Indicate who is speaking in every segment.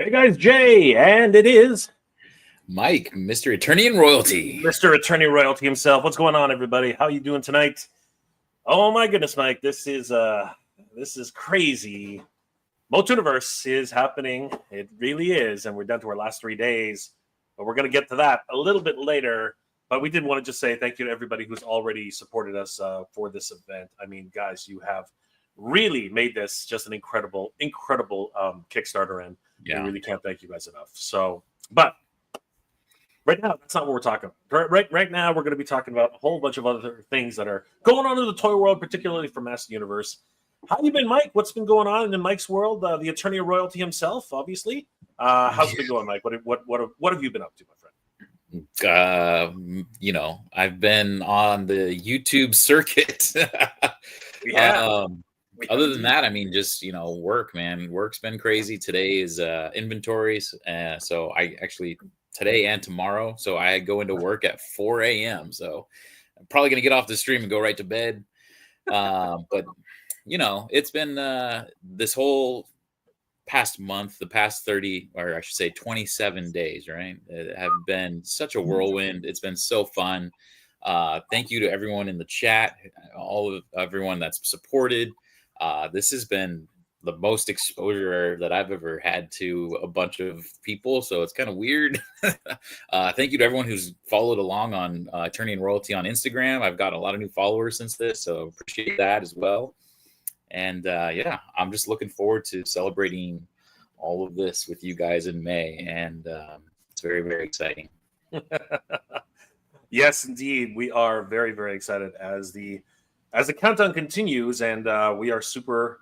Speaker 1: Hey guys, Jay, and it is
Speaker 2: Mike, Mr. Attorney and Royalty.
Speaker 1: Mr. Attorney Royalty himself. What's going on, everybody? How you doing tonight? Oh my goodness, Mike, this is crazy. MOTUNIVERSE is happening. It really is, and we're down to our last 3 days. But we're going to get to that a little bit later. But we did want to just say thank you to everybody who's already supported us for this event. I mean, guys, you have really made this just an incredible Kickstarter, and we really can't thank you guys enough. So, but right now, that's not what we're talking about. Right now, we're going to be talking about a whole bunch of other things that are going on in the toy world, particularly for Master Universe. How you been, Mike? What's been going on in Mike's world? The Attorney of Royalty himself, obviously. How's it been going, Mike? What have you been up to, my friend?
Speaker 2: I've been on the YouTube circuit.
Speaker 1: Yeah.
Speaker 2: Other than that, I mean, just, work, man. Work's been crazy. Today is inventories. So I actually, today and tomorrow, so I go into work at 4 a.m. So I'm probably going to get off the stream and go right to bed. But, it's been this whole past month, the past 30, or I should say 27 days, right? Have been such a whirlwind. It's been so fun. Thank you to everyone in the chat, everyone that's supported. This has been the most exposure that I've ever had to a bunch of people, so it's kind of weird. Thank you to everyone who's followed along on Attorney and Royalty on Instagram. I've got a lot of new followers since this, so appreciate that as well. And I'm just looking forward to celebrating all of this with you guys in May, and it's very, very exciting.
Speaker 1: Yes, indeed, we are very, very excited as the countdown continues, and we are super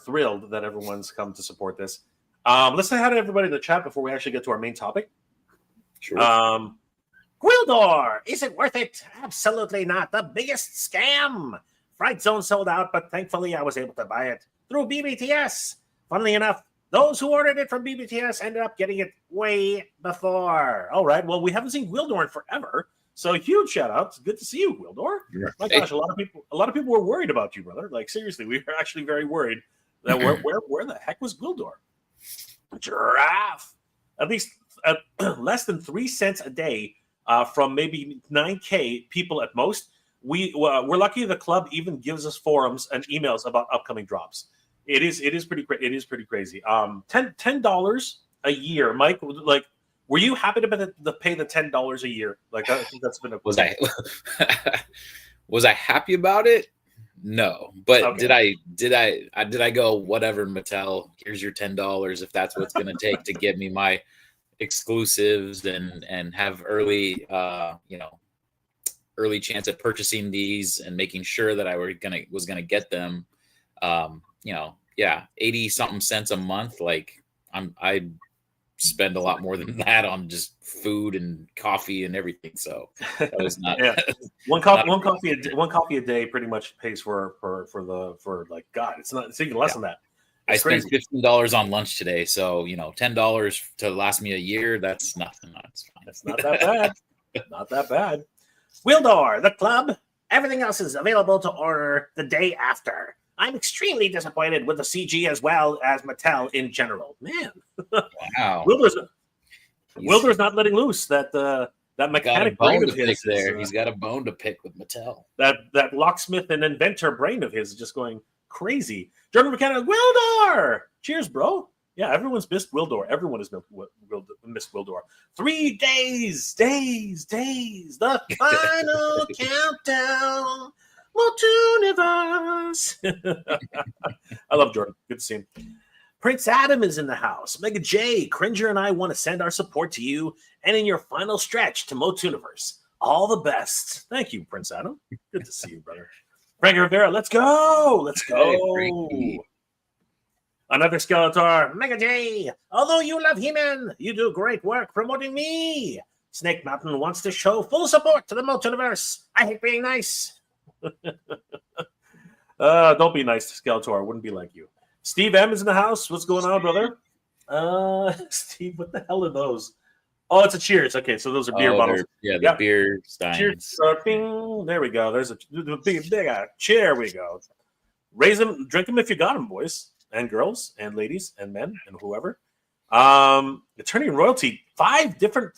Speaker 1: thrilled that everyone's come to support this. Let's say hi to everybody in the chat before we actually get to our main topic.
Speaker 2: Sure.
Speaker 1: Gwildor, is it worth it? Absolutely not. The biggest scam. Fright Zone sold out, but thankfully I was able to buy it through BBTS. Funnily enough, those who ordered it from BBTS ended up getting it way before. All right, well, we haven't seen Gwildor in forever, so huge shout out. It's good to see you, Gwildor.
Speaker 2: Yeah.
Speaker 1: My gosh, a lot of people were worried about you, brother. Like, seriously, we were actually very worried that where the heck was Gwildor? Giraffe. At least less than 3 cents a day from maybe 9K people at most. We're lucky the club even gives us forums and emails about upcoming drops. It is pretty crazy. $10 a year, Mike. Like, were you happy to pay the $10 a year? Like, I think that's been a
Speaker 2: was I happy about it? No, but
Speaker 1: okay.
Speaker 2: did I go, whatever, Mattel, here's your $10 if that's what's going to take to get me my exclusives and have early chance at purchasing these and making sure that I was gonna get them. 80 something cents a month. Like, I spend a lot more than that on just food and coffee and everything. So that was not
Speaker 1: one coffee a day pretty much pays for like, God, it's even less than that.
Speaker 2: I spent $15 on lunch today, so $10 to last me a year. That's nothing.
Speaker 1: That's not that bad. Not that bad. Gwildor, the club. Everything else is available to order the day after. I'm extremely disappointed with the CG as well as Mattel in general. Man,
Speaker 2: wow.
Speaker 1: Gwildor's not letting loose that mechanic brain of his.
Speaker 2: He's got a bone to pick with Mattel.
Speaker 1: That locksmith and inventor brain of his is just going crazy. Jordan McKenna, Gwildor! Cheers, bro. Yeah, everyone's missed Gwildor. Everyone has missed Gwildor. 3 days. The final countdown. MOTUNIVERSE. I love Jordan. Good to see him. Prince Adam is in the house. Mega J, Cringer, and I want to send our support to you and in your final stretch to MOTUNIVERSE. All the best. Thank you, Prince Adam. Good to see you, brother. Frank Rivera, let's go. Hey, another Skeletor, Mega J. Although you love He-Man, you do great work promoting me. Snake Mountain wants to show full support to the MOTUNIVERSE. I hate being nice. Don't be nice to Skeletor. I wouldn't be like you. Steve M is in the house. What's going on, brother? Steve, what the hell are those? Oh, it's a Cheers. Okay, so those are beer bottles.
Speaker 2: The beer steins.
Speaker 1: Cheers. There we go. There's a big chair. We go. Raise them, drink them if you got them, boys and girls and ladies and men and whoever. Attorney and Royalty, 5 different.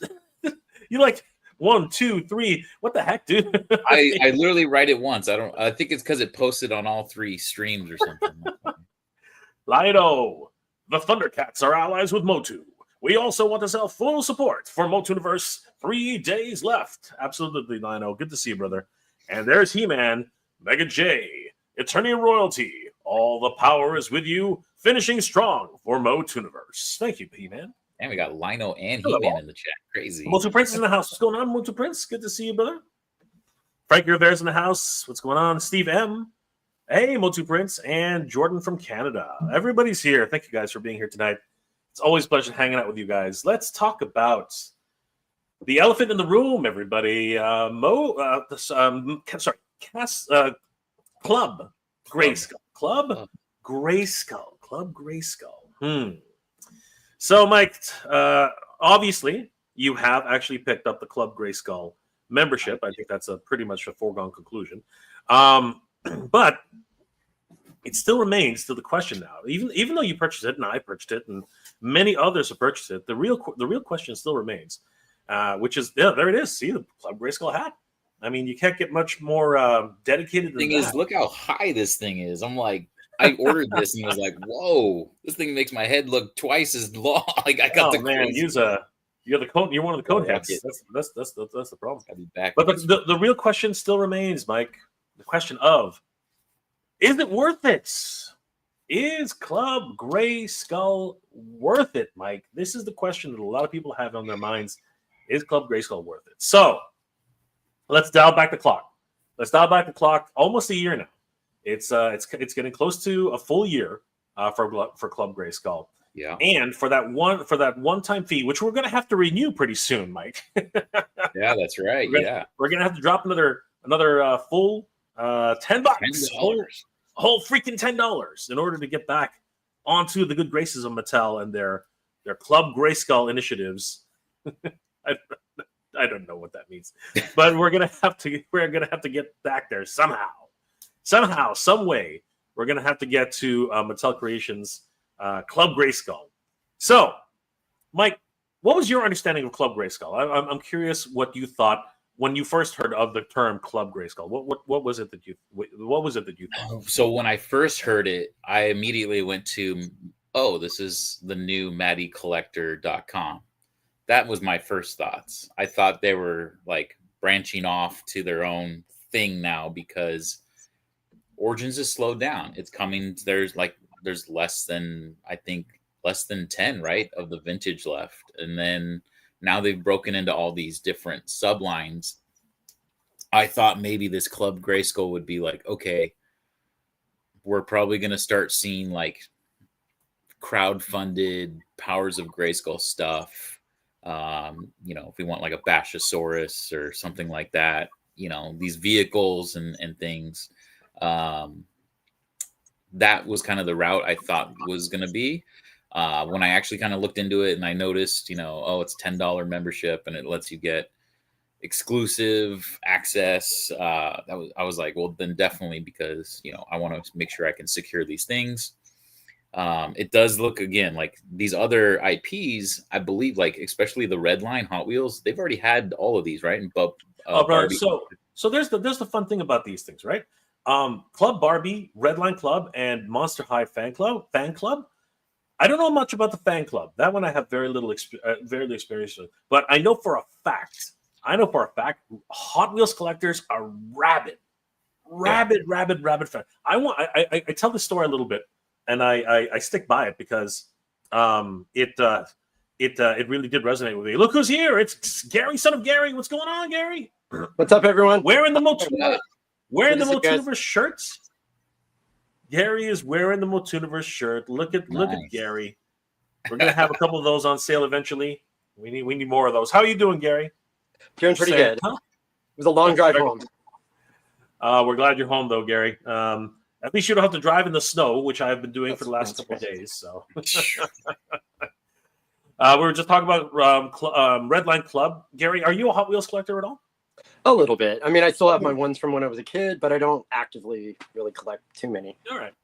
Speaker 1: You like 1, 2, 3. What the heck, dude?
Speaker 2: I literally write it once. I think it's because it posted on all 3 streams or something.
Speaker 1: Lido, the Thundercats are allies with Motu. We also want to sell full support for MOTUNIVERSE. 3 days left. Absolutely, Lino. Good to see you, brother. And there's He-Man, Mega J, Attorney and Royalty. All the power is with you. Finishing strong for MOTUNIVERSE. Thank you, He-Man.
Speaker 2: And we got Lino and
Speaker 1: Hello.
Speaker 2: He-Man in the chat. Crazy.
Speaker 1: Motu Prince is in the house. What's going on, Motu Prince? Good to see you, brother. Frank Rivera's in the house. What's going on? Steve M. Hey, Motu Prince and Jordan from Canada. Everybody's here. Thank you guys for being here tonight. It's always a pleasure hanging out with you guys. Let's talk about the elephant in the room, everybody. Club Grayskull. Club Grayskull. So, Mike, obviously, you have actually picked up the Club Grayskull membership. I think that's a pretty much a foregone conclusion. But it still remains to the question now. Even though you purchased it and I purchased it and many others have purchased it, the real question still remains, which is there it is. See the Club Grayskull hat. I mean, you can't get much more dedicated.
Speaker 2: The thing is, look how high this thing is. I'm like, I ordered this and was like, whoa, this thing makes my head look twice as long. Like I got the
Speaker 1: man. You're the code. You're one of the code heads. That's the problem.
Speaker 2: I'll be back.
Speaker 1: But the real question still remains, Mike. The question of, is it worth it? Is Club Grayskull worth it, Mike? This is the question that a lot of people have on their minds. Is Club Grayskull worth it? So let's dial back the clock. Almost a year now. It's getting close to a full year for Club Grayskull.
Speaker 2: Yeah.
Speaker 1: And for that one-time fee, which we're gonna have to renew pretty soon, Mike.
Speaker 2: Yeah, that's right.
Speaker 1: We're gonna have to drop another full $10, whole freaking $10 in order to get back onto the good graces of Mattel and their Club Grayskull initiatives. I don't know what that means, but we're gonna have to get back there somehow, some way. We're gonna have to get to Mattel Creations Club Grayskull. So, Mike, what was your understanding of Club Grayskull? I'm curious what you thought when you first heard of the term Club Grayskull. What was it that you thought?
Speaker 2: So when I first heard it, I immediately went to, this is the new MattyCollector.com. That was my first thoughts. I thought they were like branching off to their own thing now because Origins is slowed down. It's coming. There's less than 10, right, of the vintage left. And then now they've broken into all these different sublines. I thought maybe this Club Grayskull would be like, okay, we're probably going to start seeing like crowd-funded Powers of Grayskull stuff. If we want like a Bashosaurus or something like that, these vehicles and things. That was kind of the route I thought was going to be. When I actually kind of looked into it and I noticed, it's $10 membership and it lets you get exclusive access. I was like, well, then definitely, because, I want to make sure I can secure these things. It does look, again, like these other IPs, I believe, like especially the Red Line Hot Wheels, they've already had all of these, right? And
Speaker 1: Barbie. So there's the fun thing about these things, right? Club Barbie, Redline Club, and Monster High Fan Club. I don't know much about the fan club. That one I have very little experience with. But I know for a fact, Hot Wheels collectors are rabid fan. I tell this story a little bit, and I stick by it because it really did resonate with me. Look who's here! It's Gary, son of Gary. What's going on, Gary?
Speaker 3: What's up, everyone?
Speaker 1: Wearing the MOTUNIVERSE shirts. Gary is wearing the MOTUNIVERSE shirt. Look at Gary. We're gonna have a couple of those on sale eventually. We need more of those. How are you doing, Gary?
Speaker 3: Doing pretty good. Huh? It was a long drive home.
Speaker 1: We're glad you're home, though, Gary. At least you don't have to drive in the snow, which I've been doing for the last couple of days. So, we were just talking about Redline Club. Gary, are you a Hot Wheels collector at all?
Speaker 3: A little bit. I mean, I still have my ones from when I was a kid, but I don't actively really collect too many.
Speaker 1: All right.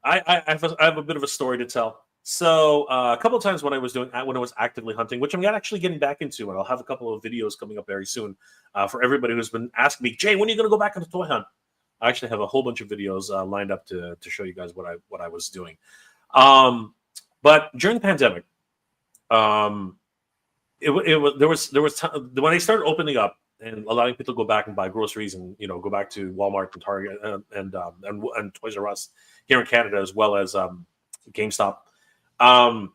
Speaker 1: I have a bit of a story to tell. So a couple of times when I was actively hunting, which I'm actually getting back into, and I'll have a couple of videos coming up very soon for everybody who's been asking me, Jay, when are you going to go back on the toy hunt? I actually have a whole bunch of videos lined up to show you guys what I was doing. But during the pandemic, there was when they started opening up and allowing people to go back and buy groceries and go back to Walmart and Target and Toys R Us here in Canada, as well as GameStop. I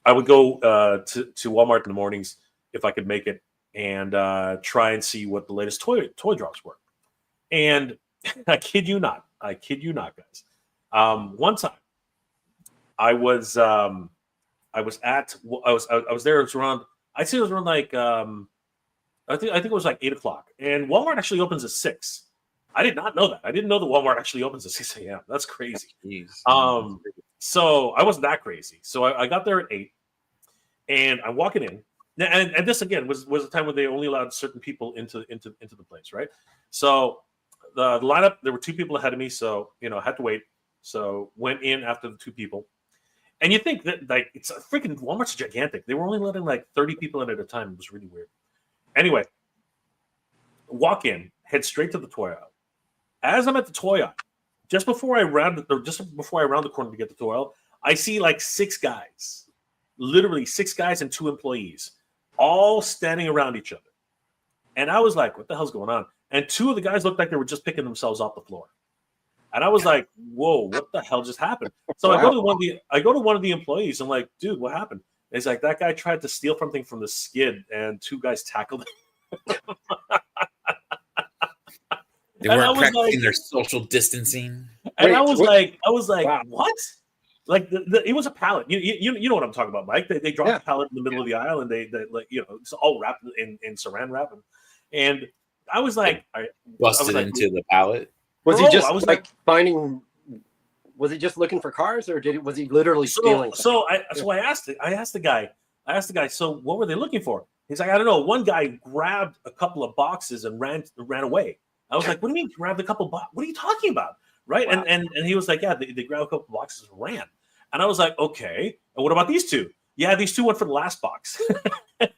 Speaker 1: would go to Walmart in the mornings if I could make it, and try and see what the latest toy drops were. And I kid you not, guys. One time, I was there. It was around. I'd say it was around like I think it was like 8:00, and Walmart actually opens at 6. I did not know that. I didn't know that Walmart actually opens at 6 a.m. That's crazy.
Speaker 2: Jeez.
Speaker 1: So I wasn't that crazy. So I got there at 8, and I'm walking in, and this again was a time when they only allowed certain people into the place, right? So the lineup, there were 2 people ahead of me, so I had to wait. So went in after the 2 people, and you think that like it's a freaking Walmart's gigantic. They were only letting like 30 people in at a time. It was really weird. Anyway, walk in, head straight to the toy aisle. As I'm at the toy aisle, just before I round the corner to get the toy aisle, I see like 6 guys, literally 6 guys and 2 employees, all standing around each other. And I was like, what the hell's going on? And 2 of the guys looked like they were just picking themselves off the floor. And I was like, whoa, what the hell just happened? So wow. I go to one of the employees. I'm like, dude, what happened? And he's like, that guy tried to steal something from the skid, and 2 guys tackled him.
Speaker 2: They weren't practicing their social distancing.
Speaker 1: And I was like,
Speaker 3: wow.
Speaker 1: What? Like it was a pallet. You know what I'm talking about, Mike? They dropped the pallet in the middle of the aisle, and they like it's all wrapped in saran wrap, and I was like,
Speaker 2: busted into the pallet.
Speaker 3: Was he just finding? Was he just looking for cars, or was he literally stealing?
Speaker 1: So I asked the guy. So what were they looking for? He's like, I don't know. One guy grabbed a couple of boxes and ran away. I was like, what do you mean grabbed a couple of boxes? What are you talking about? Right? Wow. And he was like, yeah, they grabbed a couple of boxes and ran. And I was like, okay. And what about these 2? Yeah, these 2 went for the last box.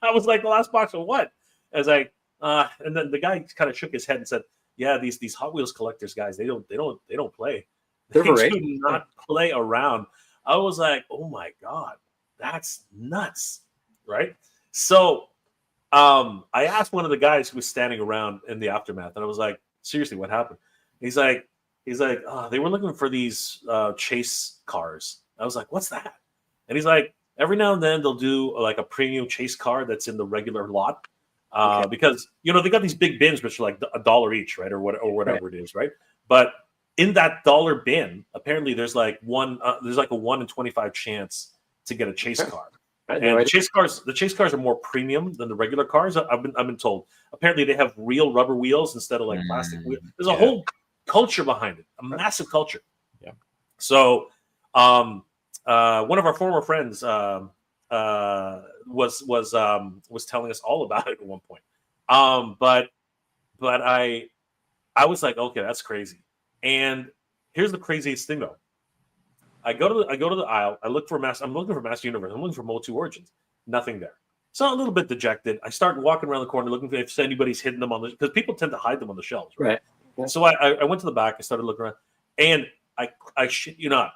Speaker 1: I was like, the last box of what? I was like, and then the guy kind of shook his head and said, yeah, these Hot Wheels collectors guys, they don't play. They do not play around. I was like, oh my God, that's nuts. Right? So I asked one of the guys who was standing around in the aftermath, and I was like, seriously, what happened? He's like, they were looking for these chase cars. I was like, what's that? And he's like, every now and then they'll do like a premium chase car that's in the regular lot. Because they got these big bins which are like $1 each, right, or whatever it is, right? But in that $1 bin, apparently there's like a 1 in 25 chance to get a chase car. And the chase cars are more premium than the regular cars. I've been told. Apparently they have real rubber wheels instead of like plastic wheels. There's a whole culture behind it, a massive culture.
Speaker 2: Yeah.
Speaker 1: So one of our former friends was telling us all about it at one point. But I was like, okay, that's crazy. And here's the craziest thing though. I go to the aisle. I'm looking for Master Universe. I'm looking for Motu Origins. Nothing there. So I'm a little bit dejected. I start walking around the corner looking for if anybody's hidden them because people tend to hide them on the shelves, right?
Speaker 3: Yeah.
Speaker 1: So I went to the back. I started looking around, and I shit you not,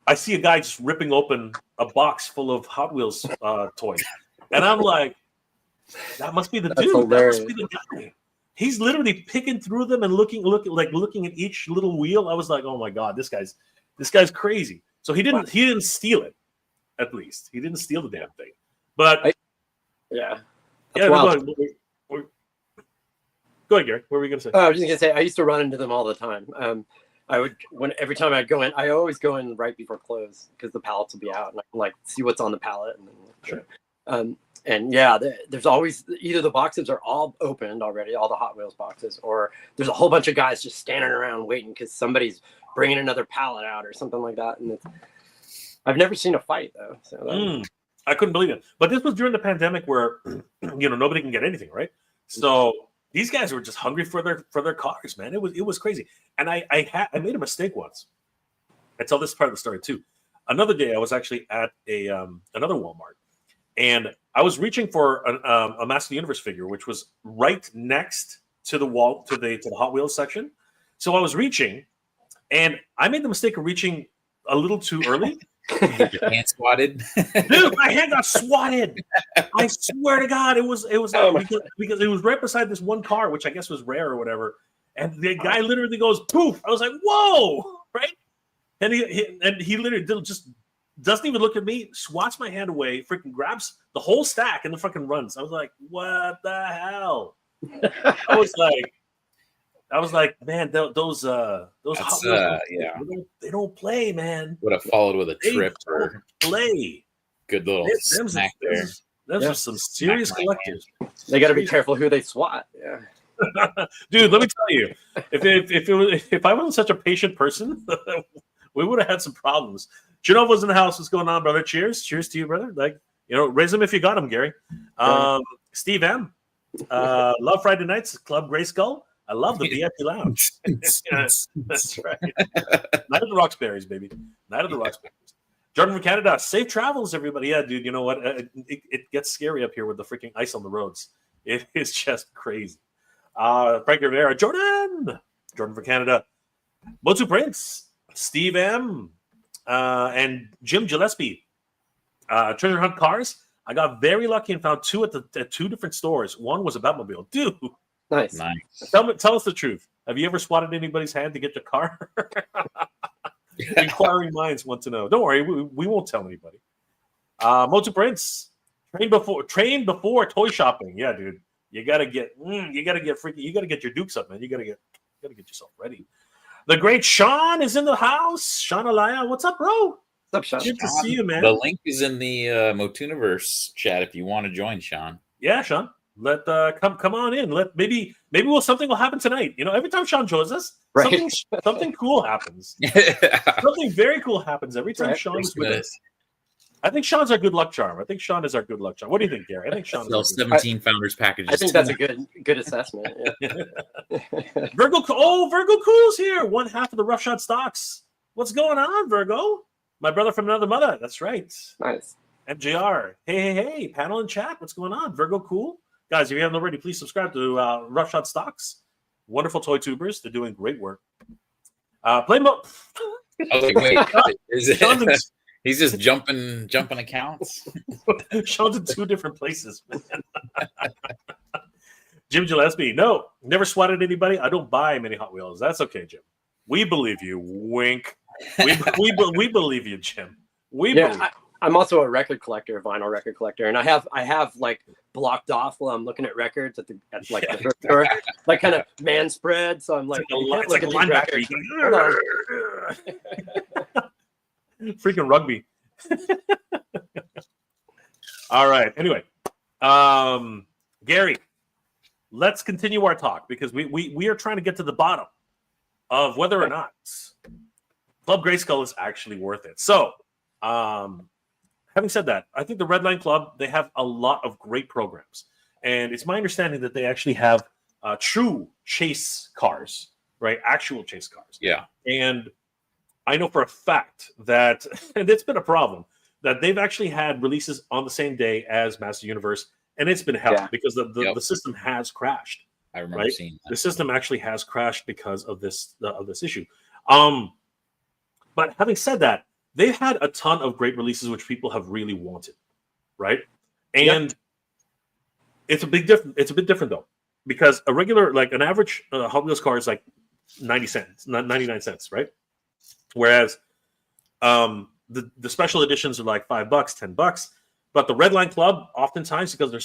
Speaker 1: I see a guy just ripping open a box full of Hot Wheels toys, and I'm like, that must be the dude.
Speaker 3: Hilarious.
Speaker 1: That must be the guy. He's literally picking through them and looking at each little wheel. I was like, oh my God, this guy's crazy. So he didn't steal it. At least he didn't steal the damn thing. But
Speaker 3: yeah.
Speaker 1: Go ahead, Gary. What were we gonna say?
Speaker 3: I was just gonna say I used to run into them all the time. Every time I'd go in, I always go in right before close because the pallets will be out and I can like see what's on the pallet. And then,
Speaker 1: sure.
Speaker 3: And yeah, there's always either the boxes are all opened already, all the Hot Wheels boxes, or there's a whole bunch of guys just standing around waiting because somebody's bringing another pallet out or something like that. And I've never seen a fight though. So
Speaker 1: I couldn't believe it. But this was during the pandemic where nobody can get anything, right? So these guys were just hungry for their cars, man. It was crazy. And I made a mistake once. I tell this part of the story too. Another day, I was actually at a another Walmart, and I was reaching for a Master of the Universe figure, which was right next to the wall to the Hot Wheels section. So I was reaching, and I made the mistake of reaching a little too early.
Speaker 2: Your hand swatted.
Speaker 1: Dude, my hand got swatted. I swear to God, it was because it was right beside this one car, which I guess was rare or whatever. And the guy literally goes poof. I was like, whoa, right? And he literally just doesn't even look at me, swats my hand away, freaking grabs the whole stack and then fucking runs. I was like, what the hell? I was like, man, those Hot Wheels, they don't play, man.
Speaker 2: Would have followed with a trip or
Speaker 1: play.
Speaker 2: Good little snack there.
Speaker 1: Those are some serious collectors.
Speaker 3: They got to be careful who they swat. Yeah.
Speaker 1: Dude, let me tell you, if I wasn't such a patient person, we would have had some problems. Janov was in the house. What's going on, brother? Cheers to you, brother. Like, raise them if you got them, Gary. Steve M. Love Friday nights, Club Grayskull. I love the VIP lounge. That's right. Night of the Roxberries, baby. Night of the Roxberries. Jordan from Canada. Safe travels, everybody. Yeah, dude. You know what? It gets scary up here with the freaking ice on the roads. It is just crazy. Frank Rivera. Jordan from Canada. Motu Prince. Steve M. And Jim Gillespie. Treasure Hunt Cars. I got very lucky and found two at two different stores. One was a Batmobile. Dude.
Speaker 3: Nice.
Speaker 1: Tell us the truth. Have you ever swatted anybody's hand to get your car? Inquiring minds want to know. Don't worry, we won't tell anybody. Motu Prince, train before toy shopping. Yeah, dude, you gotta get freaky. You gotta get your dukes up, man. You gotta get yourself ready. The great Sean is in the house. Sean Alaya, what's up, bro?
Speaker 3: What's up, Sean?
Speaker 1: Good to see you, man.
Speaker 2: The link is in the MOTUNIVERSE chat if you want to join, Sean.
Speaker 1: Yeah, Sean. Let come on in. Maybe something will happen tonight. Every time Sean joins us,
Speaker 3: right.
Speaker 1: something cool happens. Something very cool happens every time Sean's with us. I think Sean's our good luck charm. I think Sean is our good luck charm. What do you think, Gary? I think Sean is
Speaker 2: 17 founders packages.
Speaker 3: I think that's a good assessment. Yeah.
Speaker 1: Virgo Cool's here. One half of the Rough Shot stocks. What's going on, Virgo? My brother from another mother. That's right.
Speaker 3: Nice.
Speaker 1: MJR. Hey, panel and chat. What's going on? Virgo Cool. Guys, if you haven't already, please subscribe to Rough Shot Stocks. Wonderful toy tubers. They're doing great work. Play mode.
Speaker 2: I was like, wait, he's just jumping accounts.
Speaker 1: Sean's in two different places, man. Jim Gillespie. No, never swatted anybody. I don't buy many Hot Wheels. That's okay, Jim. We believe you. Wink. We believe you, Jim. We believe you.
Speaker 3: I'm also a record collector, a vinyl record collector, and I have like blocked off while I'm looking at records at the thrift store, like kind of man spread. So I'm like,
Speaker 1: it's like a linebacker. Freaking rugby. All right. Anyway, Gary, let's continue our talk because we are trying to get to the bottom of whether or not Club Grayskull is actually worth it. So, having said that, I think the Red Line Club, they have a lot of great programs. And it's my understanding that they actually have true chase cars, right? Actual chase cars.
Speaker 2: Yeah.
Speaker 1: And I know for a fact that, and it's been a problem, that they've actually had releases on the same day as Master Universe. And it's been hell because the system has crashed.
Speaker 2: I remember seeing that.
Speaker 1: The system actually has crashed because of this issue. But having said that, they've had a ton of great releases which people have really wanted, right? And it's a bit different though, because a regular, like an average Hot Wheels car is like 99 cents, right? Whereas the special editions are like $5, $10. But the Red Line Club, oftentimes because they're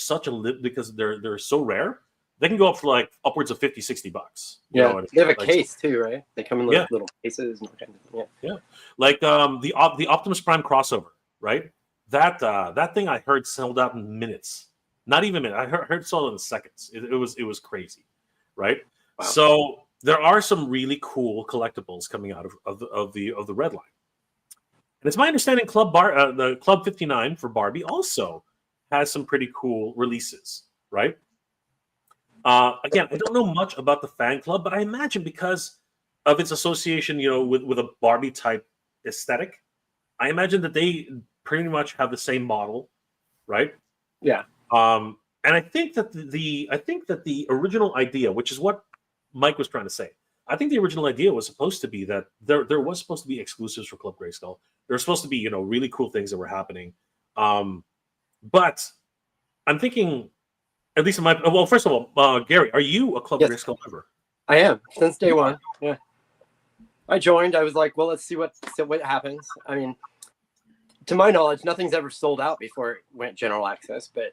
Speaker 1: so rare, they can go up for like upwards of $50, $60.
Speaker 3: Yeah, they have a case too, right? They come in little cases. And
Speaker 1: like the Optimus Prime crossover, right? That thing I heard sold out in minutes, not even minutes. I heard sold in seconds. It was crazy, right? Wow. So there are some really cool collectibles coming out of the Red Line, and it's my understanding the Club 59 for Barbie also has some pretty cool releases, right? Again, I don't know much about the fan club, but I imagine because of its association, with a Barbie type aesthetic, I imagine that they pretty much have the same model, right?
Speaker 3: Yeah.
Speaker 1: And I think that the original idea, which is what Mike was trying to say, I think the original idea was supposed to be that there was supposed to be exclusives for Club Grayskull. There were supposed to be really cool things that were happening. But I'm thinking, at least in my first of all, Gary, are you a Club Grayskull member?
Speaker 3: I am since day one. Yeah, I joined. I was like, well, let's see what happens. I mean, to my knowledge, nothing's ever sold out before it went general access. But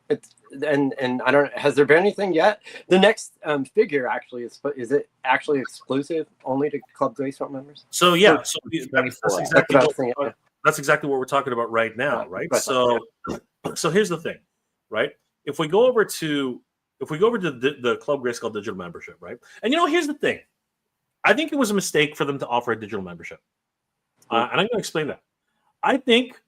Speaker 3: it's and I don't. Has there been anything yet? The next figure actually is it actually exclusive only to Club Grayskull members?
Speaker 1: So yeah, so that's exactly what we're talking about right now, right? So here's the thing, right? If we go over to the Club Grayskull digital membership, right? And here's the thing. I think it was a mistake for them to offer a digital membership. And I'm going to explain that. I think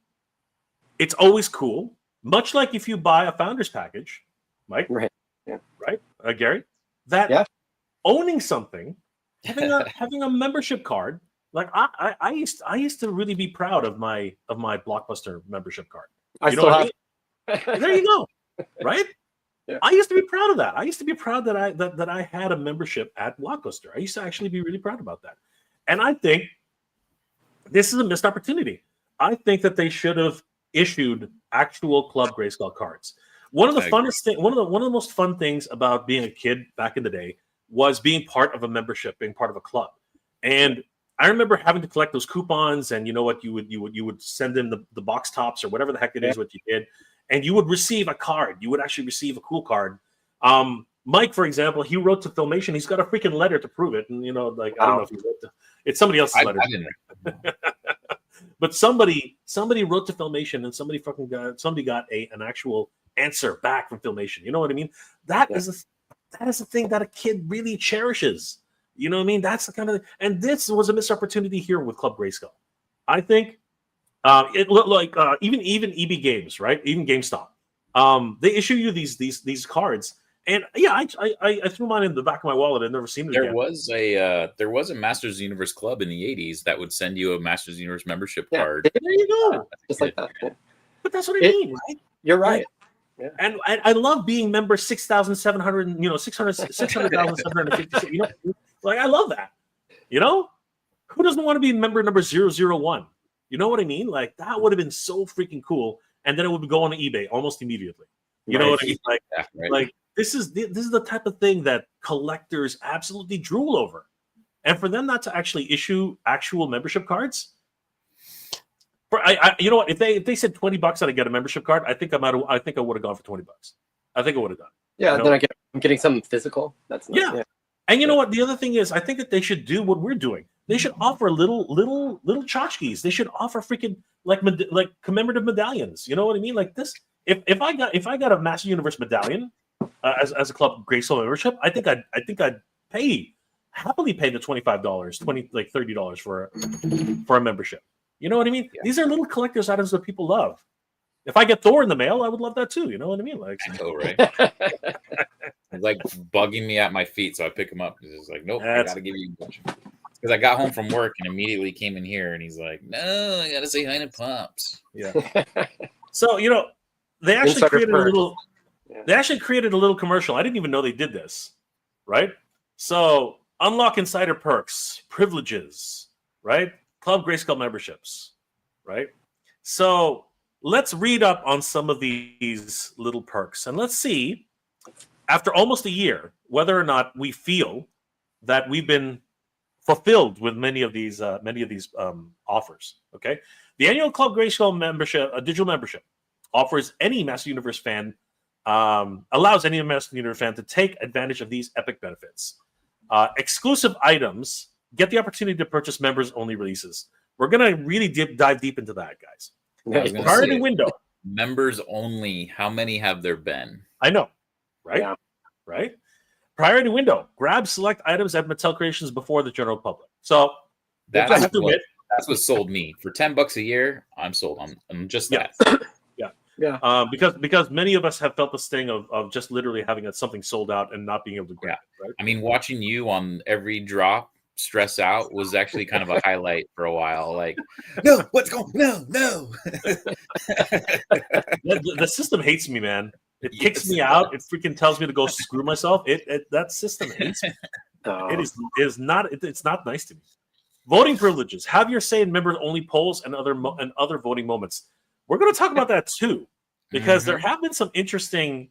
Speaker 1: it's always cool, much like if you buy a founder's package, Mike,
Speaker 3: right? Yeah.
Speaker 1: Right, Gary, that owning something, having a membership card, like I used to really be proud of my Blockbuster membership card.
Speaker 3: I still have.
Speaker 1: There you go, right?
Speaker 3: Yeah.
Speaker 1: I used to be proud of that. I used to be proud that I had a membership at Blockbuster. I used to actually be really proud about that. And I think this is a missed opportunity. I think that they should have issued actual Club Grayskull cards. One of the most fun things about being a kid back in the day was being part of a membership, being part of a club. And I remember having to collect those coupons, and you would send in the box tops or whatever the heck it is what you did, and you would receive a card. You would actually receive a cool card. Mike, for example, he wrote to Filmation. He's got a freaking letter to prove it, and I don't know if he wrote it's somebody else's letter. But somebody wrote to Filmation, and somebody got an actual answer back from Filmation. You know what I mean? That is a thing that a kid really cherishes. You know what I mean? That's the kind of, and this was a missed opportunity here with Club Grayskull. I think it looked like even EB Games, right? Even GameStop, they issue you these cards, and I threw mine in the back of my wallet. I've never seen it again.
Speaker 2: There was a Masters Universe club in the '80s that would send you a Masters Universe membership card.
Speaker 1: There you go,
Speaker 3: just like that. Yeah.
Speaker 1: But that's what I mean, right?
Speaker 3: You're right.
Speaker 1: Yeah. And I love being member 6,700, 600,750. Like I love that. Who doesn't want to be member number 001? You know what I mean? Like that would have been so freaking cool. And then it would go on eBay almost immediately. You know what I mean? Like this is the type of thing that collectors absolutely drool over. And for them not to actually issue actual membership cards, you know what? If they said $20 that I get a membership card, I think I would have gone for $20. I think I would have done.
Speaker 3: Yeah, then I'm getting something physical. That's nice.
Speaker 1: Yeah. And you know what? The other thing is, I think that they should do what we're doing. They should offer little tchotchkes. They should offer freaking like commemorative medallions. You know what I mean? Like this. If I got a Master Universe medallion as a Club Grayskull membership, I think I'd happily pay the $25, $30 for a membership. You know what I mean? Yeah. These are little collector's items that people love. If I get Thor in the mail, I would love that too. You know what I mean? Like,
Speaker 2: I know, right? It's like bugging me at my feet, so I pick him up. It's like, nope, I gotta give you a bunch. Because I got home from work and immediately came in here, and he's like, "No, I gotta say hi to Pops."
Speaker 1: Yeah. So they actually created a little. Yeah. They actually created a little commercial. I didn't even know they did this, right? So unlock insider perks, privileges, right? Club Grayskull memberships, right? So let's read up on some of these little perks, and let's see, after almost a year, whether or not we feel that we've been fulfilled with many of these offers. Okay, the annual Club Grayskull membership, a digital membership, offers any Master Universe fan, allows any Master Universe fan to take advantage of these epic benefits. Exclusive items get the opportunity to purchase members-only releases. We're gonna really dive deep into that, guys. Priority window.
Speaker 2: Members only. How many have there been?
Speaker 1: I know, right? Yeah. Right. Priority window. Grab select items at Mattel Creations before the general public. So
Speaker 2: that's what sold me. For $10 a year, I'm sold. I'm just that.
Speaker 1: Yeah. Because many of us have felt the sting of just literally having something sold out and not being able to grab it. Right.
Speaker 2: I mean, watching you on every drop stress out was actually kind of a highlight for a while. Like, no, what's going? No.
Speaker 1: The system hates me, man. It kicks
Speaker 2: Yes,
Speaker 1: me
Speaker 2: it
Speaker 1: out.
Speaker 2: does.
Speaker 1: It freaking tells me to go screw myself. That system hates me.
Speaker 3: Oh.
Speaker 1: It is not. It's not nice to me. Voting privileges. Have your say in members-only polls and other voting moments. We're going to talk about that too, because there have been some interesting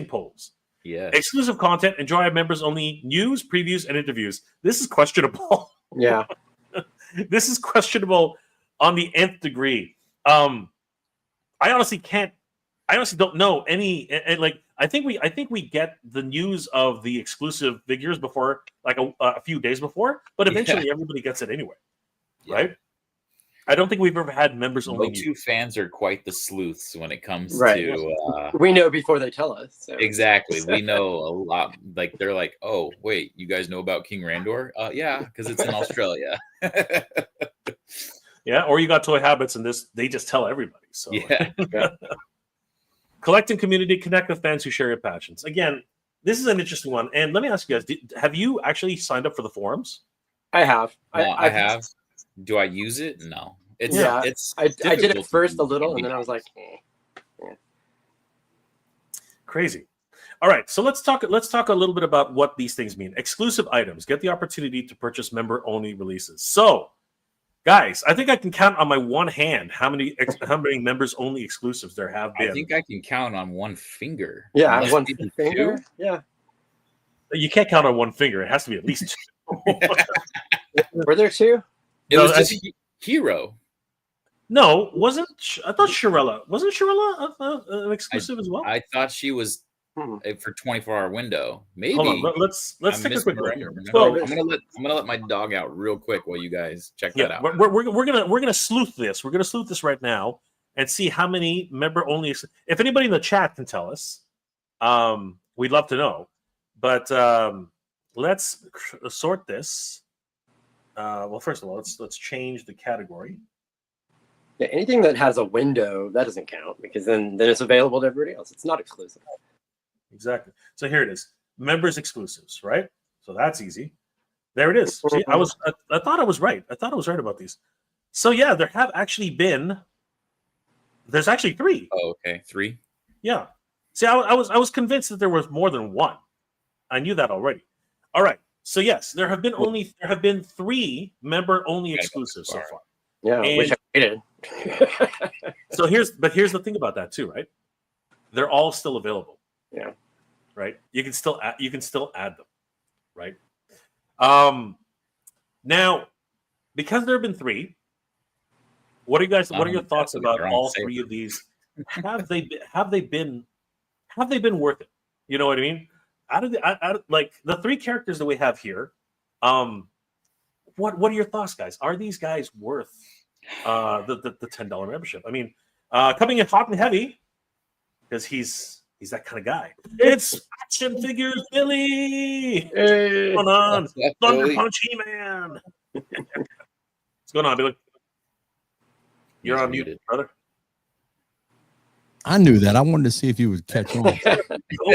Speaker 1: polls.
Speaker 2: Yeah.
Speaker 1: Exclusive content. Enjoy members-only news, previews, and interviews. This is questionable.
Speaker 3: Yeah.
Speaker 1: This is questionable on the nth degree. I honestly don't know any. And like, I think we get the news of the exclusive figures before, like a few days before, but eventually everybody gets it anyway, right? I don't think we've ever had members only.
Speaker 2: MOTU fans are quite the sleuths when it comes
Speaker 3: Right.
Speaker 2: to.
Speaker 3: We know before they tell us. So.
Speaker 2: Exactly, we know a lot. Like they're like, oh wait, you guys know about King Randor? Yeah, because it's in Australia.
Speaker 1: Yeah, or you got Toy Habits, and they just tell everybody. So
Speaker 2: Yeah.
Speaker 1: Collect and community, connect with fans who share your passions. Again, this is an interesting one. And let me ask you guys: have you actually signed up for the forums?
Speaker 3: I have.
Speaker 2: I have. Do I use it? No. It's
Speaker 3: I did it
Speaker 2: difficult
Speaker 3: first
Speaker 2: to
Speaker 3: a little,
Speaker 2: use.
Speaker 3: and then I was like,
Speaker 1: Crazy. All right, so let's talk a little bit about what these things mean. Exclusive items get the opportunity to purchase member-only releases. So, guys, I think I can count on my one hand how many members-only exclusives there have been.
Speaker 2: I think I can count on one finger.
Speaker 3: yeah,
Speaker 2: Unless
Speaker 3: one
Speaker 2: maybe
Speaker 3: finger.
Speaker 2: two.
Speaker 3: Yeah.
Speaker 1: You can't count on one finger. It has to be at least two.
Speaker 3: Were there two?
Speaker 2: It
Speaker 1: No,
Speaker 2: was
Speaker 1: I
Speaker 2: just Hero.
Speaker 1: No, I thought Shirella. Wasn't Shirella an exclusive as well?
Speaker 2: I thought she was
Speaker 3: Hmm.
Speaker 2: for 24-hour window. Maybe.
Speaker 1: Hold on, let's
Speaker 2: I'm
Speaker 1: take a quick look here.
Speaker 2: misremembering.
Speaker 1: So,
Speaker 2: I'm gonna let my dog out real quick while you guys check that
Speaker 1: yeah,
Speaker 2: out.
Speaker 1: we're gonna sleuth this. We're gonna sleuth this right now and see how many member only. If anybody in the chat can tell us, we'd love to know. But let's sort this. Well, first of all, let's change the category.
Speaker 3: Yeah, anything that has a window that doesn't count because then it's available to everybody else. It's not exclusive.
Speaker 1: Exactly. So here it is. Members exclusives, right? So that's easy. There it is. See, I thought I was right. I thought I was right about these. So yeah, there's actually 3.
Speaker 2: Oh, okay. 3.
Speaker 1: Yeah. See, I was convinced that there was more than one. I knew that already. All right. So yes, there have been 3 member only exclusives so far.
Speaker 3: Yeah,
Speaker 1: And-
Speaker 3: which I hated.
Speaker 1: So here's the thing about that too, right? They're all still available.
Speaker 3: Yeah.
Speaker 1: Right. You can still add them. Right. Now, because there have been 3, what are your thoughts about all 3 of these? Have they been worth it? You know what I mean? Out of like the 3 characters that we have here, what are your thoughts, guys? Are these guys worth the $10 membership? I mean, coming in hot and heavy because he's that kind of guy. It's Action Figures Billy.
Speaker 3: Hey.
Speaker 1: What's going on?
Speaker 2: What's up,
Speaker 1: Thunder
Speaker 2: Billy?
Speaker 1: Punch He-Man. What's going on, Billy? You're
Speaker 2: He's
Speaker 1: on mute, brother.
Speaker 4: I knew that. I wanted to see if you would catch on.
Speaker 1: Oh,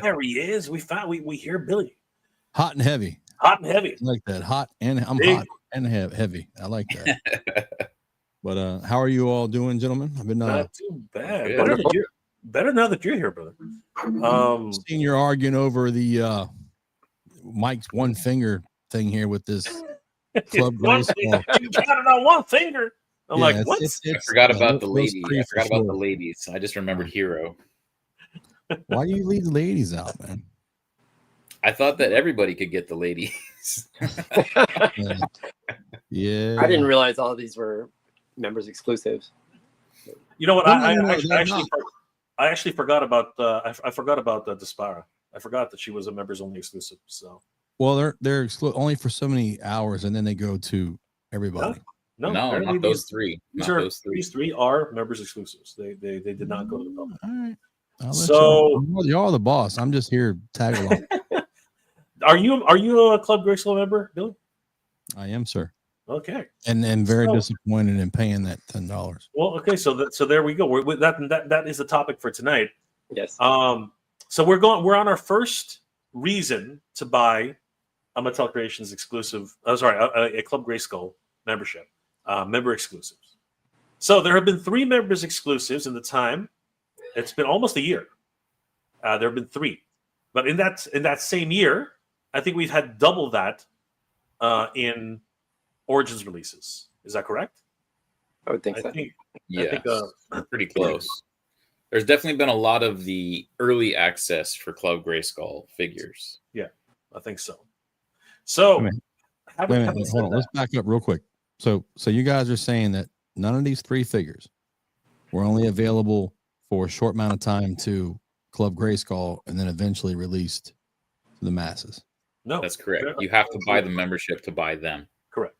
Speaker 1: there he is. We hear Billy.
Speaker 4: Hot and heavy.
Speaker 1: Hot and heavy.
Speaker 4: I like that. Hot and I'm
Speaker 1: Big.
Speaker 4: hot and heavy. I like that. But how are you all doing, gentlemen? I've been
Speaker 1: Not too bad.
Speaker 2: Good.
Speaker 1: Better now that you're here, brother.
Speaker 4: seeing you're arguing over the Mike's one finger thing here with this Club Grayskull.
Speaker 1: You got it on one finger. I'm like, what?
Speaker 2: I forgot about the
Speaker 4: those
Speaker 2: lady.
Speaker 4: three
Speaker 2: I
Speaker 4: for
Speaker 2: forgot about the
Speaker 4: sure.
Speaker 2: ladies. I just remembered Hero.
Speaker 4: Why do you leave the ladies out, man?
Speaker 2: I thought that everybody could get the ladies.
Speaker 4: Yeah.
Speaker 3: I didn't realize all of these were members exclusives.
Speaker 1: You know what?
Speaker 4: No,
Speaker 1: I
Speaker 4: they're
Speaker 1: actually forgot about I forgot about Dispara. I forgot that she was a members only exclusive. So
Speaker 4: Well, they're only for so many hours, and then they go to everybody.
Speaker 1: no,
Speaker 2: No,
Speaker 1: apparently
Speaker 2: not those 3.
Speaker 1: These
Speaker 2: Not
Speaker 1: are
Speaker 2: those 3.
Speaker 1: these 3 are members exclusives. They did not go to the public.
Speaker 4: All right. I'll let
Speaker 1: So-
Speaker 4: you're the boss. I'm just here tag along.
Speaker 1: Are you a Club Grayskull member, Billy?
Speaker 4: I am, sir,
Speaker 1: Okay.
Speaker 4: and very
Speaker 1: So-
Speaker 4: disappointed in paying that $10.
Speaker 1: Well, okay. So there we go. That is the topic for tonight.
Speaker 3: Yes.
Speaker 1: So we're on our first reason to buy a Mattel Creations exclusive. A Club Grayskull membership, member exclusives. So there have been 3 members exclusives in the time. It's been almost a year. There have been 3, but in that same year, I think we've had double that in Origins releases. Is that correct?
Speaker 3: I would think so.
Speaker 2: Yeah, pretty close. There's definitely been a lot of the early access for Club Grayskull figures.
Speaker 1: Yeah, I think so. So,
Speaker 4: wait a minute, hold on. Let's back up real quick. So you guys are saying that none of these 3 figures were only available for a short amount of time to Club Grayskull and then eventually released to the masses?
Speaker 1: No,
Speaker 2: that's correct. You have to buy the membership to buy them.
Speaker 1: Correct.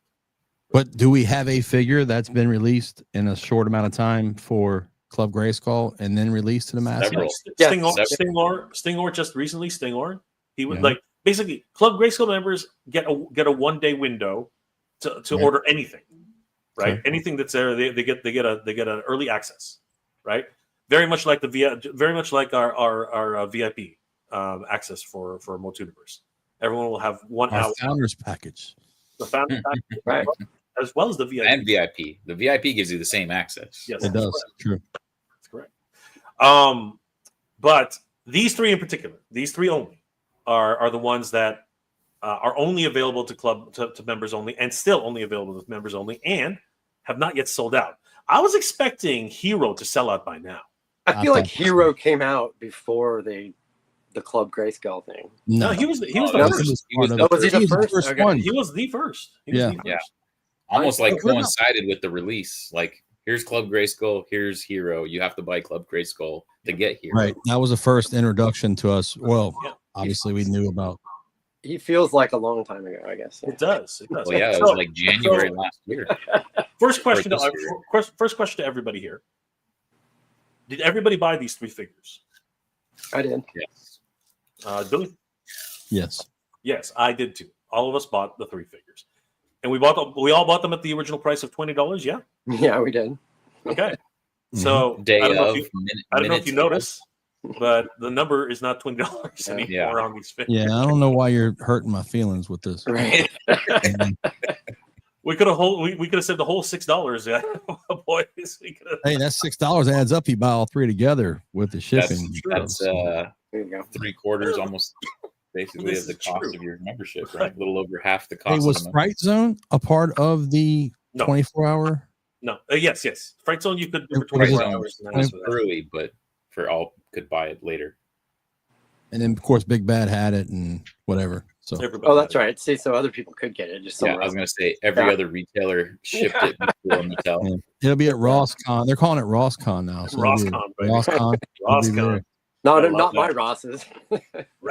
Speaker 4: But do we have a figure that's been released in a short amount of time for Club Grayskull and then released to the masses?
Speaker 1: Stingor just recently. Stingor, he would like basically Club Grayskull members get a 1-day window to order anything, right? Okay. Anything that's there, they get an early access, right? Very much like our VIP access for MOTUNIVERSE. Everyone will have 1 hour
Speaker 4: founders package.
Speaker 1: The founders package, right? As well as the VIP.
Speaker 2: And VIP. The VIP gives you the same access.
Speaker 1: Yes,
Speaker 4: it does.
Speaker 1: Correct.
Speaker 4: True.
Speaker 1: That's correct. But these 3 in particular, these 3 only, are the ones that are only available to members only, and still only available to members only, and have not yet sold out. I was expecting Hero to sell out by now.
Speaker 3: I feel like Hero came out before the Club Grayskull thing.
Speaker 1: No, he was the first.
Speaker 3: Was he the first?
Speaker 4: One.
Speaker 1: He was the first.
Speaker 2: Yeah. Almost like coincided with the release. Like, here's Club Grayskull, here's Hero. You have to buy Club Grayskull to get Hero.
Speaker 4: Right. That was the first introduction to us. Well, obviously we knew about.
Speaker 3: He feels like a long time ago, I guess.
Speaker 1: It does. It does.
Speaker 2: Well, yeah, it was like January last year.
Speaker 1: First question to everybody here. Did everybody buy these 3 figures?
Speaker 3: I did.
Speaker 2: Yes.
Speaker 1: Billy?
Speaker 4: Yes.
Speaker 1: Yes, I did too. All of us bought the 3 figures. And we all bought them at the original price of $20, yeah?
Speaker 3: Yeah, we did.
Speaker 1: Okay. So
Speaker 2: I
Speaker 1: don't know if you notice, but the number is not $20 anymore on these figures.
Speaker 4: Yeah, I don't know why you're hurting my feelings with this.
Speaker 3: Right.
Speaker 1: We could have saved the whole $6. Yeah, boys.
Speaker 4: Hey, that's $6 adds up. You buy all 3 together with the shipping.
Speaker 2: That's
Speaker 3: there you go.
Speaker 2: 3/4 almost basically of the cost of your membership, right? A little over half the cost.
Speaker 4: Hey, was Fright Zone a part of the 24-hour?
Speaker 1: No. Yes. Fright Zone you could do for 24 hours.
Speaker 2: Early, but for all could buy it later.
Speaker 4: And then, of course, Big Bad had it and whatever. So,
Speaker 3: that's right. See, so other people could get it. Just
Speaker 2: I was going to say every other retailer shipped it before Mattel.
Speaker 4: Yeah. It'll be at RossCon. They're calling it RossCon now. So
Speaker 1: RossCon.
Speaker 3: No, not my Rosses.
Speaker 4: Dude,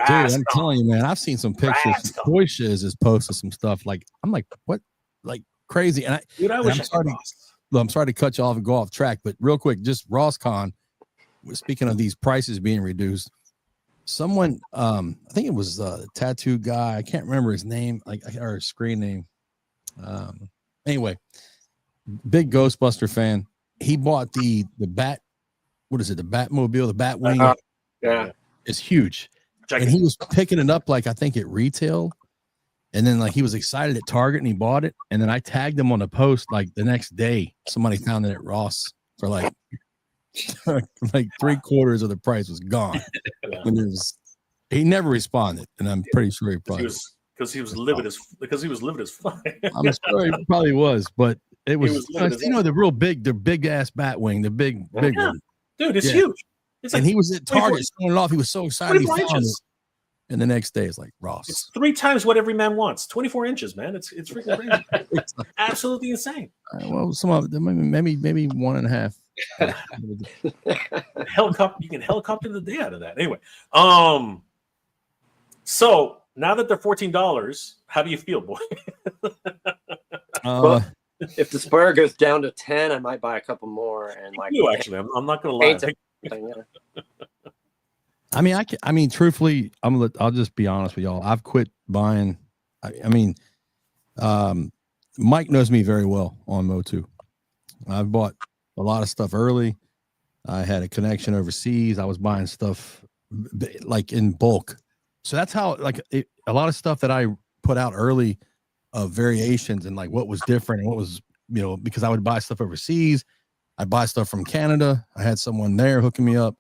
Speaker 4: I'm telling you, man, I've seen some pictures. Toy Shiz has posted some stuff. I'm like, what? Like crazy. And I'm sorry to cut you off and go off track, but real quick, just RossCon. Speaking of these prices being reduced, someone, I think it was a tattoo guy. I can't remember his name, or his screen name. Anyway, big Ghostbuster fan. He bought the Bat. What is it? The Batmobile, the Batwing.
Speaker 3: Yeah,
Speaker 4: it's huge. And he was picking it up I think at retail, and then he was excited at Target and he bought it. And then I tagged him on the post the next day. Somebody found it at Ross for like 3/4 of the price was gone. And he never responded, and I'm pretty sure he probably
Speaker 1: because he was livid as fuck.
Speaker 4: I'm sure he probably was, but it was the big ass Batwing, the big one.
Speaker 1: Dude, it's huge.
Speaker 4: And he was at Target showing it off. He was so excited. He found it. And the next day, it's like Ross.
Speaker 1: It's 3 times what every man wants. 24 inches, man. It's freaking crazy. It's absolutely insane.
Speaker 4: Well, some of them maybe 1.5.
Speaker 1: You can helicopter the day out of that. Anyway, so now that they're $14, how do you feel, boy?
Speaker 3: Well, if the Spire goes down to 10, I might buy a couple more. And
Speaker 1: actually, I'm not gonna lie.
Speaker 4: I mean, truthfully, I'll just be honest with y'all. I've quit buying. Mike knows me very well on Motu. I've bought a lot of stuff early. I had a connection overseas. I was buying stuff in bulk. So that's how a lot of stuff that I put out early of variations and like what was different and what was, you know, because I would buy stuff overseas. I'd buy stuff from Canada. I had someone there hooking me up.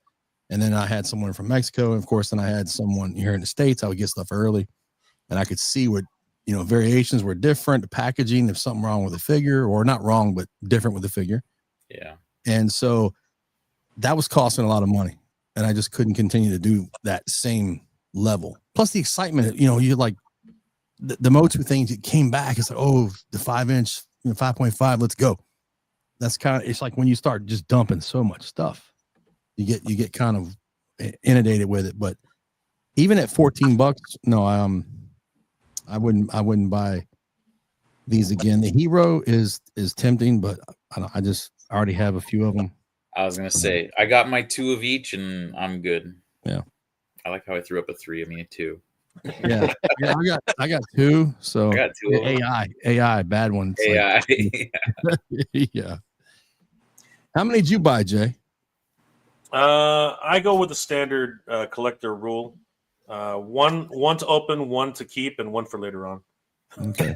Speaker 4: And then I had someone from Mexico. And of course, then I had someone here in the States. I would get stuff early and I could see what, you know, variations were different, the packaging, if something wrong with the figure, or not wrong, but different with the figure.
Speaker 2: Yeah.
Speaker 4: And so that was costing a lot of money. And I just couldn't continue to do that same level. Plus the excitement, you know, you're like the Motu things, it came back. It's like, oh, the 5-inch, you know, 5.5, let's go. That's kind of, it's like when you start just dumping so much stuff, you get kind of inundated with it. But even at $14, no, I wouldn't buy these again. The Hero is tempting, but I already have a few of them.
Speaker 2: I was gonna say I got my 2 of each, and I'm good.
Speaker 4: Yeah,
Speaker 2: I like how I threw up a 3. I mean a 2.
Speaker 4: Yeah, I got 2. So
Speaker 2: I got 2.
Speaker 4: AI, bad one. It's
Speaker 2: AI.
Speaker 4: Like, yeah. How many did you buy, Jay?
Speaker 1: I go with the standard collector rule. One to open, one to keep, and one for later on.
Speaker 4: Okay.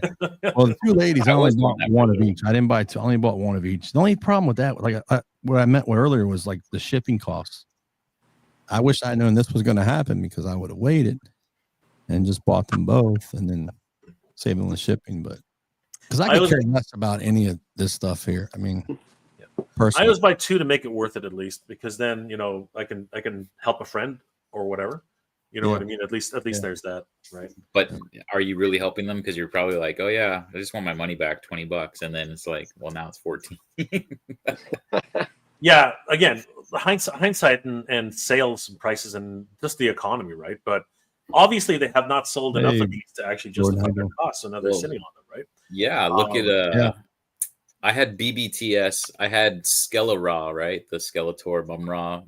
Speaker 4: Well, the 2 ladies, I only bought one of each. I didn't buy 2. I only bought one of each. The only problem with that, like what I meant earlier, was like the shipping costs. I wish I'd known this was going to happen because I would have waited and just bought them both and then saved on the shipping. But because I could care less about any of this stuff here. I mean, personally,
Speaker 1: I always buy 2 to make it worth it at least, because then, you know, I can help a friend or whatever. You know what I mean? At least there's that, right?
Speaker 2: But are you really helping them? Because you're probably like, oh yeah, I just want my money back, $20, and then it's like, well, now it's 14.
Speaker 1: Yeah, again, hindsight and sales and prices and just the economy, right? But obviously, they have not sold enough of these to actually justify their costs, so now they're sitting on them, right?
Speaker 2: Yeah, look at I had BBTS, I had Skeletor, right? The Skeletor Mumra.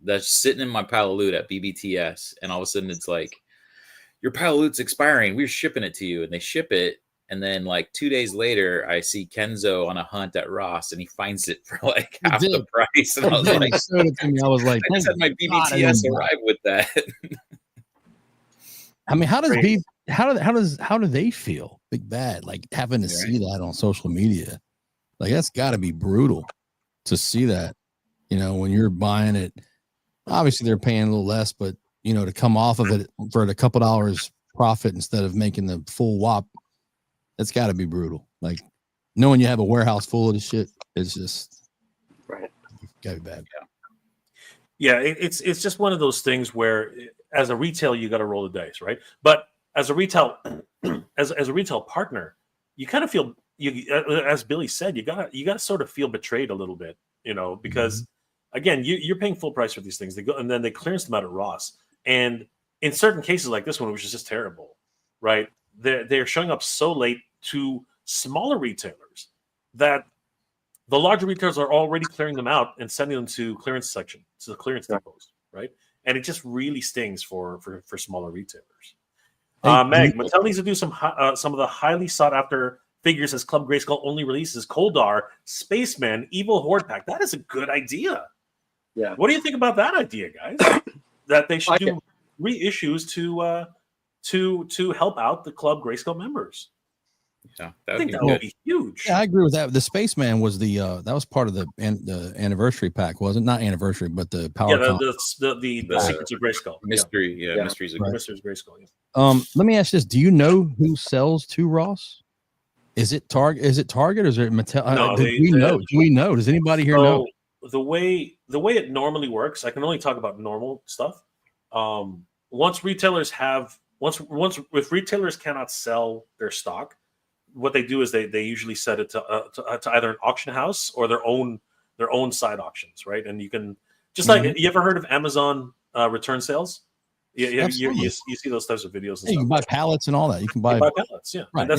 Speaker 2: That's sitting in my pile of loot at BBTS, and all of a sudden it's like, your pile of loot's expiring. We're shipping it to you, and they ship it, and then like 2 days later, I see Kenzo on a hunt at Ross, and he finds it for like half the price, and I was like,
Speaker 4: I was like,
Speaker 2: I just had my BBTS arrive with that.
Speaker 4: I mean, how do they feel, Big Bad, like having to see that on social media? Like that's got to be brutal to see that, you know, when you're buying it. Obviously, they're paying a little less, but you know, to come off of it for a couple dollars profit instead of making the full whop, that's got to be brutal. Like knowing you have a warehouse full of this shit is just
Speaker 3: right.
Speaker 4: Got to be bad.
Speaker 1: Yeah, it's just one of those things where, as a retail, you got to roll the dice, right? But as a retail as a retail partner, you kind of feel as Billy said, you gotta sort of feel betrayed a little bit, you know, because. Again, you're paying full price for these things. They go and then they clearance them out at Ross. And in certain cases like this one, which is just terrible, right? They're showing up so late to smaller retailers that the larger retailers are already clearing them out and sending them to the clearance depots, right? And it just really stings for smaller retailers. Meg, Mattel needs to do some of the highly sought after figures as Club Grayskull only releases Koldar, Spaceman, Evil Horde Pack. That is a good idea.
Speaker 3: Yeah.
Speaker 1: What do you think about that idea, guys? That they should do reissues to help out the Club Grayskull members.
Speaker 2: Yeah,
Speaker 1: I think that would be huge.
Speaker 4: Yeah, I agree with that. The Spaceman was that was part of the anniversary pack, wasn't it? Not anniversary, but the power.
Speaker 1: Yeah, the Secrets of Grayskull.
Speaker 2: Mystery, Mysteries of
Speaker 1: Grayskull.
Speaker 4: Yeah. Let me ask this: do you know who sells to Ross? Is it Target? Is it Target or is it Mattel?
Speaker 1: No,
Speaker 4: do we know? Does anybody here know?
Speaker 1: The way it normally works, I can only talk about normal stuff. If retailers cannot sell their stock, what they do is they usually set it to either an auction house or their own side auctions, right? And you can just like you ever heard of Amazon return sales? You see those types of videos. And
Speaker 4: you can buy pallets and all that. You can buy
Speaker 1: pallets, yeah. Right, and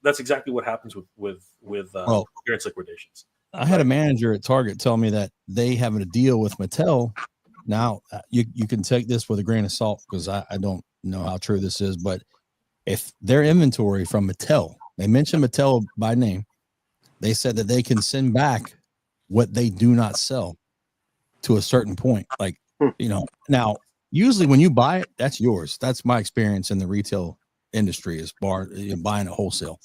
Speaker 1: that's exactly what happens with clearance liquidations.
Speaker 4: I had a manager at Target tell me that they have a deal with Mattel. Now, you can take this with a grain of salt because I don't know how true this is, but if their inventory from Mattel, they mentioned Mattel by name, they said that they can send back what they do not sell to a certain point. Like, you know, now, usually when you buy it, that's yours. That's my experience in the retail industry is buying it wholesale.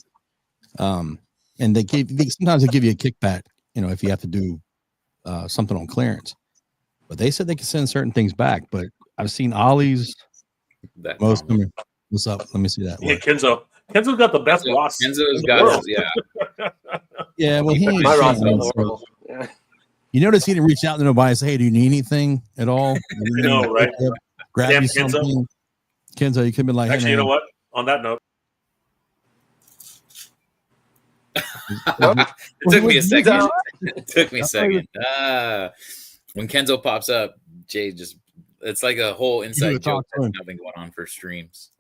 Speaker 4: And sometimes they give you a kickback, if you have to do something on clearance. But they said they can send certain things back. But I've seen Ollie's. Most of them. What's up? Let me see that.
Speaker 1: Yeah, Kenzo. Kenzo's got the best Ross.
Speaker 2: Kenzo's got it. Yeah.
Speaker 4: Yeah. Well,
Speaker 3: my Ross is horrible. Yeah.
Speaker 4: You notice he didn't reach out to nobody and say, "Hey, do you need anything at all?"
Speaker 1: No, right?
Speaker 4: Grab
Speaker 1: Damn,
Speaker 4: you something. Kenzo, you could be like,
Speaker 1: actually,
Speaker 4: hey,
Speaker 1: you know what? On that note,
Speaker 2: it took me a second. It took me a second. When Kenzo pops up, Jay it's like a whole inside joke that's nothing going on for streams.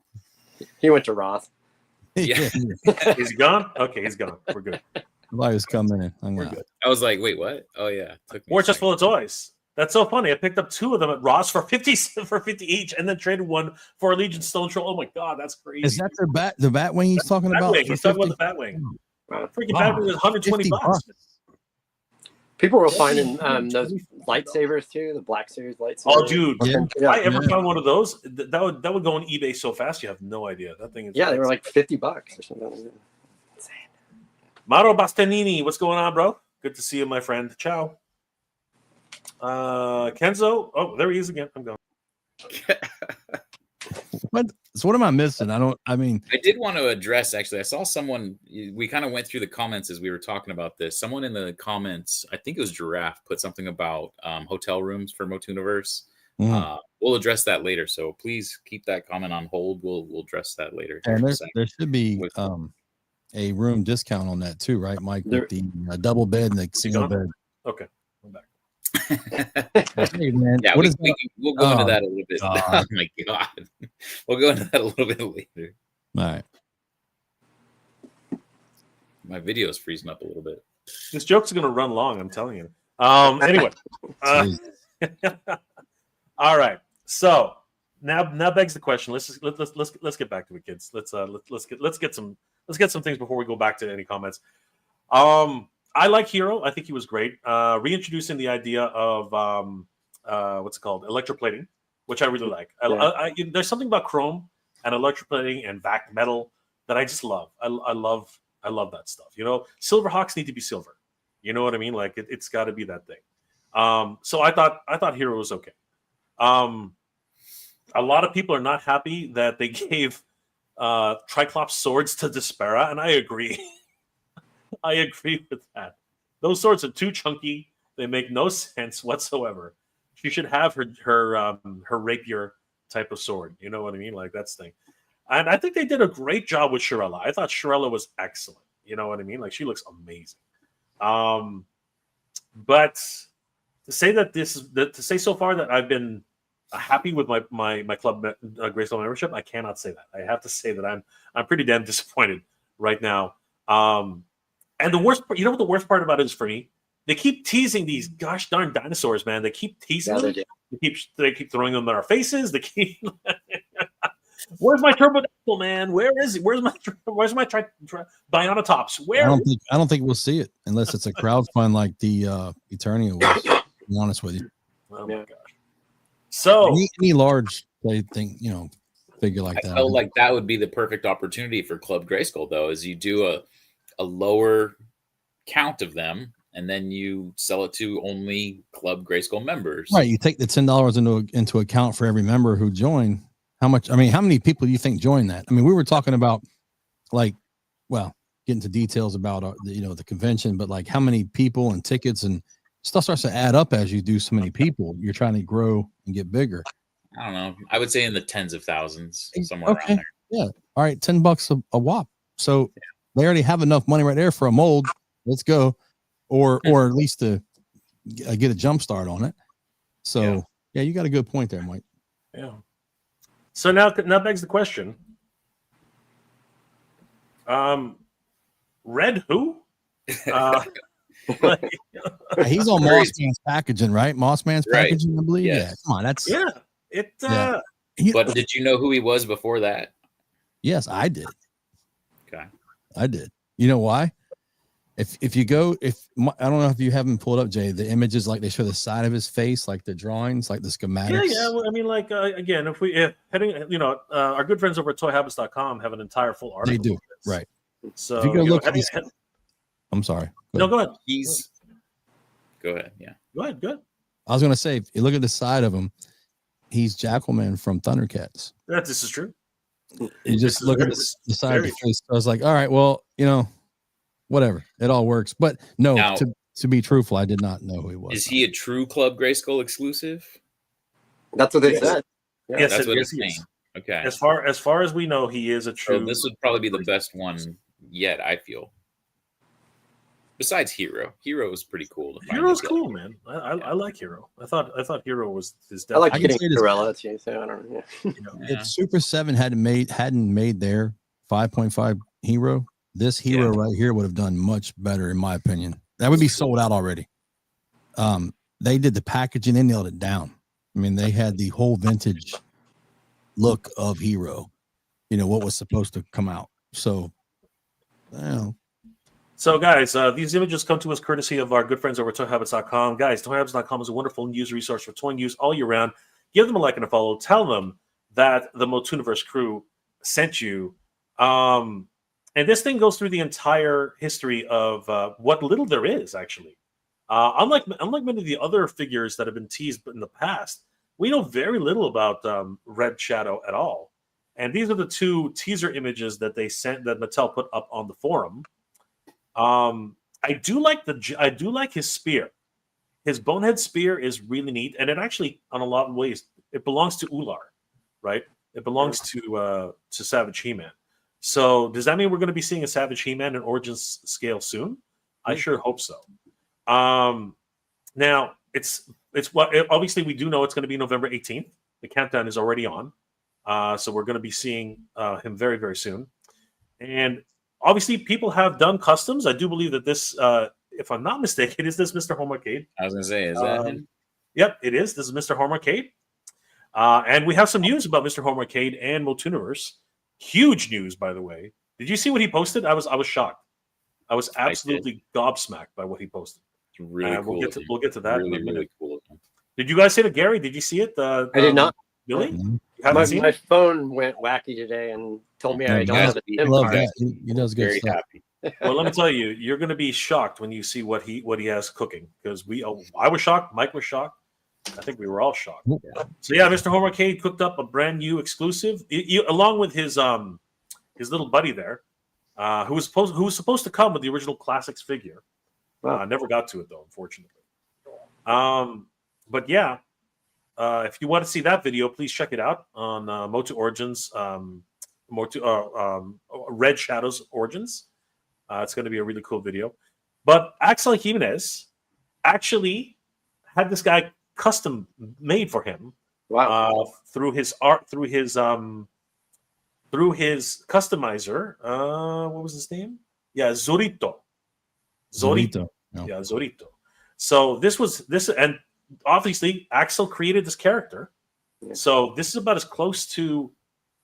Speaker 3: He went to Roth.
Speaker 2: Yeah.
Speaker 1: Is he gone? Okay, he's gone. We're good.
Speaker 4: I was coming in.
Speaker 1: We're good.
Speaker 2: I was like, wait, what? Oh yeah.
Speaker 1: We're just full of toys. That's so funny. I picked up 2 of them at Ross for 50 each, and then traded one for a Legion Stone Troll. Oh my god, that's crazy!
Speaker 4: Is that the bat wing he's talking about?
Speaker 1: He's talking about the bat wing. Freaking bat wing was $120.
Speaker 3: People were finding those lightsabers too, the Black Series lightsabers.
Speaker 1: Oh, dude!
Speaker 3: Yeah.
Speaker 1: If I ever found one of those, that would go on eBay so fast. You have no idea. That thing is.
Speaker 3: Yeah, they were like $50 or something. Insane.
Speaker 1: Maro Bastianini, what's going on, bro? Good to see you, my friend. Ciao. Kenzo. Oh, there he is again. I'm going.
Speaker 4: What am I missing? I
Speaker 2: did want to address, actually, I saw someone, we kind of went through the comments as we were talking about this. Someone in the comments, I think it was Giraffe, put something about hotel rooms for MOTUNIVERSE. We'll address that later. So please keep that comment on hold. We'll address that later.
Speaker 4: And there should be a room discount on that too, right, Mike? With the double bed and the single bed.
Speaker 1: Okay, I'm back.
Speaker 4: Hey, man,
Speaker 2: yeah, we'll go into that a little bit. Oh my god, we'll go into that a little bit later.
Speaker 4: All right.
Speaker 2: My video is freezing up a little bit.
Speaker 1: This joke's going to run long. I'm telling you. Anyway. All right. So now begs the question. Let's get back to it, kids. Let's get some things before we go back to any comments. I like Hero. I think he was great. Reintroducing the idea of what's it called, electroplating, which I really like. There's something about chrome and electroplating and vac metal that I just love. I love that stuff. Silverhawks need to be silver. You know what I mean? Like it's got to be that thing. So I thought Hero was okay. A lot of people are not happy that they gave Triclops swords to Despera, and I agree. I agree with that. Those swords are too chunky. They make no sense whatsoever. She should have her rapier type of sword. You know what I mean? Like that's the thing. And I think they did a great job with Shirella. I thought Shirella was excellent. You know what I mean? Like she looks amazing. But to say that to say so far that I've been happy with my club Grayskull membership, I cannot say that. I have to say that I'm pretty damn disappointed right now. And the worst part, you know what the worst part about it is for me? They keep teasing these gosh darn dinosaurs, man. They keep teasing them. They keep throwing them in our faces. They keep where's my Turbodactyl, man? Where is it? Where's my Bionatops? Where?
Speaker 4: I don't think we'll see it unless it's a crowdfund like the Eternia was, to be honest with you.
Speaker 1: Oh my gosh. So
Speaker 4: any large thing, figure like that.
Speaker 2: I felt like that would be the perfect opportunity for Club Grayskull, though, is you do a lower count of them, and then you sell it to only Club Grayskull members.
Speaker 4: Right. You take the $10 into account for every member who joined. How many people do you think joined that? I mean, we were talking about get into details about the convention, but like how many people and tickets and stuff starts to add up as you do so many people. You're trying to grow and get bigger.
Speaker 2: I don't know. I would say in the tens of thousands, somewhere around there.
Speaker 4: Yeah. All right. $10 a whop. So they already have enough money right there for a mold. Let's go. Or at least to get a jump start on it. So yeah, you got a good point there, Mike.
Speaker 1: Yeah. So now begs the question. Red who?
Speaker 4: He's on Mossman's packaging, right? Mossman's packaging, I believe.
Speaker 2: Yes.
Speaker 4: Yeah, come on, that's
Speaker 2: But did you know who he was before that?
Speaker 4: Yes, I did.
Speaker 2: Okay.
Speaker 4: I did. You know why? If you go, I don't know if you have them pulled up, Jay, the images like they show the side of his face, like the drawings, like the schematics.
Speaker 1: Yeah. Well, I mean, like again, if heading, our good friends over at toyhabits.com have an entire full article.
Speaker 4: They do, right?
Speaker 1: So
Speaker 4: if you go look at these, I'm sorry.
Speaker 1: No, go ahead.
Speaker 2: Go ahead. Yeah.
Speaker 1: Go ahead.
Speaker 4: I was gonna say, if you look at the side of him, he's Jackalman from Thundercats.
Speaker 1: This is true.
Speaker 4: You just look at the side of the face. I was like, all right, well, whatever, it all works. But no, now, to be truthful, I did not know who he was.
Speaker 2: Is he a true Club Grayskull exclusive?
Speaker 3: That's what they said.
Speaker 1: Yeah. Yes,
Speaker 2: that's what it's saying. Okay.
Speaker 1: As far as we know, he is a true.
Speaker 2: So this would probably be the best one yet, I feel. Besides Hero was pretty cool.
Speaker 1: Hero's cool, man. I like Hero. I thought Hero was his.
Speaker 3: I like getting Gorilla too. So I don't know.
Speaker 4: If Super 7 hadn't made their 5.5 Hero, this Hero right here would have done much better, in my opinion. That would be sold out already. They did the packaging, they nailed it down. I mean, they had the whole vintage look of Hero. What was supposed to come out. So,
Speaker 1: So, guys, these images come to us courtesy of our good friends over at toyhabits.com. Guys, toyhabits.com is a wonderful news resource for toy news all year round. Give them a like and a follow. Tell them that the MOTUNIVERSE crew sent you. And this thing goes through the entire history of what little there is, actually. Unlike many of the other figures that have been teased in the past, we know very little about Red Shadow at all. And these are the two teaser images that they sent, that Mattel put up on the forum. I do like his spear. His bonehead spear is really neat, and it actually, on a lot of ways, it belongs to Ular, right? It belongs to Savage He-Man. So does that mean we're going to be seeing a Savage He-Man in Origins scale soon? I sure hope so. Now obviously we do know it's going to be November 18th. The countdown is already on, so we're going to be seeing him very, very soon. And obviously, people have done customs. I do believe that this, if I'm not mistaken, is this Mr. Home Arcade?
Speaker 2: I was going to say, is that him?
Speaker 1: Yep, it is. This is Mr. Home Arcade. And we have some news about Mr. Home Arcade and MOTUNIVERSE. Huge news, by the way. Did you see what he posted? I was shocked. I was absolutely gobsmacked by what he posted.
Speaker 2: It's really cool.
Speaker 1: We'll get to that.
Speaker 2: Really, really cool.
Speaker 1: Did you guys see it, Gary? Did you see it?
Speaker 3: I did not.
Speaker 1: Really?
Speaker 3: My phone went wacky today and told me I don't have the SIM card.
Speaker 4: He does good stuff.
Speaker 2: Happy.
Speaker 1: Well, let me tell you, you're going to be shocked when you see what he has cooking, because I was shocked, Mike was shocked, I think we were all shocked.
Speaker 2: Yeah.
Speaker 1: So yeah, Mr. Home Arcade cooked up a brand new exclusive, along with his little buddy there, who was supposed to come with the original Classics figure. Never got to it though, unfortunately. But yeah. If you want to see that video, please check it out on Motu Origins, Red Shadows Origins. It's going to be a really cool video. But Axel Jimenez actually had this guy custom made for him.
Speaker 3: Wow!
Speaker 1: Through his customizer. What was his name? Yeah, Zorito.
Speaker 4: No.
Speaker 1: Yeah, Zorito. So this and. Obviously, Axel created this character, so this is about as close to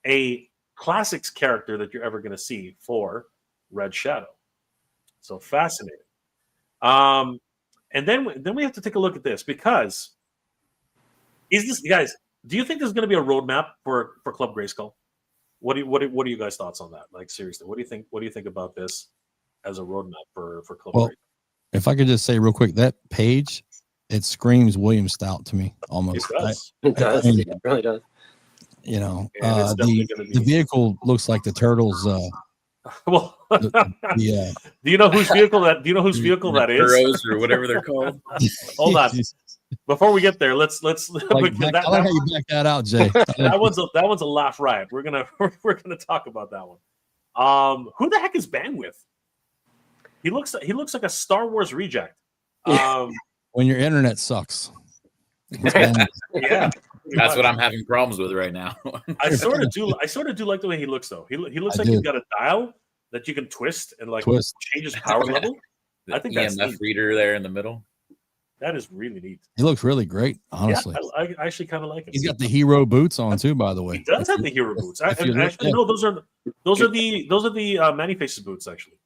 Speaker 1: a Classics character that you're ever going to see for Red Shadow. So fascinating. And then we have to take a look at this, because guys? Do you think there's going to be a roadmap for Club Grayskull? What are you guys' thoughts on that? Like, seriously, what do you think? What do you think about this as a roadmap for Club Grayskull?
Speaker 4: If I could just say real quick, that page. It screams William Stout to me, almost.
Speaker 3: It does. It really does.
Speaker 4: The vehicle looks like the Turtles.
Speaker 1: Well,
Speaker 4: do
Speaker 1: you know whose vehicle that? Do you know whose vehicle that is?
Speaker 2: Heroes or whatever they're called.
Speaker 1: Hold on. Before we get there, let's.
Speaker 4: I like how you back that out, Jay.
Speaker 1: that one's a laugh riot. We're gonna talk about that one. Who the heck is Bandwidth? He looks like a Star Wars reject.
Speaker 4: When your internet sucks.
Speaker 1: Yeah,
Speaker 2: that's what I'm having problems with right now.
Speaker 1: I sort of do like the way he looks, though. He looks like he's got a dial that you can twist and change his power level. I think that's
Speaker 2: EMF reader there in the middle.
Speaker 1: That is really neat.
Speaker 4: He looks really great, honestly.
Speaker 1: Yeah, I actually kind of like him.
Speaker 4: He's got the Hero boots on too, by the way.
Speaker 1: He does have the Hero boots. Actually, no, those are the Manny Faces boots, actually.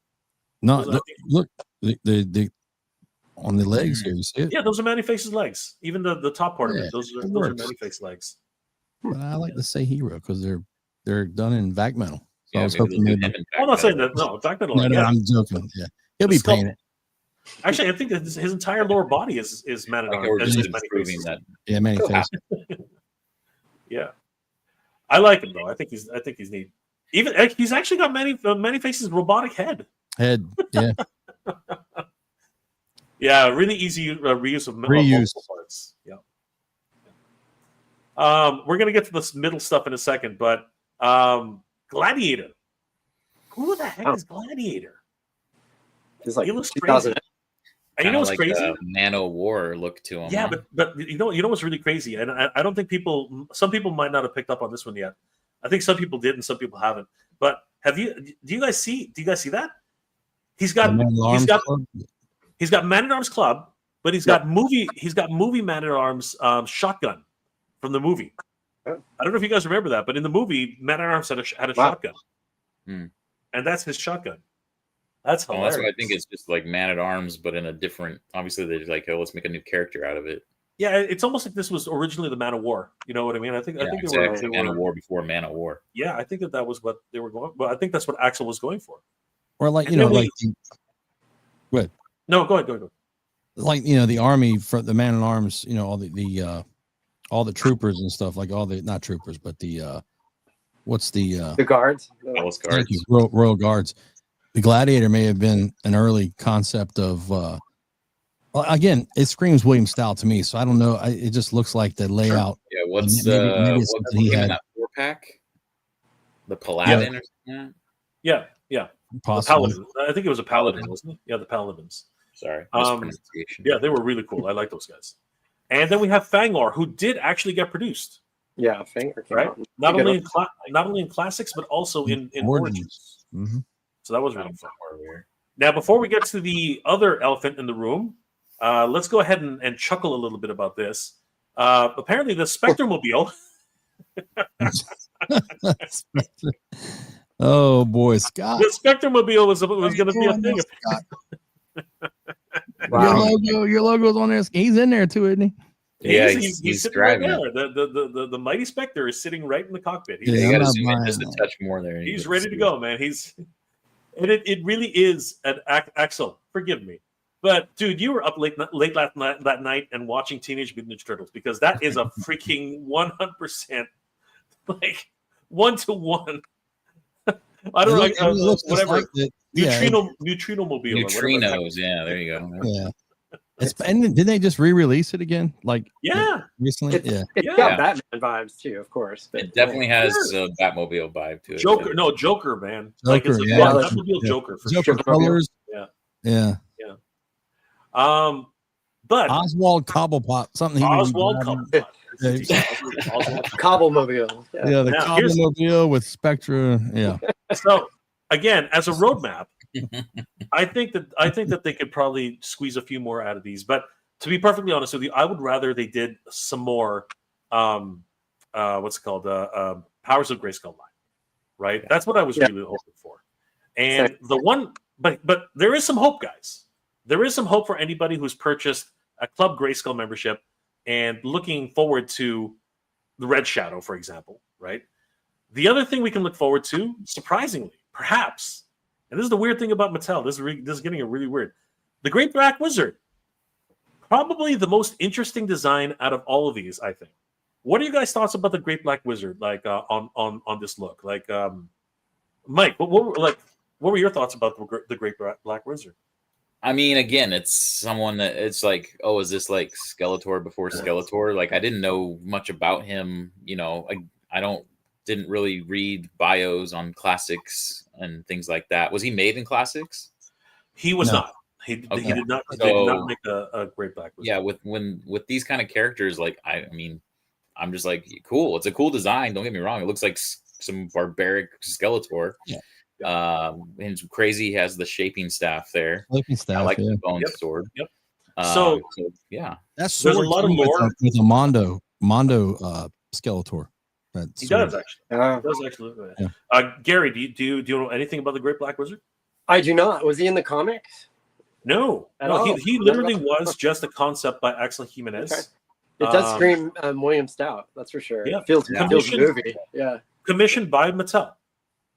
Speaker 4: No, look, The on the legs here, you see it?
Speaker 1: Yeah, those are Man-E-Face's legs. Even the top part of it, those are Man-E-Face legs.
Speaker 4: But I like to say hero because they're done in back metal. So I was
Speaker 2: maybe
Speaker 4: hoping maybe.
Speaker 1: I'm not saying that. No, back metal.
Speaker 4: No, I'm joking. Yeah, he'll be painted.
Speaker 1: Actually, I think that his entire lower body is Man at Arms.
Speaker 2: That.
Speaker 4: Yeah, Man-E-Face.
Speaker 1: Yeah, I like him though. I think he's neat. Even he's actually got Man-E-Face's robotic head.
Speaker 4: Yeah.
Speaker 1: Yeah, really easy reuse of multiple parts. Yeah. We're gonna get to this middle stuff in a second, but Gladiator. Who the heck is Gladiator?
Speaker 3: It's like
Speaker 1: he looks crazy. And you know what's
Speaker 2: like
Speaker 1: crazy?
Speaker 2: Nano War look to him.
Speaker 1: Yeah, but you know what's really crazy, and I don't think some people might not have picked up on this one yet. I think some people did and some people haven't. But do you guys see that? He's got Man at Arms Club, but he's got movie Man at Arms shotgun from the movie. I don't know if you guys remember that, but in the movie, Man at Arms had a shotgun, and that's his shotgun. That's hilarious.
Speaker 2: That's why I think it's just like Man at Arms, but in a different. Obviously, they're like, oh, let's make a new character out of it.
Speaker 1: Yeah, it's almost like this was originally the Man of War. You know what I mean? I think
Speaker 2: exactly. They were Man of War before Man of War.
Speaker 1: Yeah, I think that was what they were going. Well, I think that's what Axel was going for.
Speaker 4: Or like
Speaker 1: Go ahead. No, go ahead.
Speaker 4: Like the army for the Man at Arms, all the troopers and stuff, like all the not troopers, but the
Speaker 3: guards,
Speaker 4: Royal Guards. The Gladiator may have been an early concept of. Well, again, it screams William Stout to me, so I don't know. It just looks like the layout.
Speaker 2: Yeah, what's he had that 4-pack? The Paladin or something?
Speaker 1: Yeah. Paladin. I think it was a Paladin, wasn't it? Yeah, the Paladins.
Speaker 2: Sorry, mispronunciation.
Speaker 1: Yeah, they were really cool. I like those guys. And then we have Fangor, who did actually get produced.
Speaker 3: Yeah, Fangor came out.
Speaker 1: Not only in classics, but also in Origins.
Speaker 4: Mm-hmm.
Speaker 1: So that was really fun. Now, before we get to the other elephant in the room, let's go ahead and chuckle a little bit about this. Apparently, the Spectromobile.
Speaker 4: Oh boy, Scott!
Speaker 1: The Spectromobile was going to be a thing.
Speaker 3: Wow.
Speaker 4: Your logo's on there. He's in there too, isn't he?
Speaker 1: Yeah, he's sitting right there. The mighty Spectre is sitting right in the cockpit.
Speaker 2: You got to zoom in just a touch more there.
Speaker 1: He's ready to go, man. And it really is an Axel. Forgive me, but dude, you were up late that night and watching Teenage Mutant Ninja Turtles because that is a freaking 100% like 1-to-1. I don't know, whatever. Like Neutrino Mobile.
Speaker 2: Neutrinos, yeah, there you go.
Speaker 4: Yeah. And did they just re-release it again? Recently?
Speaker 3: It's got Batman vibes too, of course. But
Speaker 2: it definitely has a Batmobile vibe to it.
Speaker 1: Joker, man.
Speaker 4: Joker,
Speaker 1: it's Batmobile Joker for
Speaker 4: Joker
Speaker 1: sure.
Speaker 4: colors.
Speaker 1: Yeah. But
Speaker 4: Oswald Cobblepot, something.
Speaker 1: Oswald Cobblepot.
Speaker 3: Cobblemobile.
Speaker 4: Yeah, the Cobblemobile with Spectra. Yeah.
Speaker 1: So again, as a roadmap, I think that they could probably squeeze a few more out of these. But to be perfectly honest with you, I would rather they did some more. What's it called? Powers of Grayskull line, right? That's what I was really hoping for. And but there is some hope, guys. There is some hope for anybody who's purchased a Club Grayskull membership and looking forward to the Red Shadow, for example, right? The other thing we can look forward to, surprisingly, perhaps, and this is the weird thing about Mattel. This is getting really weird. The Great Black Wizard, probably the most interesting design out of all of these, I think. What are you guys' thoughts about the Great Black Wizard? Like on this look, like Mike, what were your thoughts about the Great Black Wizard?
Speaker 2: I mean, again, it's someone that it's like, oh, is this like Skeletor before Skeletor? Like, I didn't know much about him. I didn't really read bios on classics and things like that. Was he made in classics?
Speaker 1: He was not. He did not. They did not make a Great Black Wizard.
Speaker 2: Yeah, with these kind of characters, like I mean, I'm just like, cool. It's a cool design. Don't get me wrong. It looks like some barbaric Skeletor. Yeah. And it's crazy. He has the shaping staff there.
Speaker 4: I
Speaker 2: like the bone sword.
Speaker 1: Yep.
Speaker 2: So yeah,
Speaker 4: that's
Speaker 1: there's a lot of lore
Speaker 4: with a Mondo Skeletor.
Speaker 1: He does actually. Yeah. Gary, do you know anything about the Great Black Wizard?
Speaker 3: I do not. Was he in the comics?
Speaker 1: No,
Speaker 3: At
Speaker 1: no,
Speaker 3: all?
Speaker 1: he literally was just a concept by Axel Jimenez.
Speaker 3: Okay. It does scream William Stout, that's for sure.
Speaker 1: Yeah.
Speaker 3: It feels movie. Yeah.
Speaker 1: Commissioned by Mattel.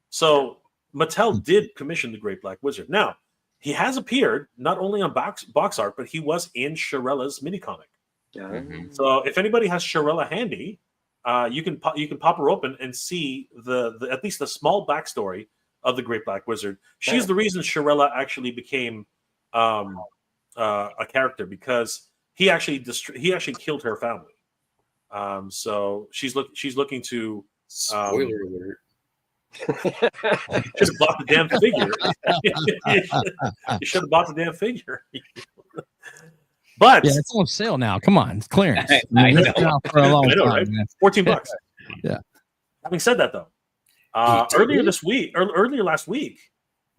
Speaker 1: So Mattel did commission the Great Black Wizard. Now, he has appeared not only on box art, but he was in Shirella's mini comic.
Speaker 3: Yeah.
Speaker 1: So if anybody has Shirella handy, you can pop her open and see the at least the small backstory of the Great Black Wizard. She's the reason Shirella actually became a character, because he actually killed her family. So she's looking to
Speaker 2: spoiler alert.
Speaker 1: Should have bought the damn figure. You should have bought the damn figure. But
Speaker 4: yeah, it's on sale now. Come on, it's clearance.
Speaker 2: I know.
Speaker 4: It's been out for a long time,
Speaker 1: right?
Speaker 4: man.
Speaker 1: $14.
Speaker 4: Yeah.
Speaker 1: Having said that, though, earlier last week,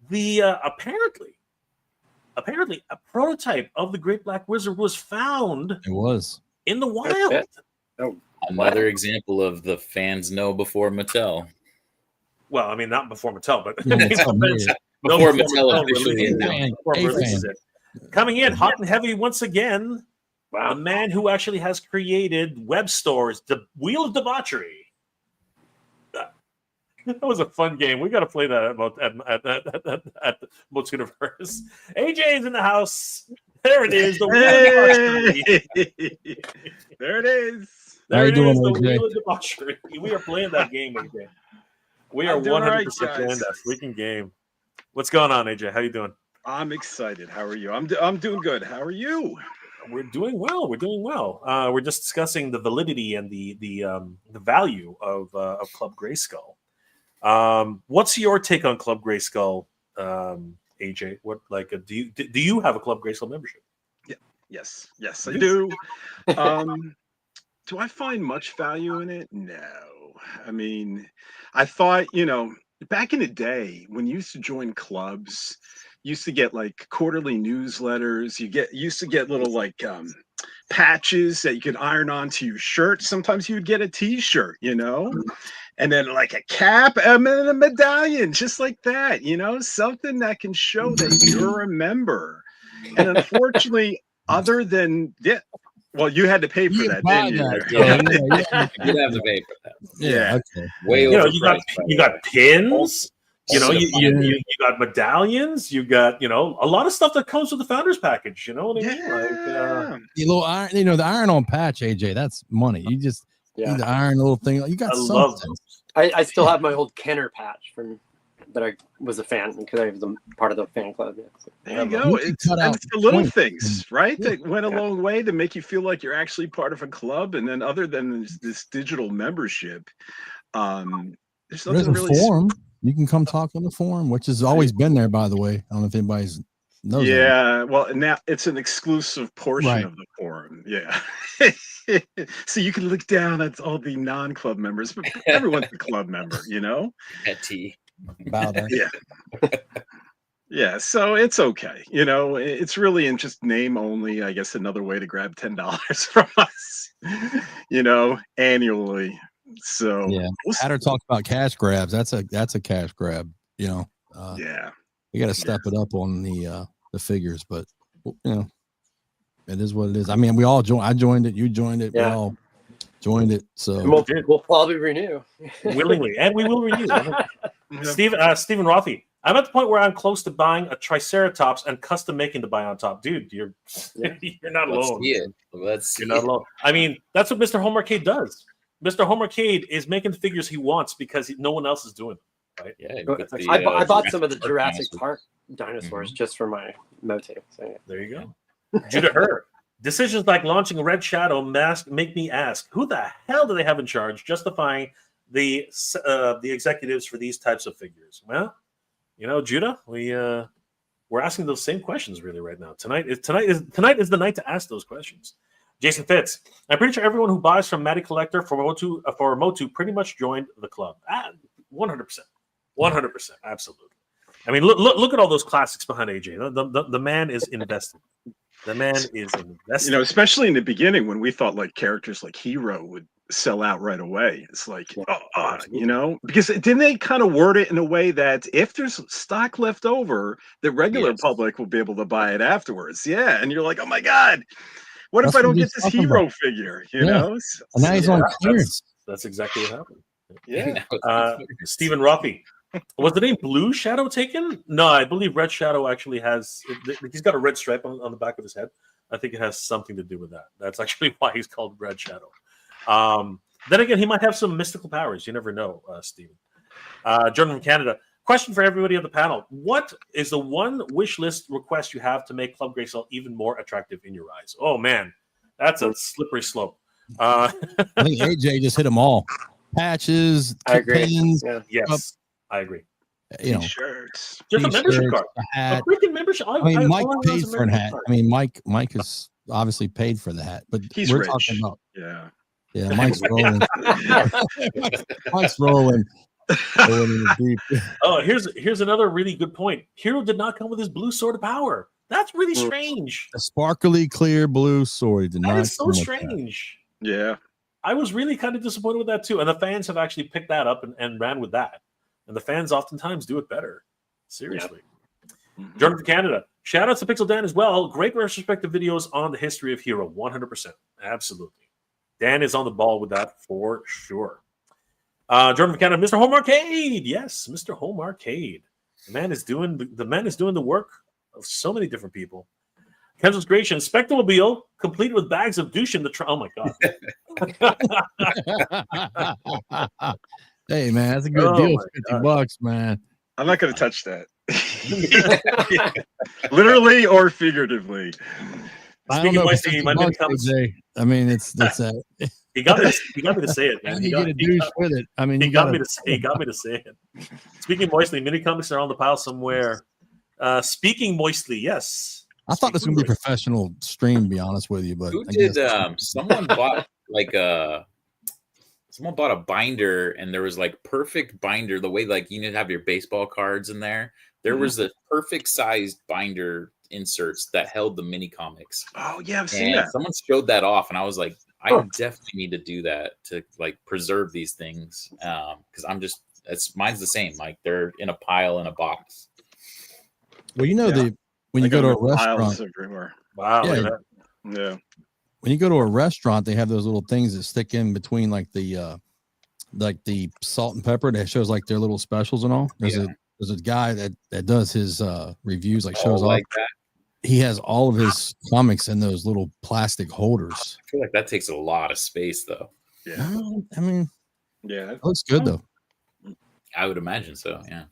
Speaker 1: the apparently a prototype of the Great Black Wizard was found.
Speaker 4: It was
Speaker 1: in the wild.
Speaker 2: Another example of the fans know before Mattel.
Speaker 1: Well, I mean, not before Mattel, but
Speaker 2: before Mattel officially
Speaker 1: announced it. Coming in hot and heavy once again, the man who actually has created web stores, the Wheel of Debauchery. That was a fun game. We got to play that at MOTUNIVERSE. AJ's in the house. There it is. The Wheel of Debauchery.
Speaker 5: There it is.
Speaker 1: There it is. The Wheel of Debauchery. We are playing that game, AJ. We are 100% playing that freaking game. What's going on, AJ? How you doing?
Speaker 5: I'm excited. How are you? I'm doing good. How are you?
Speaker 1: We're doing well. We're doing well. We're just discussing the validity and the value of Club Grayskull. What's your take on Club Grayskull, AJ? What do you have a Club Grayskull membership?
Speaker 5: Yeah. Yes, I do. Do I find much value in it? No. I mean, I thought, back in the day when you used to join clubs, you used to get like quarterly newsletters. Used to get little patches that you could iron onto your shirt. Sometimes you would get a T-shirt, and then like a cap and then a medallion, just like that, something that can show that you're a member. And unfortunately, other than well, you had to pay for that, didn't you?
Speaker 2: You have to pay for that.
Speaker 5: Yeah.
Speaker 4: Okay.
Speaker 2: Way
Speaker 1: you got pins. You got medallions. You got a lot of stuff that comes with the founders package. You know what I mean? Like
Speaker 4: the little iron, the iron-on patch, AJ. That's money. You just need the iron little thing. You got something.
Speaker 3: I still have my old Kenner patch from that I was a fan because I was part of the fan club. Yeah, so.
Speaker 5: There you go. It's the little things, right? That went a long way to make you feel like you're actually part of a club. And then other than this digital membership, there's nothing really.
Speaker 4: Forum. You can come talk on the forum, which has always been there, by the way. I don't know if anybody knows.
Speaker 5: Yeah, well, now it's an exclusive portion of the forum. Yeah. So you can look down at all the non-club members, but everyone's a club member,
Speaker 2: Petty.
Speaker 4: Bow there.
Speaker 5: Yeah. Yeah, so it's okay. It's really in just name only, I guess, another way to grab $10 from us, annually. So
Speaker 4: yeah, Hatter talked about cash grabs. That's a cash grab. Yeah, you got to step it up on the figures, but it is what it is. I mean, we all joined. I joined it. You joined it.
Speaker 3: Yeah.
Speaker 4: We all joined it. So
Speaker 3: we'll probably renew
Speaker 1: willingly, and we will renew. Stephen Rothy, I'm at the point where I'm close to buying a Triceratops and custom making the Bion top. Dude, you're not alone. You're not alone. I mean, that's what Mr. Home Arcade does. Mr. Home Arcade is making the figures he wants because no one else is doing it, right?
Speaker 2: Yeah.
Speaker 3: I bought some of the Jurassic Park dinosaurs just for my Motu. So, yeah.
Speaker 1: There you go. Judah Herr. Decisions like launching Red Shadow mask make me ask, who the hell do they have in charge justifying the executives for these types of figures? Well, Judah, we're asking those same questions really right now. Tonight is the night to ask those questions. Jason Fitz, I'm pretty sure everyone who buys from Matty Collector for Motu pretty much joined the club. 100%, absolutely. I mean, look at all those classics behind AJ. The man is invested. The man is invested.
Speaker 5: Especially in the beginning when we thought like characters like Hero would sell out right away. It's like, because didn't they kind of word it in a way that if there's stock left over, the regular public will be able to buy it afterwards. Yeah, and you're like, oh my god, what if I don't get this hero figure? You know,
Speaker 4: and now he's on clearance.
Speaker 1: That's exactly what happened.
Speaker 5: Yeah.
Speaker 1: Stephen Ruffy. Was the name Blue Shadow taken? No, I believe Red Shadow actually has. He's got a red stripe on the back of his head. I think it has something to do with that. That's actually why he's called Red Shadow. Then again, he might have some mystical powers. You never know, Stephen. Jordan from Canada. Question for everybody on the panel. What is the one wish list request you have to make Club Grayskull even more attractive in your eyes? Oh, man. That's a slippery slope.
Speaker 4: I think AJ just hit them all. Patches, pins.
Speaker 1: Yeah. Yes, I agree.
Speaker 5: T-shirts.
Speaker 1: Just a membership card.
Speaker 4: A hat.
Speaker 1: A freaking membership.
Speaker 4: Mike paid for a hat. I mean, Mike is obviously paid for the hat, but we're
Speaker 5: rich.
Speaker 4: talking about
Speaker 5: yeah,
Speaker 4: Mike's rolling. Mike's rolling in the deep.
Speaker 1: Oh, here's another really good point. Hero did not come with his blue sword of power. That's really strange.
Speaker 4: A sparkly clear blue sword did not.
Speaker 1: That is so strange.
Speaker 5: Yeah.
Speaker 1: I was really kind of disappointed with that too. And the fans have actually picked that up and ran with that. And the fans oftentimes do it better. Seriously. Yep. Jordan from Canada. Shout out to Pixel Dan as well. Great retrospective videos on the history of Hero. 100%. Absolutely. Dan is on the ball with that for sure. Jordan from Canada. Mr. Home Arcade. Yes, Mr. Home Arcade. The man is doing the work of so many different people. Kenzo's Creation, Spectromobile, complete with bags of douche in the trunk. Oh my
Speaker 4: god! Hey man, that's a good deal. $50, man.
Speaker 5: I'm not going to touch that. Literally or figuratively.
Speaker 1: Speaking of Moisty, my name comes.
Speaker 4: I mean, it's
Speaker 1: he got me to say it, man.
Speaker 4: He got a douche with it. I mean,
Speaker 1: he got me to say it. Speaking moistly, mini comics are on the pile somewhere. Speaking moistly, yes.
Speaker 4: I thought this was gonna be a professional stream, to be honest with you, but
Speaker 2: who did? Someone bought someone bought a binder, and there was like perfect binder. The way like you need to have your baseball cards in there. There was the perfect sized binder inserts that held the mini comics.
Speaker 5: Oh yeah, I've seen that.
Speaker 2: Someone showed that off, and I was like, I definitely need to do that to like preserve these things. Because mine's the same. Like they're in a pile in a box.
Speaker 4: Well, you know when you go to a restaurant.
Speaker 1: Wow.
Speaker 5: Yeah.
Speaker 4: When you go to a restaurant, they have those little things that stick in between like the salt and pepper that shows like their little specials and all. There's a guy that does his reviews, like shows off.
Speaker 2: That.
Speaker 4: He has all of his comics in those little plastic holders.
Speaker 2: I feel like that takes a lot of space though.
Speaker 5: Yeah.
Speaker 4: I mean,
Speaker 5: it
Speaker 4: looks good though.
Speaker 2: I would imagine so, yeah.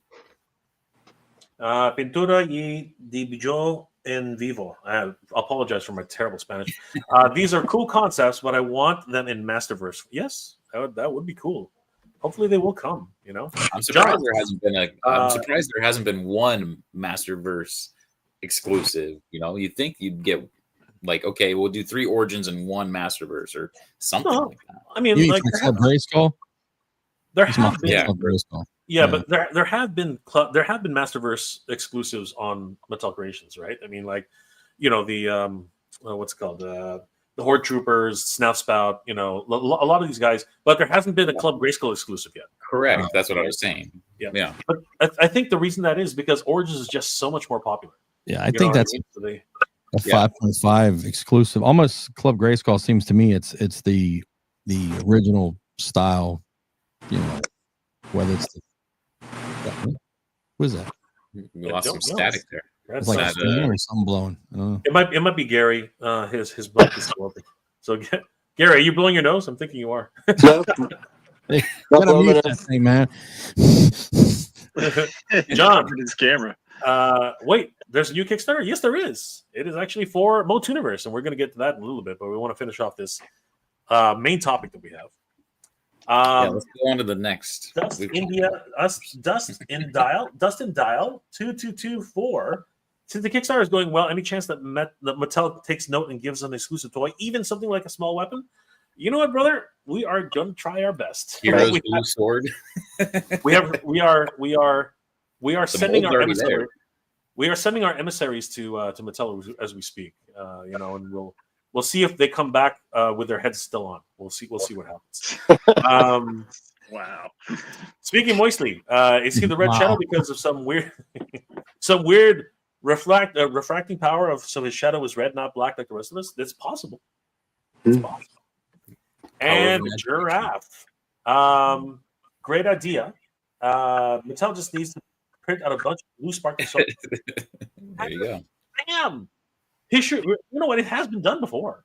Speaker 1: Pintura y dibujo en vivo. I apologize for my terrible Spanish. These are cool concepts, but I want them in Masterverse. Yes, that would be cool. Hopefully, they will come. You know,
Speaker 2: I'm surprised there hasn't been one Masterverse exclusive. You know, you'd think you'd get like, okay, we'll do 3 Origins and 1 Masterverse or something like that.
Speaker 1: I mean, like
Speaker 4: Grayskull.
Speaker 1: There have been,
Speaker 4: Grayskull.
Speaker 1: Yeah, but there have been Masterverse exclusives on Mattel Creations, right? I mean, like, you know, the what's it called, the Horde Troopers, Snout Spout, you know, a lot of these guys, but there hasn't been a Club Grayskull exclusive yet.
Speaker 2: Correct. That's what I was saying.
Speaker 1: Yeah. But I think the reason that is because Origins is just so much more popular.
Speaker 4: Yeah, I think that's a 5.5 exclusive. Almost Club Grayskull seems to me it's the original style, you know, whether it's what is that?
Speaker 2: We lost some static there.
Speaker 1: That's
Speaker 4: like or something blowing. I don't know.
Speaker 1: It might be Gary. His mic is still open. So Gary, are you blowing your nose? I'm thinking you are.
Speaker 4: No. Hey, gotta mute that thing, man.
Speaker 1: John,
Speaker 5: his camera.
Speaker 1: Wait, there's a new Kickstarter? Yes, there is. It is actually for MOTUNIVERSE, and we're going to get to that in a little bit, but we want to finish off this main topic that we have.
Speaker 2: Let's go on to the next.
Speaker 1: Dustin Dial 2224. Since the Kickstarter is going well, any chance that Mattel takes note and gives an exclusive toy, even something like a small weapon? You know what, brother? We are going to try our best.
Speaker 2: Heroes blue sword.
Speaker 1: We are sending our emissaries. We are sending our emissaries to Mattel as we speak. You know, and we'll We'll see if they come back with their heads still on. We'll see what happens.
Speaker 5: Wow.
Speaker 1: Speaking moistly, is he the Red Shadow because of some weird refracting power of so his shadow is red, not black like the rest of us? That's possible. It's possible. And Giraffe. Great idea. Mattel just needs to print out a bunch of blue sparkling soap.
Speaker 2: There you go.
Speaker 1: Bam! You know what? It has been done before.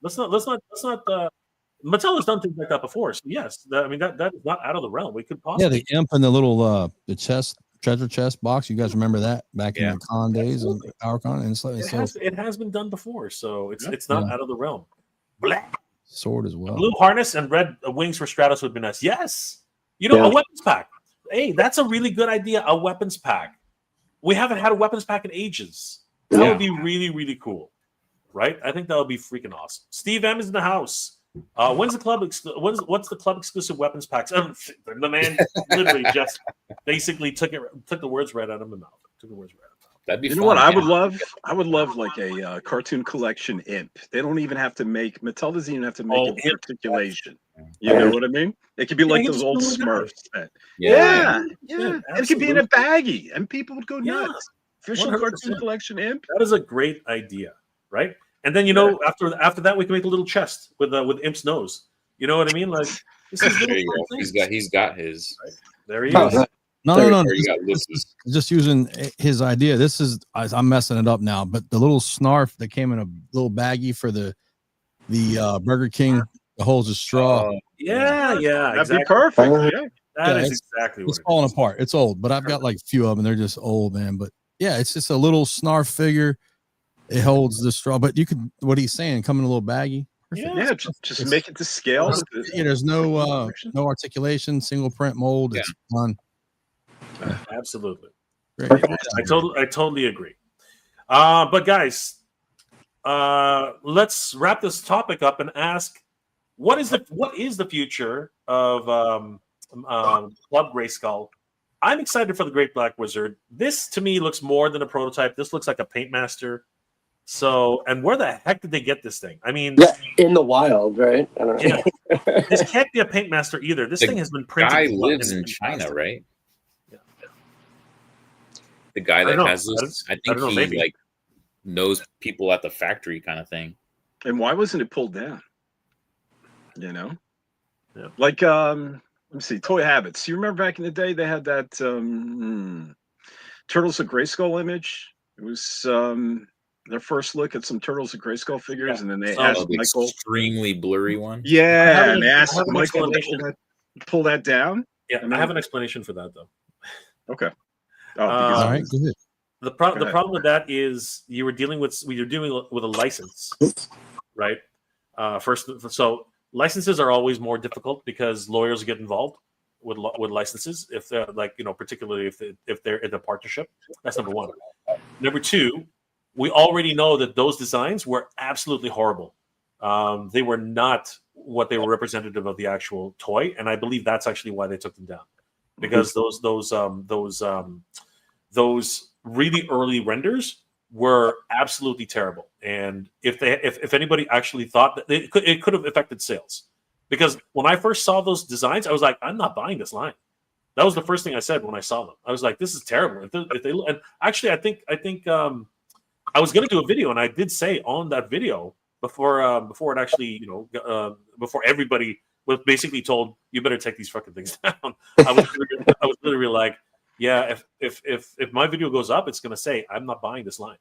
Speaker 1: Let's not. Mattel has done things like that before. So yes, that is not out of the realm. We could possibly.
Speaker 4: Yeah, the imp and the little the treasure chest box. You guys remember that back in the con days of PowerCon? And
Speaker 1: it has been done before, so it's not out of the realm. Black
Speaker 4: sword as well.
Speaker 1: Blue harness and red wings for Stratos would be nice. Yes, a weapons pack. Hey, that's a really good idea. A weapons pack. We haven't had a weapons pack in ages. That would be really, really cool, right? I think that would be freaking awesome. Steve M is in the house. What's the club exclusive weapons packs? The man literally just basically took the words right out of my mouth. Took the words right out of my mouth.
Speaker 2: That'd be
Speaker 5: you
Speaker 2: fun,
Speaker 5: know what
Speaker 2: man.
Speaker 5: I would love? I would love like a cartoon collection imp. They don't even have to make Mattel doesn't even have to make it with articulation. You know what I mean? It could be like those old Smurfs. Yeah. It could be in a baggie, and people would go nuts. Official
Speaker 1: 100%.
Speaker 5: cartoon collection imp.
Speaker 1: That is a great idea, right? And then after that we can make a little chest with Imp's nose. You know what I mean? Like this is
Speaker 2: there you go. He's got his.
Speaker 1: Right? There he is.
Speaker 4: No. Just using his idea. This is I'm messing it up now, but the little snarf that came in a little baggie for the Burger King that holds a straw.
Speaker 1: Yeah,
Speaker 5: That'd
Speaker 1: exactly.
Speaker 5: be perfect. Yeah.
Speaker 1: That is exactly what
Speaker 4: it's falling apart. It's old, but I've got like a few of them. They're just old, man. But yeah, it's just a little snarf figure. It holds the straw, but you could. What he's saying, come in a little baggie. Perfect.
Speaker 5: Yeah, just make it to scale.
Speaker 4: There's no articulation, single print mold. It's fun.
Speaker 1: Absolutely.
Speaker 4: Great.
Speaker 1: I totally agree. But guys, let's wrap this topic up and ask what is the future of Club Grayskull? I'm excited for the Great Black Wizard. This to me looks more than a prototype. This looks like a paint master. So, and where the heck did they get this thing? I mean,
Speaker 3: in the wild, right? I don't know.
Speaker 1: Yeah. This can't be a paint master either. This thing has been printed.
Speaker 2: The guy lives in China, right?
Speaker 1: Yeah.
Speaker 2: The guy that has this, I think he like knows people at the factory, kind of thing.
Speaker 5: And why wasn't it pulled down? You know,
Speaker 1: yeah.
Speaker 5: Like let me see, Toy Habits. You remember back in the day they had that Turtles of Grayskull image? It was their first look at some Turtles of Grayskull figures, and then they asked Michael,
Speaker 2: extremely blurry one.
Speaker 5: Yeah, and they asked Michael to pull that down.
Speaker 1: Yeah, I have an explanation for that though.
Speaker 5: Okay.
Speaker 4: All right, go ahead.
Speaker 1: The problem with that is you're dealing with a license, right? So licenses are always more difficult because lawyers get involved with licenses if they're particularly if they're in a partnership. That's number one. Number two, we already know that those designs were absolutely horrible. They were not what they were representative of the actual toy, and I believe that's actually why they took them down, because those really early renders were absolutely terrible. And if anybody actually thought that it could have affected sales, because when I first saw those designs, I was like, I'm not buying this line. That was the first thing I said when I saw them. I was like, this is terrible. And actually, I think I was going to do a video, and I did say on that video before it actually, before everybody was basically told, you better take these fucking things down. I was literally like, yeah, if my video goes up, it's going to say I'm not buying this line,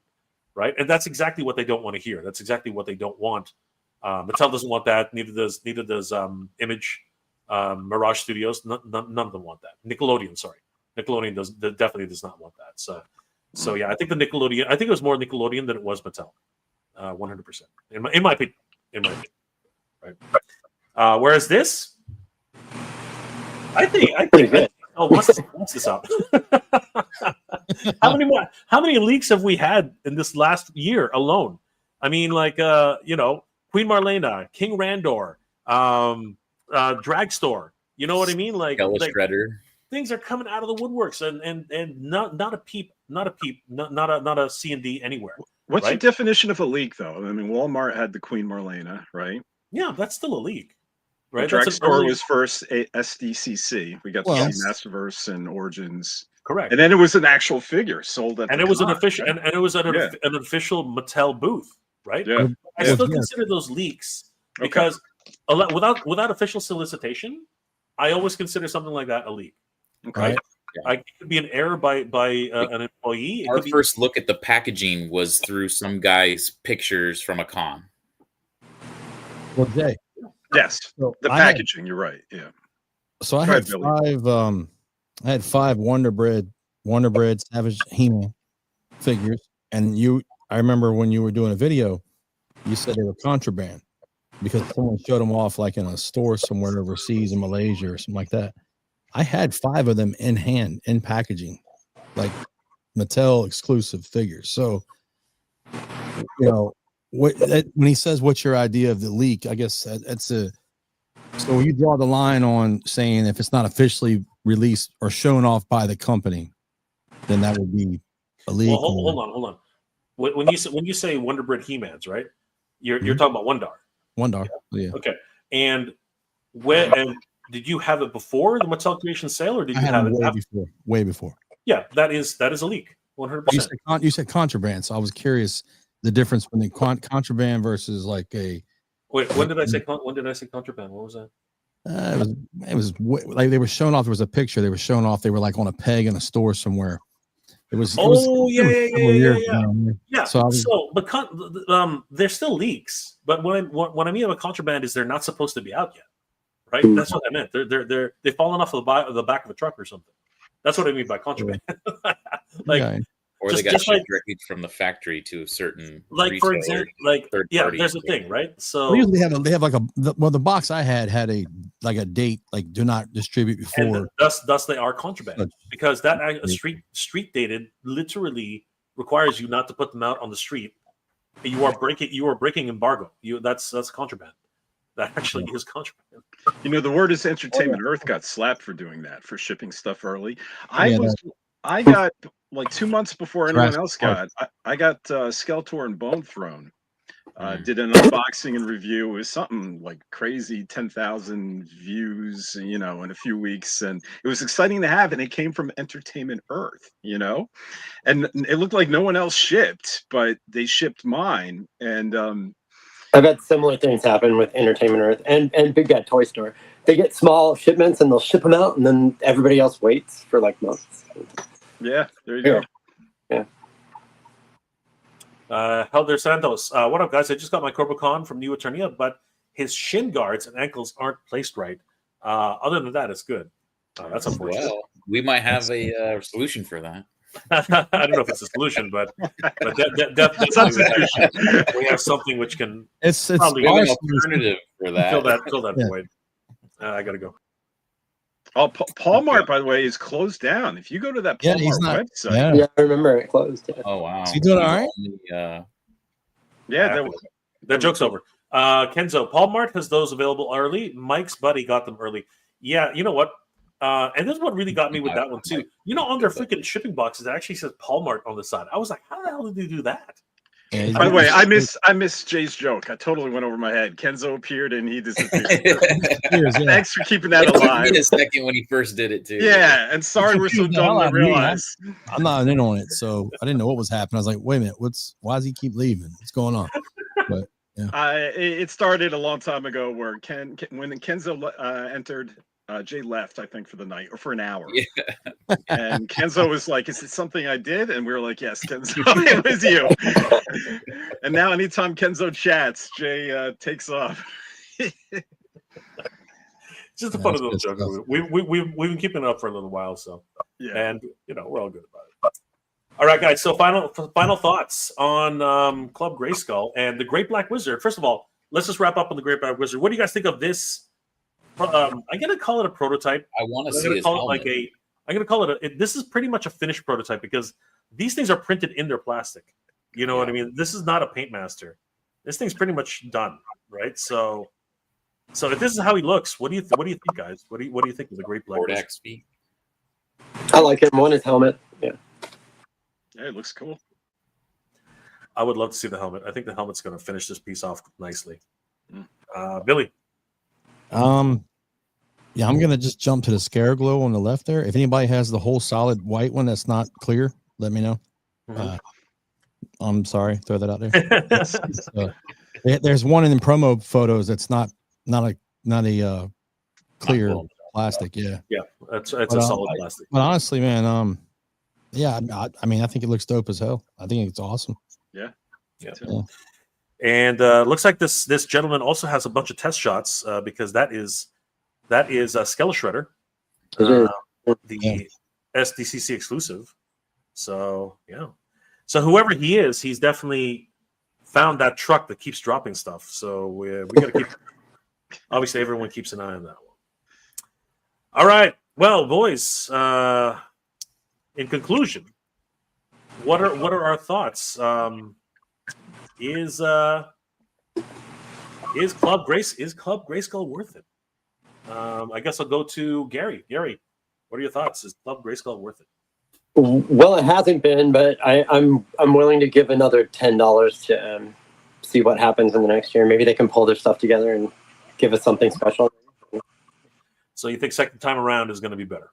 Speaker 1: right? And that's exactly what they don't want to hear. That's exactly what they don't want. Mattel doesn't want that. Neither does Image, Mirage Studios. None of them want that. Nickelodeon definitely does not want that. So yeah, I think it was more Nickelodeon than it was Mattel, 100%. In my opinion, right? Whereas this, I think. Oh, what's this up? How many leaks have we had in this last year alone? I mean, Queen Marlena, King Randor, Dragstore. You know what I mean? Like
Speaker 2: Shredder.
Speaker 1: Things are coming out of the woodworks, and not a C&D anywhere.
Speaker 5: What's
Speaker 1: right?
Speaker 5: your definition of a leak, though? I mean, Walmart had the Queen Marlena, right?
Speaker 1: Yeah, that's still a leak, right?
Speaker 5: Drag
Speaker 1: That's an
Speaker 5: Store
Speaker 1: early,
Speaker 5: was first a SDCC. We got to
Speaker 4: Well-
Speaker 5: see Masterverse and Origins,
Speaker 1: correct.
Speaker 5: and then it was an actual figure sold at
Speaker 1: And
Speaker 5: the
Speaker 1: it was an
Speaker 5: con,
Speaker 1: official,
Speaker 5: right?
Speaker 1: and it was an,
Speaker 5: Yeah.
Speaker 1: an official Mattel booth, right?
Speaker 5: Yeah.
Speaker 1: I
Speaker 5: Yeah.
Speaker 1: still consider those leaks
Speaker 5: Okay.
Speaker 1: because without official solicitation, I always consider something like that a leak.
Speaker 5: Okay.
Speaker 4: Right.
Speaker 1: It could be an error by an employee. It
Speaker 2: Our
Speaker 1: could be,
Speaker 2: first look at the packaging was through some guy's pictures from a con.
Speaker 4: Well, Jay.
Speaker 5: Yes.
Speaker 4: So
Speaker 5: The
Speaker 4: I had-
Speaker 5: packaging. You're right. Yeah.
Speaker 4: So I
Speaker 5: Go
Speaker 4: had
Speaker 5: ahead, Billy.
Speaker 4: five. I had 5 Wonder Bread Savage He-Man figures, and I remember when you were doing a video, you said they were contraband because someone showed them off like in a store somewhere overseas in Malaysia or something like that. I had 5 of them in hand, in packaging, like Mattel exclusive figures. So, when he says, "What's your idea of the leak?" I guess that's a. So you draw the line on saying if it's not officially released or shown off by the company, then that would be a leak.
Speaker 1: well, hold on. When you say Wonder Bread He-Mans, right? You're talking about Wondar.
Speaker 4: Wondar, yeah.
Speaker 1: Okay. And did you have it before the Mattel Creation sale, or did
Speaker 4: I
Speaker 1: you
Speaker 4: had
Speaker 1: have
Speaker 4: them
Speaker 1: it after?
Speaker 4: way before.
Speaker 1: Yeah, that is a leak, 100%.
Speaker 4: You said contraband, so I was curious the difference between contraband versus like a.
Speaker 1: Wait, when did I say contraband? What was that?
Speaker 4: It was like they were showing off. There was a picture they were showing off. They were like on a peg in a store somewhere. Yeah. So
Speaker 1: there's still leaks, but what I mean about contraband is they're not supposed to be out yet, right? That's what I meant. They've fallen off the back of a truck or something. That's what I mean by contraband.
Speaker 2: Or they got shipped directly from the factory to a certain
Speaker 1: for example, there's a thing, right? So
Speaker 4: usually they have like the box I had a date, like do not distribute before.
Speaker 1: And thus they are contraband because that street dated literally requires you not to put them out on the street. You are breaking embargo. That's contraband. That actually is contraband.
Speaker 5: The word is Entertainment Earth got slapped for doing that, for shipping stuff early. I got like 2 months before anyone else got. I got Skeletor and Bone Throne. Did an unboxing and review. It was something like crazy, 10,000 views, in a few weeks, and it was exciting to have. And it came from Entertainment Earth, and it looked like no one else shipped, but they shipped mine. And
Speaker 3: I've had similar things happen with Entertainment Earth and Big Bad Toy Store. They get small shipments and they'll ship them out, and then everybody else waits for like months.
Speaker 5: Yeah, there you go.
Speaker 3: Yeah.
Speaker 1: Helder Santos, what up, guys? I just got my Corbicon from New Eternia, but his shin guards and ankles aren't placed right. Other than that, it's good. That's unfortunate.
Speaker 2: Well, we might have a solution for that.
Speaker 1: I don't know if it's a solution, but definitely we have something which can
Speaker 4: it's
Speaker 1: probably
Speaker 2: an alternative for that.
Speaker 1: Fill that void. I gotta go.
Speaker 5: Oh, Paul Mart, by the way, is closed down. If you go to that Paul Mart website,
Speaker 3: yeah, I remember it closed. Yeah.
Speaker 2: Oh wow,
Speaker 4: is he doing all right?
Speaker 1: That joke's over. Kenzo, Paul Mart has those available early. Mike's buddy got them early. Yeah, you know what? And this is what really got me with that one too. On their freaking shipping boxes, it actually says Paul Mart on the side. I was like, how the hell did they do that?
Speaker 5: Yeah, by the way, I miss Jay's joke. I totally went over my head. Kenzo appeared and he disappeared. Thanks for keeping that alive.
Speaker 2: It took me a second when he first did it too.
Speaker 5: Yeah, and sorry we're so dumb to realize.
Speaker 4: I'm not in on it, so I didn't know what was happening. I was like, wait a minute, why does he keep leaving? What's going on? But yeah,
Speaker 5: it started a long time ago where when Kenzo entered. Jay left, I think, for the night or for an hour. Yeah. And Kenzo was like, "Is it something I did?" And we were like, "Yes, Kenzo, it was you." And now, anytime Kenzo chats, Jay takes off.
Speaker 1: It's just a funny little joke. We've been keeping it up for a little while, so and we're all good about it. All right, guys. So final thoughts on Club Grayskull and the Great Black Wizard. First of all, let's just wrap up on the Great Black Wizard. What do you guys think of this? I'm gonna call it a prototype.
Speaker 2: I want to see his helmet.
Speaker 1: I'm gonna call it this is pretty much a finished prototype because these things are printed in their plastic. You know what I mean? This is not a paint master. This thing's pretty much done, right? So if this is how he looks, what do you think, guys? What do you think of the Great Black Wizard?
Speaker 2: XP.
Speaker 3: I like him on his helmet. Yeah.
Speaker 5: Yeah, it looks cool.
Speaker 1: I would love to see the helmet. I think the helmet's going to finish this piece off nicely. Billy.
Speaker 4: Yeah, I'm gonna just jump to the Scare Glow on the left there. If anybody has the whole solid white one that's not clear, let me know. I'm sorry, throw that out there. There's one in the promo photos that's not a clear plastic. Yeah,
Speaker 1: it's a solid plastic.
Speaker 4: But honestly, man, yeah, I mean, I think it looks dope as hell. I think it's awesome.
Speaker 5: Yeah.
Speaker 1: And looks like this gentleman also has a bunch of test shots because that is a Skella Shredder, the SDCC exclusive. So yeah, so whoever he is, he's definitely found that truck that keeps dropping stuff. So we got to keep. Obviously, everyone keeps an eye on that one. All right, well, boys. In conclusion, what are our thoughts? Is Club Grayskull worth it? I guess I'll go to Gary. Gary, what are your thoughts? Is Club Grayskull worth it?
Speaker 3: Well, it hasn't been, but I'm willing to give another $10 to see what happens in the next year. Maybe they can pull their stuff together and give us something special.
Speaker 1: So you think second time around is going to be better?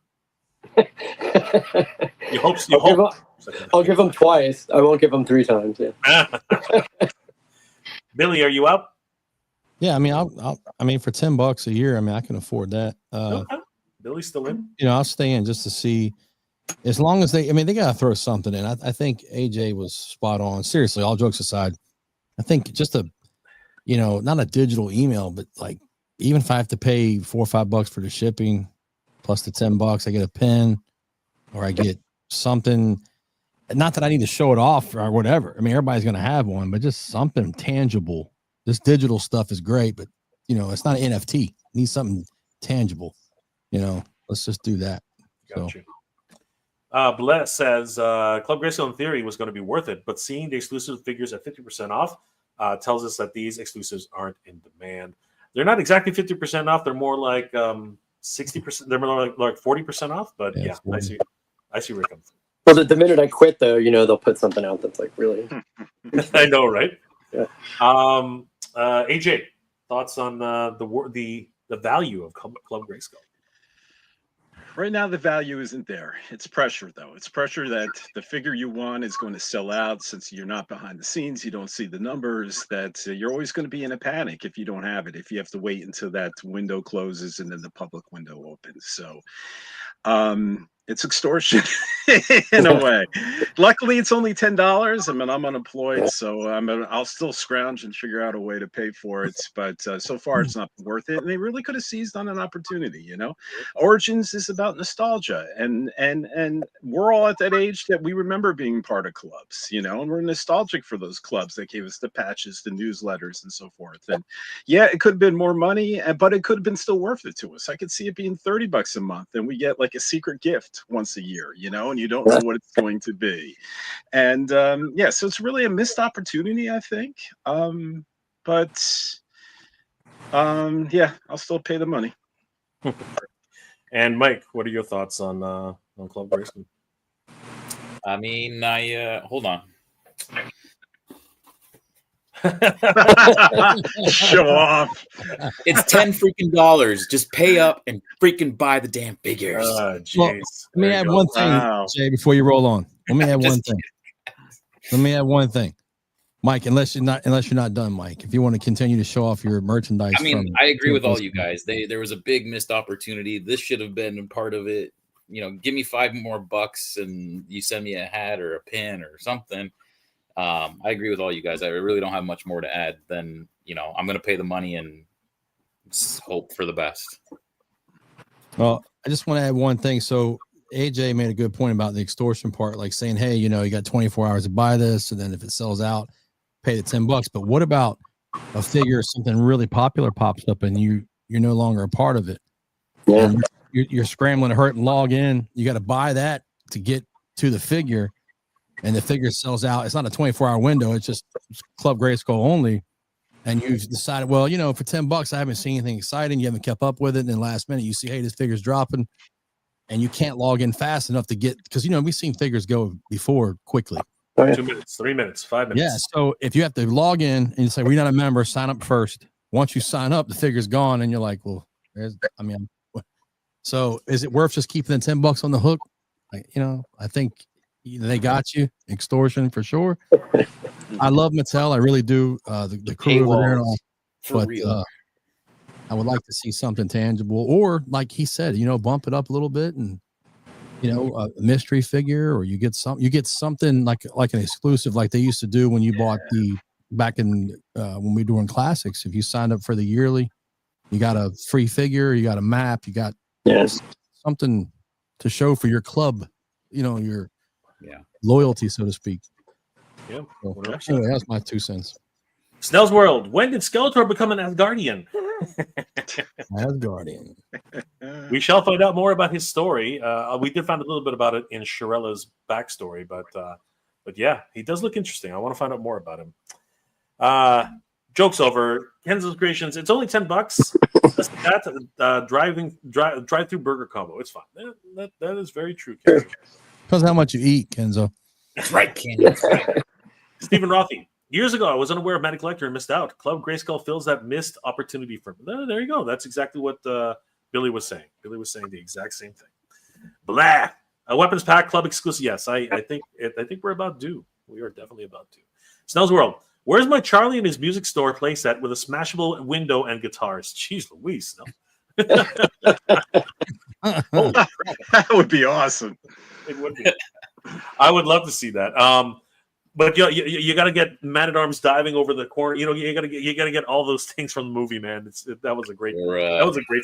Speaker 1: You hope.
Speaker 3: I'll give them twice. I won't give them 3 times. Yeah.
Speaker 1: Billy, are you up?
Speaker 4: Yeah, I mean, I mean, for $10 a year, I mean, I can afford that.
Speaker 1: Okay. Billy's still in.
Speaker 4: I'll stay in just to see. As long as they gotta throw something in. I think AJ was spot on. Seriously, all jokes aside, I think just not a digital email, but like even if I have to pay $4 or $5 for the shipping, plus the $10, I get a pen, or I get something. Not that I need to show it off or whatever. I mean, everybody's gonna have one, but just something tangible. This digital stuff is great, but it's not an NFT. It needs something tangible. Let's just do that.
Speaker 1: Gotcha. Bless says Club Grayskull in theory was going to be worth it, but seeing the exclusive figures at 50% off tells us that these exclusives aren't in demand. They're not exactly 50% off. They're more like 60%. They're more like 40% off. But yeah, I see where it comes from.
Speaker 3: Well, the minute I quit, though, they'll put something out that's like really.
Speaker 1: I know, right?
Speaker 3: Yeah.
Speaker 1: AJ, thoughts on the value of Club Grayskull?
Speaker 5: Right now, the value isn't there. It's pressure, though. It's pressure that the figure you want is going to sell out since you're not behind the scenes. You don't see the numbers. That you're always going to be in a panic if you don't have it, if you have to wait until that window closes and then the public window opens. So it's extortion in a way. Luckily, it's only $10. I mean, I'm unemployed, so I'll still scrounge and figure out a way to pay for it. But so far, it's not worth it. And they really could have seized on an opportunity. Origins is about nostalgia, and we're all at that age that we remember being part of clubs. And we're nostalgic for those clubs that gave us the patches, the newsletters, and so forth. And yeah, it could have been more money, but it could have been still worth it to us. I could see it being $30 a month, and we get like a secret gift once a year, and you don't know what it's going to be. And so it's really a missed opportunity, I think. But I'll still pay the money.
Speaker 1: And Mike, what are your thoughts on Club Grayskull?
Speaker 2: I mean, hold on.
Speaker 5: Show off.
Speaker 2: It's $10 Just pay up and freaking buy the damn figures.
Speaker 1: Jeez.
Speaker 4: Well, let me add one thing, Jay, before you roll on. Let me add one thing. Mike, unless you're not done, Mike. If you want to continue to show off your merchandise,
Speaker 2: I mean, I agree with all you guys. There was a big missed opportunity. This should have been a part of it. Give me $5 more and you send me a hat or a pin or something. I agree with all you guys. I really don't have much more to add than, I'm going to pay the money and hope for the best.
Speaker 4: Well, I just want to add one thing. So AJ made a good point about the extortion part, like saying, hey, you got 24 hours to buy this. And then if it sells out, pay the $10. But what about a figure, something really popular pops up and you're no longer a part of it?
Speaker 3: Yeah.
Speaker 4: You're scrambling to hurt and log in. You got to buy that to get to the figure. And the figure sells out. It's not a 24-hour window. It's just Club Grayskull only. And you've decided, well, for $10, I haven't seen anything exciting. You haven't kept up with it. And then last minute, you see, hey, this figure's dropping. And you can't log in fast enough to get, because, we've seen figures go before quickly.
Speaker 3: Oh, yeah.
Speaker 1: 2 minutes, 3 minutes, 5 minutes.
Speaker 4: Yeah. So if you have to log in and you say, we're not a member, sign up first. Once you sign up, the figure's gone. And you're like, well, so is it worth just keeping the $10 on the hook? I think they got you. Extortion for sure. I love Mattel. I really do. The crew over there and all. But I would like to see something tangible, or like he said, bump it up a little bit, and a mystery figure, or you get something like an exclusive, like they used to do when you bought back in when we were doing classics. If you signed up for the yearly, you got a free figure, you got a map, you got something to show for your club, your loyalty, so to speak.
Speaker 1: Yeah.
Speaker 4: So, anyway, that's my 2 cents.
Speaker 1: Snell's World. When did Skeletor become an Asgardian?
Speaker 4: Asgardian.
Speaker 1: We shall find out more about his story. We did find a little bit about it in Shirella's backstory, but yeah, he does look interesting. I want to find out more about him. Jokes over. Kenzo's Creations. It's only $10. That drive-through burger combo. It's fine. That is very true, Kenzo.
Speaker 4: Depends how much you eat, Kenzo.
Speaker 2: That's right, Kenzo.
Speaker 1: Stephen Rothy. Years ago, I was unaware of Magic Collector and missed out. Club Grayskull fills that missed opportunity for me. There you go. That's exactly what Billy was saying. Billy was saying the exact same thing. Blah. A weapons pack club exclusive. Yes, I think we're about due. We are definitely about due. Snell's World. Where's my Charlie and his music store playset with a smashable window and guitars? Jeez Louise, Snell.
Speaker 5: Oh, that would be awesome.
Speaker 1: It would be. I would love to see that. But you got to get Man at Arms diving over the corner. You got to get all those things from the movie, man. That was a great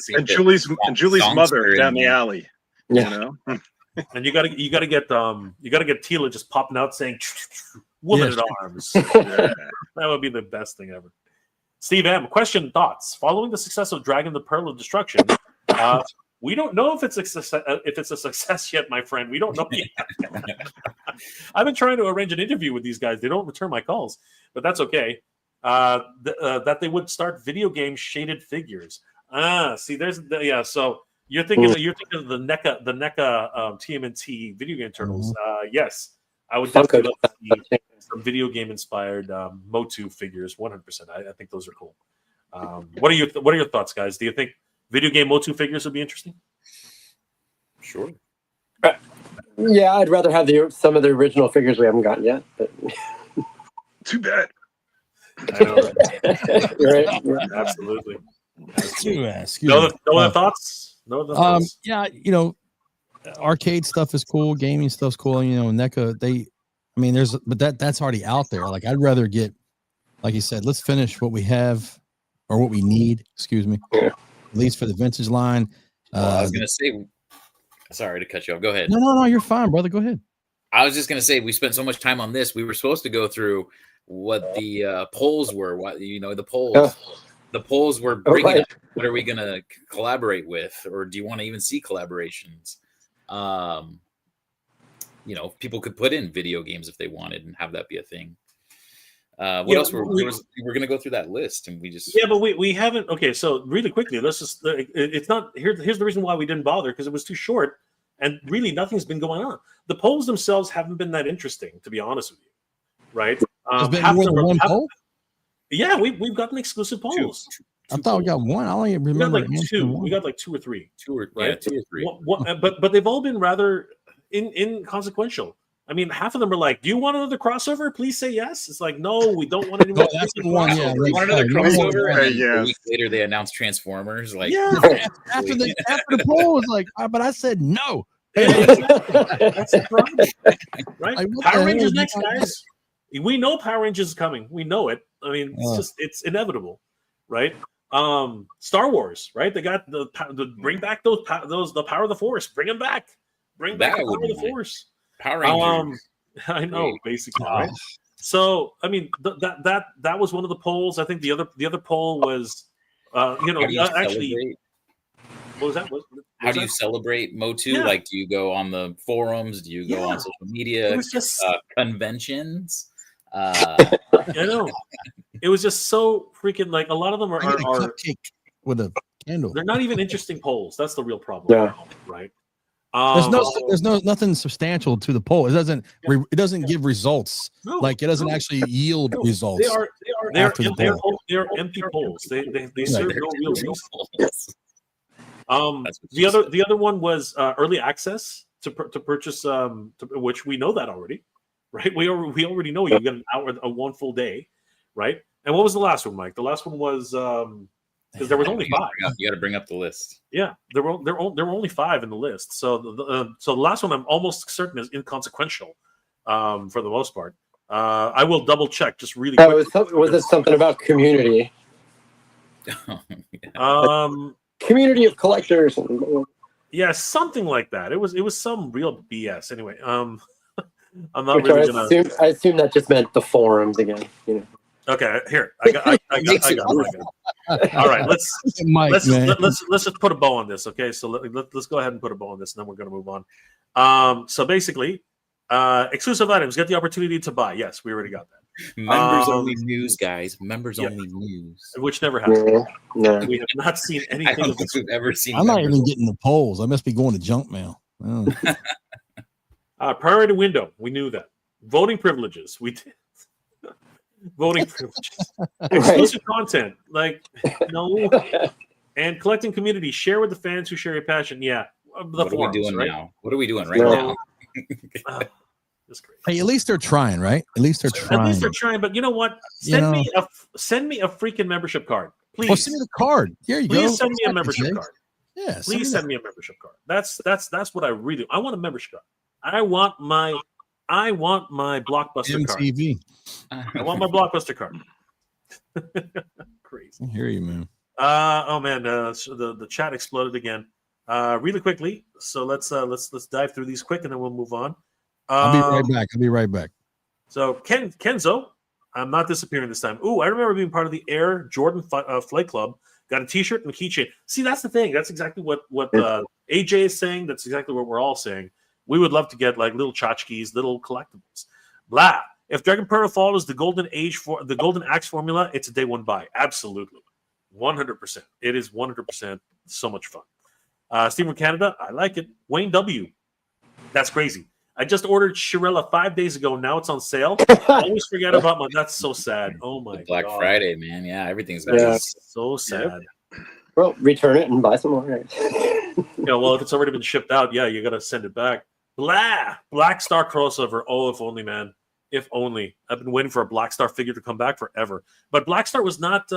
Speaker 1: scene.
Speaker 5: And Julie's mother down the alley.
Speaker 3: Yeah.
Speaker 1: And you got to get Tila just popping out saying "Woman at Arms." That would be the best thing ever. Steve M. Question, thoughts. Following the success of Dragon the Pearl of Destruction, we don't know if it's a success yet, my friend. We don't know yet. I've been trying to arrange an interview with these guys. They don't return my calls, but that's okay. That they would start video game shaded figures. See, So you're thinking of the NECA TMNT video game turtles. Yes, I would definitely love to see some video game inspired Motu figures. 100%. I think those are cool. What are your thoughts, guys? Do you think video game Motu figures would be interesting?
Speaker 2: Sure.
Speaker 3: Yeah, I'd rather have some of the original figures we haven't gotten yet. But
Speaker 5: too bad.
Speaker 1: I know, right?
Speaker 3: Right.
Speaker 1: Absolutely.
Speaker 4: No
Speaker 1: other thoughts? No other thoughts?
Speaker 4: Yeah, arcade stuff is cool, gaming stuff's cool. NECA, that's already out there. Like, I'd rather get, like you said, let's finish what we have or what we need. Excuse me.
Speaker 3: Yeah.
Speaker 4: At least for the vintage line.
Speaker 2: I was gonna say, sorry to cut you off. Go ahead.
Speaker 4: No, you're fine, brother. Go ahead.
Speaker 2: I was just gonna say, we spent so much time on this. We were supposed to go through what the polls were. The polls.
Speaker 3: Yeah.
Speaker 2: The polls were bringing up, what are we gonna collaborate with, or do you want to even see collaborations? People could put in video games if they wanted and have that be a thing. What else? We're going to go through that list, and we just
Speaker 1: but we haven't. Okay, so really quickly, let's just. It's not here. Here's the reason why we didn't bother, because it was too short, and really nothing's been going on. The polls themselves haven't been that interesting, to be honest with you. Right?
Speaker 4: There's been more than one poll.
Speaker 1: Yeah, we've gotten exclusive polls.
Speaker 4: I thought we got one. I only remember
Speaker 1: we got like two or three.
Speaker 2: Two or three.
Speaker 1: But they've all been rather inconsequential. I mean, half of them are like, "Do you want another crossover? Please say yes." It's like, "No, we don't want any more."
Speaker 4: That's the one. Yeah,
Speaker 2: we want another crossover. And
Speaker 5: yeah.
Speaker 2: A week later, they announced Transformers. Like,
Speaker 4: after the poll was like, but I said no.
Speaker 1: That's the problem, right?
Speaker 4: Like,
Speaker 1: Power Rangers next, guys. We know Power Rangers is coming. We know it. I mean, it's inevitable, right? Star Wars, right? They got the bring back the Power of the Force. Bring them back. Bring back the Power of the Force.
Speaker 2: Power Rangers.
Speaker 1: I know, basically, right? So, I mean, that was one of the polls. I think the other poll was, actually, what was that?
Speaker 2: How do you celebrate Motu? Yeah. Like, do you go on the forums? Do you go on social media?
Speaker 1: It was just
Speaker 2: conventions.
Speaker 1: I know. It was just so freaking, like, a lot of them are
Speaker 4: cupcake with a candle.
Speaker 1: They're not even interesting polls. That's the real problem.
Speaker 3: Yeah.
Speaker 1: Right.
Speaker 4: There's nothing substantial to the poll. It doesn't give results.
Speaker 1: No,
Speaker 4: like it doesn't actually yield results.
Speaker 1: They're empty polls. They serve no real reason. The other one was early access to purchase, which we know that already, right? We already know you get an hour, one full day, right? And what was the last one, Mike? The last one was because there was only 5.
Speaker 2: You got to bring up the list.
Speaker 1: Yeah, there were only 5 in the list. So the last one I'm almost certain is inconsequential, for the most part. I will double check just really quick.
Speaker 3: Was it something about community? Community of collectors.
Speaker 1: Yeah, something like that. It was some real BS. Anyway, I'm not really gonna.
Speaker 3: I assume that just meant the forums again. You know.
Speaker 1: Okay, here I got. All right, let's just put a bow on this. Okay, so let's go ahead and put a bow on this, and then we're gonna move on. So basically, exclusive items get the opportunity to buy. Yes, we already got that.
Speaker 2: Members only news, guys. Members only news,
Speaker 1: which never happened.
Speaker 3: No.
Speaker 1: We have not seen anything.
Speaker 2: I don't think we've ever seen.
Speaker 4: I'm not even getting the polls. I must be going to junk mail. Oh.
Speaker 1: Priority window. We knew that. Voting privileges. We did. Voting privileges. Exclusive content. Like no. And collecting community. Share with the fans who share your passion. Yeah.
Speaker 2: What are we doing
Speaker 1: right?
Speaker 2: now? What are we doing right now?
Speaker 4: Hey, at least they're trying, right? At least they're trying.
Speaker 1: But you know what? Send me a freaking membership card, please.
Speaker 4: Well, send me the card. Here you go.
Speaker 1: Please send me a membership card.
Speaker 4: Yeah.
Speaker 1: Please send me a membership card. That's what I really. I want a membership card. I want my Blockbuster
Speaker 4: MTV.
Speaker 1: card. I want my Blockbuster card. Crazy.
Speaker 4: I hear you, man.
Speaker 1: Oh man, so the chat exploded again. Really quickly. So let's dive through these quick, and then we'll move on.
Speaker 4: I'll be right back.
Speaker 1: So Kenzo, I'm not disappearing this time. Ooh, I remember being part of the Air Jordan Flight Club. Got a T-shirt and a keychain. See, that's the thing. That's exactly what AJ is saying. That's exactly what we're all saying. We would love to get like little tchotchkes, little collectibles. Blah. If Dragon Pearl follows the Golden Axe formula, it's a day one buy. Absolutely, 100%. It is 100% so much fun. Steve from Canada, I like it. Wayne W, that's crazy. I just ordered Shirella 5 days ago. Now it's on sale. I always forget about my. That's so sad. Oh my god.
Speaker 2: Black Friday, man. Yeah, everything's
Speaker 1: so sad.
Speaker 3: Well, return it and buy some more.
Speaker 1: Yeah, well, if it's already been shipped out, yeah, you gotta send it back. Black Star crossover. Oh, if only, man. If only. I've been waiting for a Black Star figure to come back forever. But Black Star was not.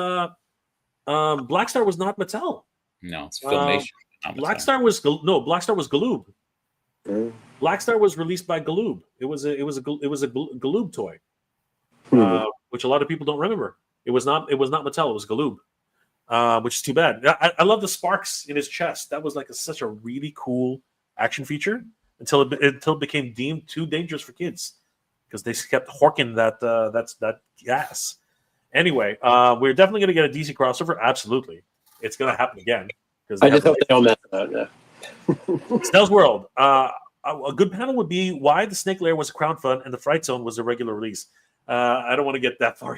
Speaker 1: Black Star was not Mattel.
Speaker 2: No, it's Filmation.
Speaker 1: Black Star was Galoob. Black Star was released by Galoob. It was a Galoob toy, which a lot of people don't remember. It was not Mattel. It was Galoob, which is too bad. I love the sparks in his chest. That was like such a really cool action feature until it became deemed too dangerous for kids because they kept horking that gas. Anyway, we're definitely going to get a DC crossover. Absolutely, it's going to happen again.
Speaker 3: I just hope they don't mess it up. Yeah.
Speaker 1: Snell's World. A good panel would be why the Snake Lair was a crowdfund and the Fright Zone was a regular release. I don't want to get that far.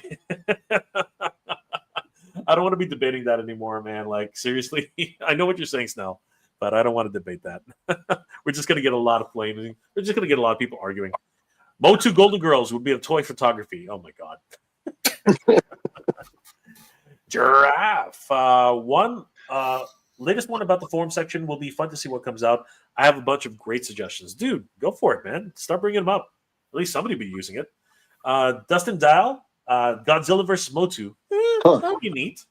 Speaker 1: I don't want to be debating that anymore, man. Like, seriously, I know what you're saying, Snell, but I don't want to debate that. We're just going to get a lot of flaming. We're just going to get a lot of people arguing. Motu Golden Girls would be a toy photography. Oh, my God. Giraffe. Latest one about the forum section will be fun to see what comes out. I have a bunch of great suggestions. Dude, go for it, man. Start bringing them up. At least somebody will be using it. Dustin Dial, Godzilla versus Motu. That would be neat.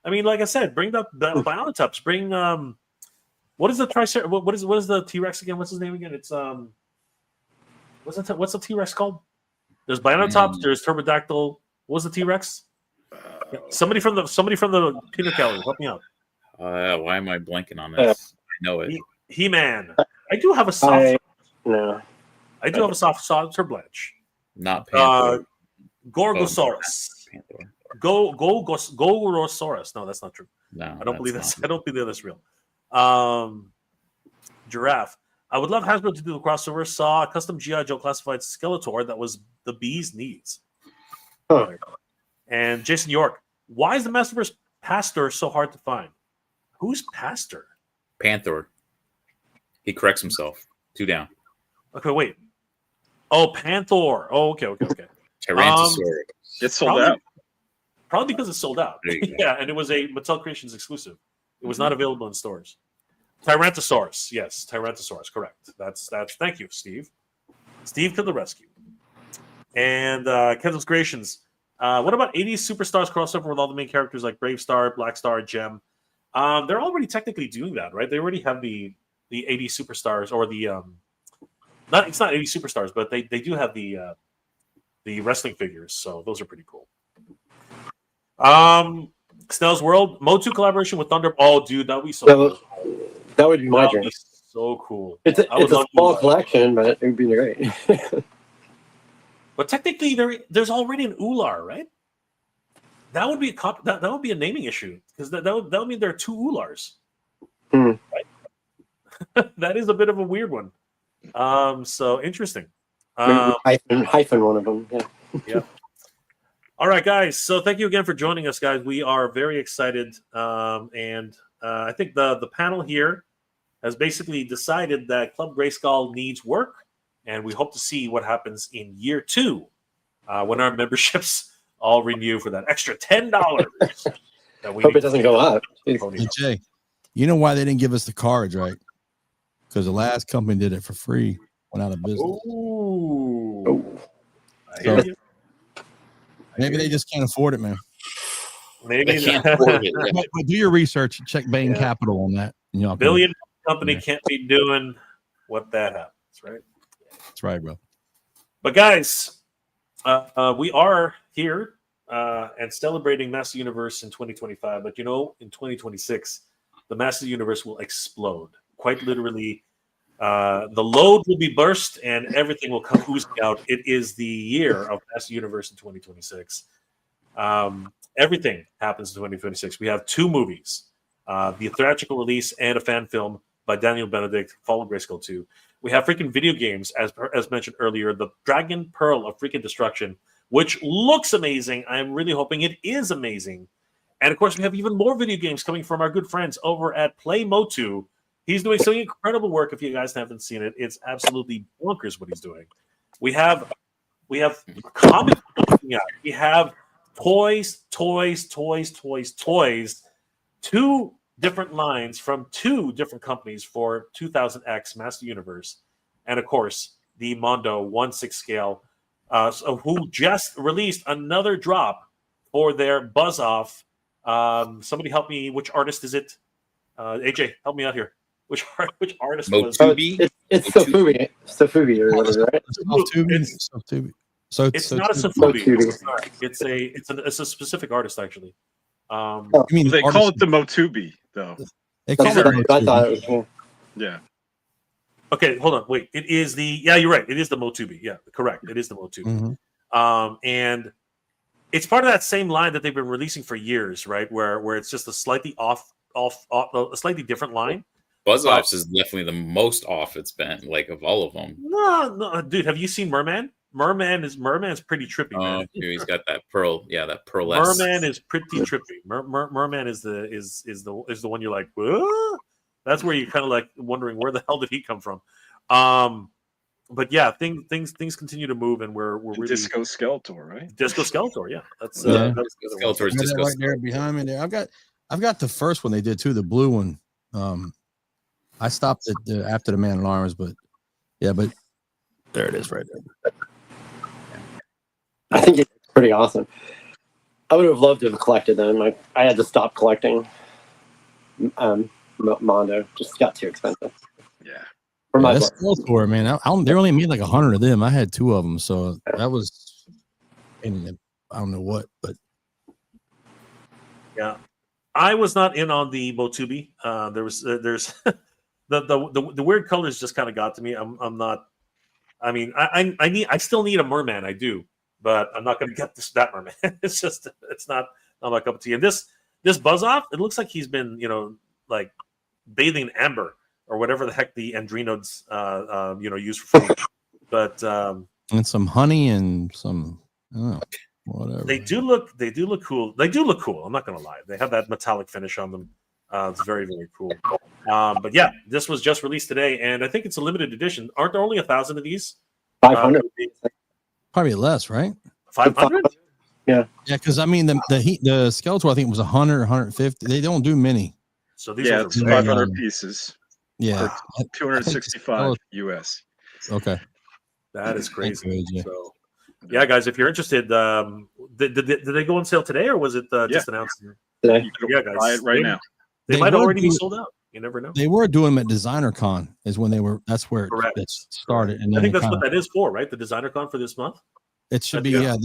Speaker 1: I mean, like I said, bring the Bionotups. Bring what is the what is the T-Rex again? What's his name again? It's what's the T-Rex called? There's Bionotops, there's Turbodactyl. What was the T-Rex? Somebody from the peanut gallery, help me out.
Speaker 2: Why am I blanking on this? I know it.
Speaker 1: He-Man. I do have a soft. I do have a soft Blanche.
Speaker 2: Not Panther.
Speaker 1: Gorgosaurus.
Speaker 2: Panther.
Speaker 1: Gorgosaurus. No, that's not true.
Speaker 2: No,
Speaker 1: I don't believe that's. I don't believe that's real. Giraffe. I would love Hasbro to do the crossover. Saw a custom G.I. Joe classified Skeletor that was the bee's knees. And Jason York. Why is the Masterverse Pastor so hard to find? Who's Pastor?
Speaker 2: Panther. He corrects himself. 2 down.
Speaker 1: Okay, wait. Oh, Panther. Oh, okay.
Speaker 2: Tyrannosaurus.
Speaker 5: It's sold out.
Speaker 1: Probably because it's sold out. Yeah, and it was a Mattel Creations exclusive. It was not available in stores. Tyrannosaurus. Yes, Tyrannosaurus. Correct. That's. Thank you, Steve. Steve to the rescue. And Kendall's Creations. What about 80s Superstars crossover with all the main characters like Brave Star, Black Star, Gem? They're already technically doing that, right? They already have the 80s Superstars or the it's not 80s Superstars, but they do have the wrestling figures, so those are pretty cool. Snell's World Motu collaboration with Thunder. Oh, dude, that would be so cool.
Speaker 3: That would be my dream.
Speaker 1: So cool.
Speaker 3: It's a small collection, but it would be great.
Speaker 1: But technically, there's already an Ular, right? That would be that would be a naming issue because that would mean there are 2 Ulars. Right? That is a bit of a weird one. So interesting.
Speaker 3: Hyphen one of them. Yeah.
Speaker 1: Yeah. All right, guys. So thank you again for joining us, guys. We are very excited, and I think the panel here has basically decided that Club Grayskull needs work, and we hope to see what happens in year 2 when our memberships all renew for that extra $10. That we
Speaker 3: hope it doesn't go up.
Speaker 4: Hey, Jay, you know why they didn't give us the cards, right? Because the last company did it for free, went out of business.
Speaker 1: Ooh.
Speaker 4: So, maybe they just can't afford it, man.
Speaker 1: Maybe
Speaker 2: they can't afford it.
Speaker 4: But do your research and check Bain Capital on that. And y'all
Speaker 1: billion company can't be doing what that happens, right?
Speaker 4: That's right, bro.
Speaker 1: But guys, we are here and celebrating Master Universe in 2025. But in 2026, the Master Universe will explode. Quite literally, the load will be burst and everything will come oozing out. It is the year of Master Universe in 2026. Everything happens in 2026. We have 2 movies, the theatrical release and a fan film by Daniel Benedict, Fall of Grayskull 2. We have freaking video games, as mentioned earlier, the Dragon Pearl of freaking Destruction, which looks amazing. I'm really hoping it is amazing. And, of course, we have even more video games coming from our good friends over at Play Motu. He's doing some incredible work. If you guys haven't seen it, it's absolutely bonkers what he's doing. We have comics coming out. We have toys. 2 different lines from 2 different companies for 2000X Master Universe, and of course the Mondo 1/6 scale, who just released another drop for their Buzz Off. Somebody help me. Which artist is it? AJ, help me out here. Which artist was
Speaker 2: it?
Speaker 3: It's Sofubi or whatever, right?
Speaker 1: It's not a Sofubi. It's a specific artist actually.
Speaker 5: They call it the Motubi though.
Speaker 4: They call it
Speaker 3: I thought it was.
Speaker 5: Yeah.
Speaker 1: Okay, hold on. Wait, it is you're right. It is the Motubi. Yeah, correct. It is the Motubi.
Speaker 4: Mm-hmm.
Speaker 1: And it's part of that same line that they've been releasing for years, right? Where it's just a slightly a slightly different line.
Speaker 2: Buzz Offs is definitely the most off it's been, like of all of them.
Speaker 1: No, dude. Have you seen Merman? Merman's pretty trippy, man.
Speaker 2: He's got that pearl. Yeah, that pearl.
Speaker 1: Merman is pretty trippy. Merman is the one you're like, what? That's where you're kind of like wondering where the hell did he come from. But yeah, things continue to move, and we're really
Speaker 5: Disco Skeletor, right?
Speaker 1: Disco Skeletor, yeah. That's
Speaker 2: Skeletor's Disco
Speaker 4: right there behind me. There, I've got the first one they did too, the blue one. I stopped it after the Man at Arms, but there it is right there.
Speaker 3: I think it's pretty awesome. I would have loved to have collected them. I had to stop collecting Mondo. Just got too expensive.
Speaker 5: Yeah.
Speaker 3: For my
Speaker 4: that's for it, man. They only made like 100 of them. I had 2 of them, so that was, I don't know what, but
Speaker 1: yeah. I was not in on the Motubi. There's the weird colors just kind of got to me. I'm not. I mean, I still need a merman. I do, but I'm not going to get that merman. It's not my cup of tea. And this Buzz Off, it looks like he's been like bathing in amber or whatever the heck the Andrinodes use for food. But
Speaker 4: and some honey and some whatever.
Speaker 1: They do look cool. They do look cool. I'm not going to lie. They have that metallic finish on them. It's very, very cool. But yeah, this was just released today, and I think it's a limited edition. Aren't there only 1,000 of these?
Speaker 3: 500.
Speaker 4: Probably less, right?
Speaker 1: 500?
Speaker 3: Yeah.
Speaker 4: Yeah, because I mean the Skeletor I think was 100, 150. They don't do many.
Speaker 1: So these
Speaker 5: Yeah,
Speaker 1: are
Speaker 5: it's 500 pieces.
Speaker 4: Yeah,
Speaker 5: For 265 US.
Speaker 4: Okay,
Speaker 1: that is crazy.
Speaker 4: Yeah.
Speaker 1: So, yeah, guys, if you're interested, did they go on sale today, or was it just announced?
Speaker 3: Today.
Speaker 5: You can
Speaker 1: Yeah, guys,
Speaker 5: buy it right now.
Speaker 1: They might already be sold out. You never know.
Speaker 4: They were doing them at Designer Con, is when they were. That's where it started. And
Speaker 1: I think that's what that is for, right? The Designer Con for this month.
Speaker 4: It should be, yeah.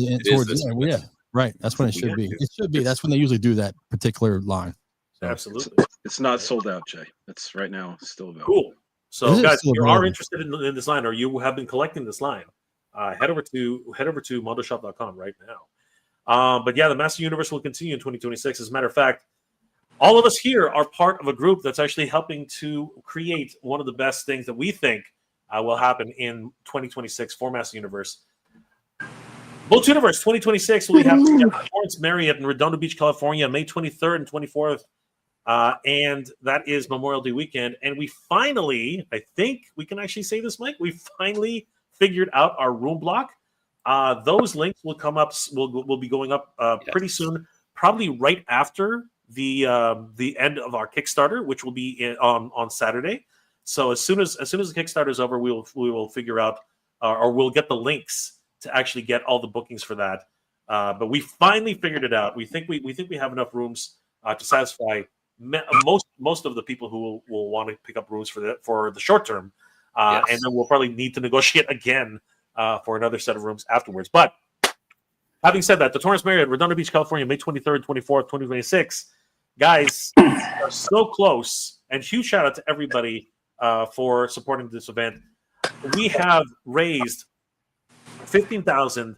Speaker 4: Right. That's when it should be. It should be. That's when they usually do that particular line. So.
Speaker 1: Absolutely.
Speaker 5: It's not sold out, Jay. It's right now still available.
Speaker 1: Cool. So, guys, if you are interested in this line, or you have been collecting this line, head over to motoshop.com right now. But yeah, the Master Universe will continue in 2026. As a matter of fact, all of us here are part of a group that's actually helping to create one of the best things that we think will happen in 2026 for Master Universe. MOTUNIVERSE 2026 will be happening at Florence Marriott in Redondo Beach, California, May 23rd and 24th. And that is Memorial Day weekend. And we finally, I think we can actually say this, Mike, we finally figured out our room block. Those links will come up, will be going up pretty soon, probably right after the end of our Kickstarter, which will be on Saturday. So as soon as the Kickstarter is over, we will figure out, or we'll get the links to actually get all the bookings for that. But we finally figured it out. We think we have enough rooms to satisfy most of the people who will want to pick up rooms for the short term, and then we'll probably need to negotiate again for another set of rooms afterwards. But having said that, the Torrance Marriott, Redondo Beach, California, May 23rd, 24th, 2026. Guys, are so close, and huge shout out to everybody for supporting this event. We have raised 15,000.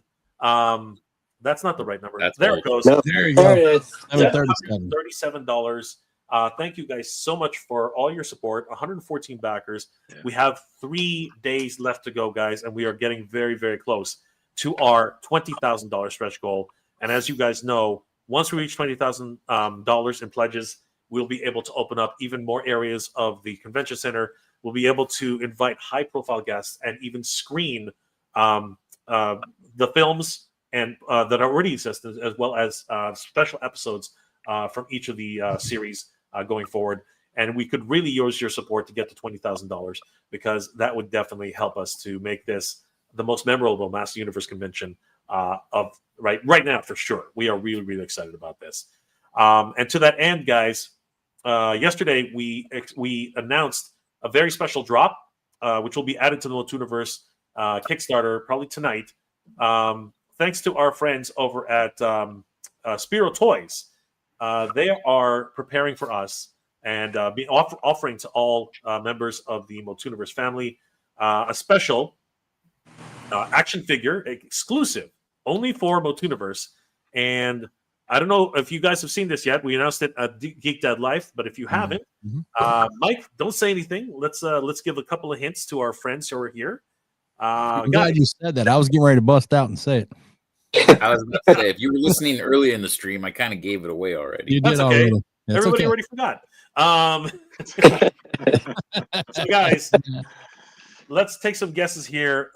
Speaker 1: That's not the right number. There it goes.
Speaker 3: No,
Speaker 4: there you go.
Speaker 1: $37. Thank you guys so much for all your support. 114 backers. Yeah. We have 3 days left to go, guys, and we are getting very, very close to our $20,000 stretch goal. And as you guys know, once we reach $20,000 in pledges, we'll be able to open up even more areas of the convention center. We'll be able to invite high-profile guests and even screen the films and that already exist, as well as special episodes from each of the series going forward. And we could really use your support to get to $20,000, because that would definitely help us to make this the most memorable Master Universe convention of right now, for sure. We are really, really excited about this. And to that end, guys, yesterday we announced a very special drop, which will be added to the MOTUNIVERSE Kickstarter probably tonight. Thanks to our friends over at Spiro Toys. They are preparing for us and offering to all members of the MOTUNIVERSE family a special action figure exclusive only for MOTUNIVERSE. And I don't know if you guys have seen this yet. We announced it at Geek Dead Life, but if you haven't, Mike, don't say anything. Let's give a couple of hints to our friends who are here.
Speaker 4: I'm glad you said that. I was getting ready to bust out and say it.
Speaker 2: I was about to say, if you were listening early in the stream, I kind of gave it away already.
Speaker 4: You did already.
Speaker 1: That's Everybody already forgot. So, guys, let's take some guesses here.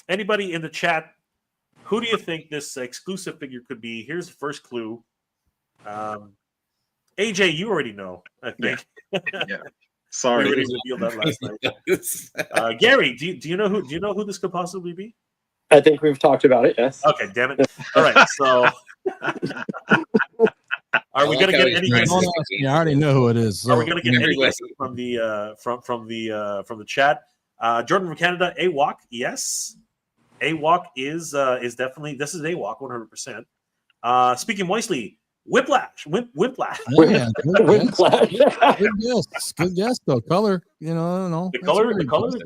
Speaker 1: Anybody in the chat, who do you think this exclusive figure could be? Here's the first clue. AJ, you already know, I think.
Speaker 5: Yeah. Sorry,
Speaker 1: we already revealed that last night. Gary, do you know who this could possibly be?
Speaker 3: I think we've talked about it. Yes.
Speaker 1: Okay, damn it. All right, so are we gonna get any guesses?
Speaker 4: Yeah, I already know who it is. So.
Speaker 1: Are we gonna get any guesses from the from the chat? Jordan from Canada, AWOC, yes. AWOC is definitely, this is AWOC 100%. Speaking moistly, Whiplash. Whiplash.
Speaker 4: Oh, yeah, Whiplash. Good guess though. Color, I don't know.
Speaker 1: The color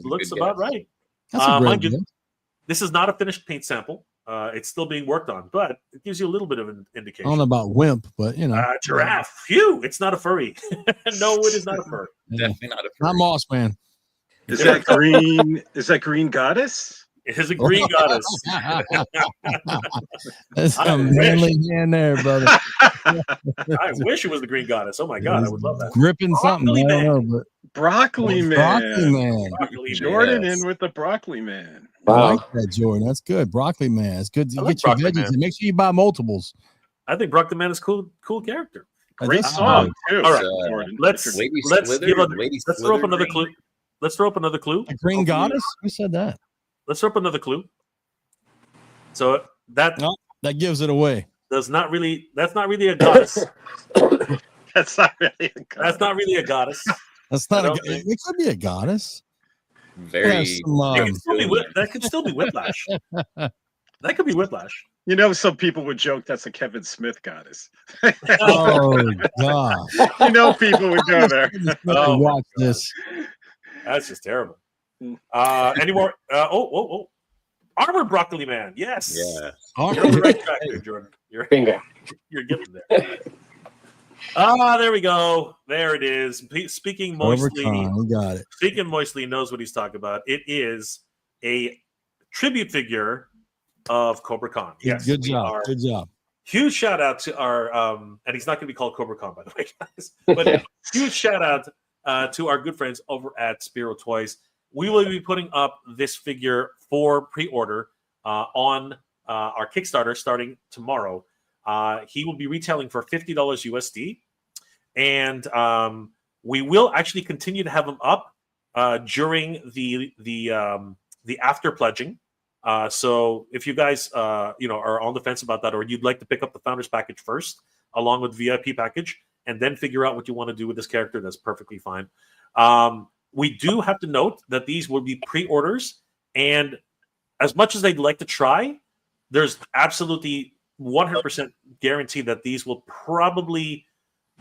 Speaker 1: looks about right. Mind you, this is not a finished paint sample. It's still being worked on, but it gives you a little bit of an indication.
Speaker 4: I don't know about wimp, but
Speaker 1: giraffe. Phew, it's not a furry. No, it is not a fur.
Speaker 2: Definitely not a furry.
Speaker 4: Not Moss Man.
Speaker 5: Is that green? Is that Green Goddess?
Speaker 1: It is a green goddess.
Speaker 4: That's a manly hand there, brother.
Speaker 1: I wish it was the green goddess. Oh my god, I would love that.
Speaker 4: Gripping something. I don't know, but
Speaker 5: Broccoli man.
Speaker 4: Broccoli man.
Speaker 1: Broccoli
Speaker 5: Jordan
Speaker 2: Yes.
Speaker 5: in with the broccoli man.
Speaker 4: I
Speaker 3: Wow.
Speaker 4: like that, Jordan. That's good. Broccoli man. It's good to
Speaker 1: I
Speaker 4: get
Speaker 1: like
Speaker 4: your
Speaker 1: Broccoli
Speaker 4: veggies
Speaker 1: Man.
Speaker 4: and make sure you buy multiples.
Speaker 1: I think Broccoli Man is cool character.
Speaker 5: Great
Speaker 4: That's
Speaker 5: song too.
Speaker 1: All right.
Speaker 5: Jordan.
Speaker 1: Let's
Speaker 2: Lady
Speaker 1: let's
Speaker 2: Slither,
Speaker 1: give a
Speaker 2: Lady
Speaker 1: let's throw up
Speaker 2: Slither
Speaker 1: another
Speaker 2: green.
Speaker 1: clue. Let's throw up another clue.
Speaker 4: The green goddess? Who said that?
Speaker 1: Let's throw up another clue. So that
Speaker 4: No. That gives it away.
Speaker 1: that's not really a goddess.
Speaker 5: That's not really a god.
Speaker 1: That's not really a goddess.
Speaker 4: That's not
Speaker 1: I
Speaker 4: a
Speaker 1: don't think-
Speaker 4: it could be a goddess.
Speaker 2: Very.
Speaker 1: It could still be that could still be Whiplash. That could be Whiplash.
Speaker 5: You know, some people would joke that's a Kevin Smith goddess.
Speaker 4: Oh god.
Speaker 5: You know, people would go there.
Speaker 1: Oh, my
Speaker 4: Watch
Speaker 1: God.
Speaker 4: this.
Speaker 1: That's just terrible.
Speaker 5: Mm.
Speaker 1: Any more? Armored Broccoli Man. Yes.
Speaker 2: Yeah.
Speaker 1: You're on the right track there, Jordan.
Speaker 3: Bingo.
Speaker 1: You're getting there. There we go. There it is. Speaking moistly.
Speaker 4: Overtime. We got it.
Speaker 1: Speaking moistly knows what he's talking about. It is a tribute figure of Cobra Khan. Yes,
Speaker 4: Good
Speaker 1: we
Speaker 4: job.
Speaker 1: are-
Speaker 4: Good job.
Speaker 1: Huge shout out to our and he's not going to be called Cobra Khan, by the way, guys. But huge shout out to our good friends over at Spiro Toys. We will be putting up this figure for pre-order on our Kickstarter starting tomorrow. He will be retailing for $50 USD, and we will actually continue to have him up during the after pledging. So if you guys are on the fence about that, or you'd like to pick up the founders package first along with VIP package and then figure out what you want to do with this character, that's perfectly fine. We do have to note that these will be pre-orders, and as much as they'd like to try, there's absolutely 100% guarantee that these will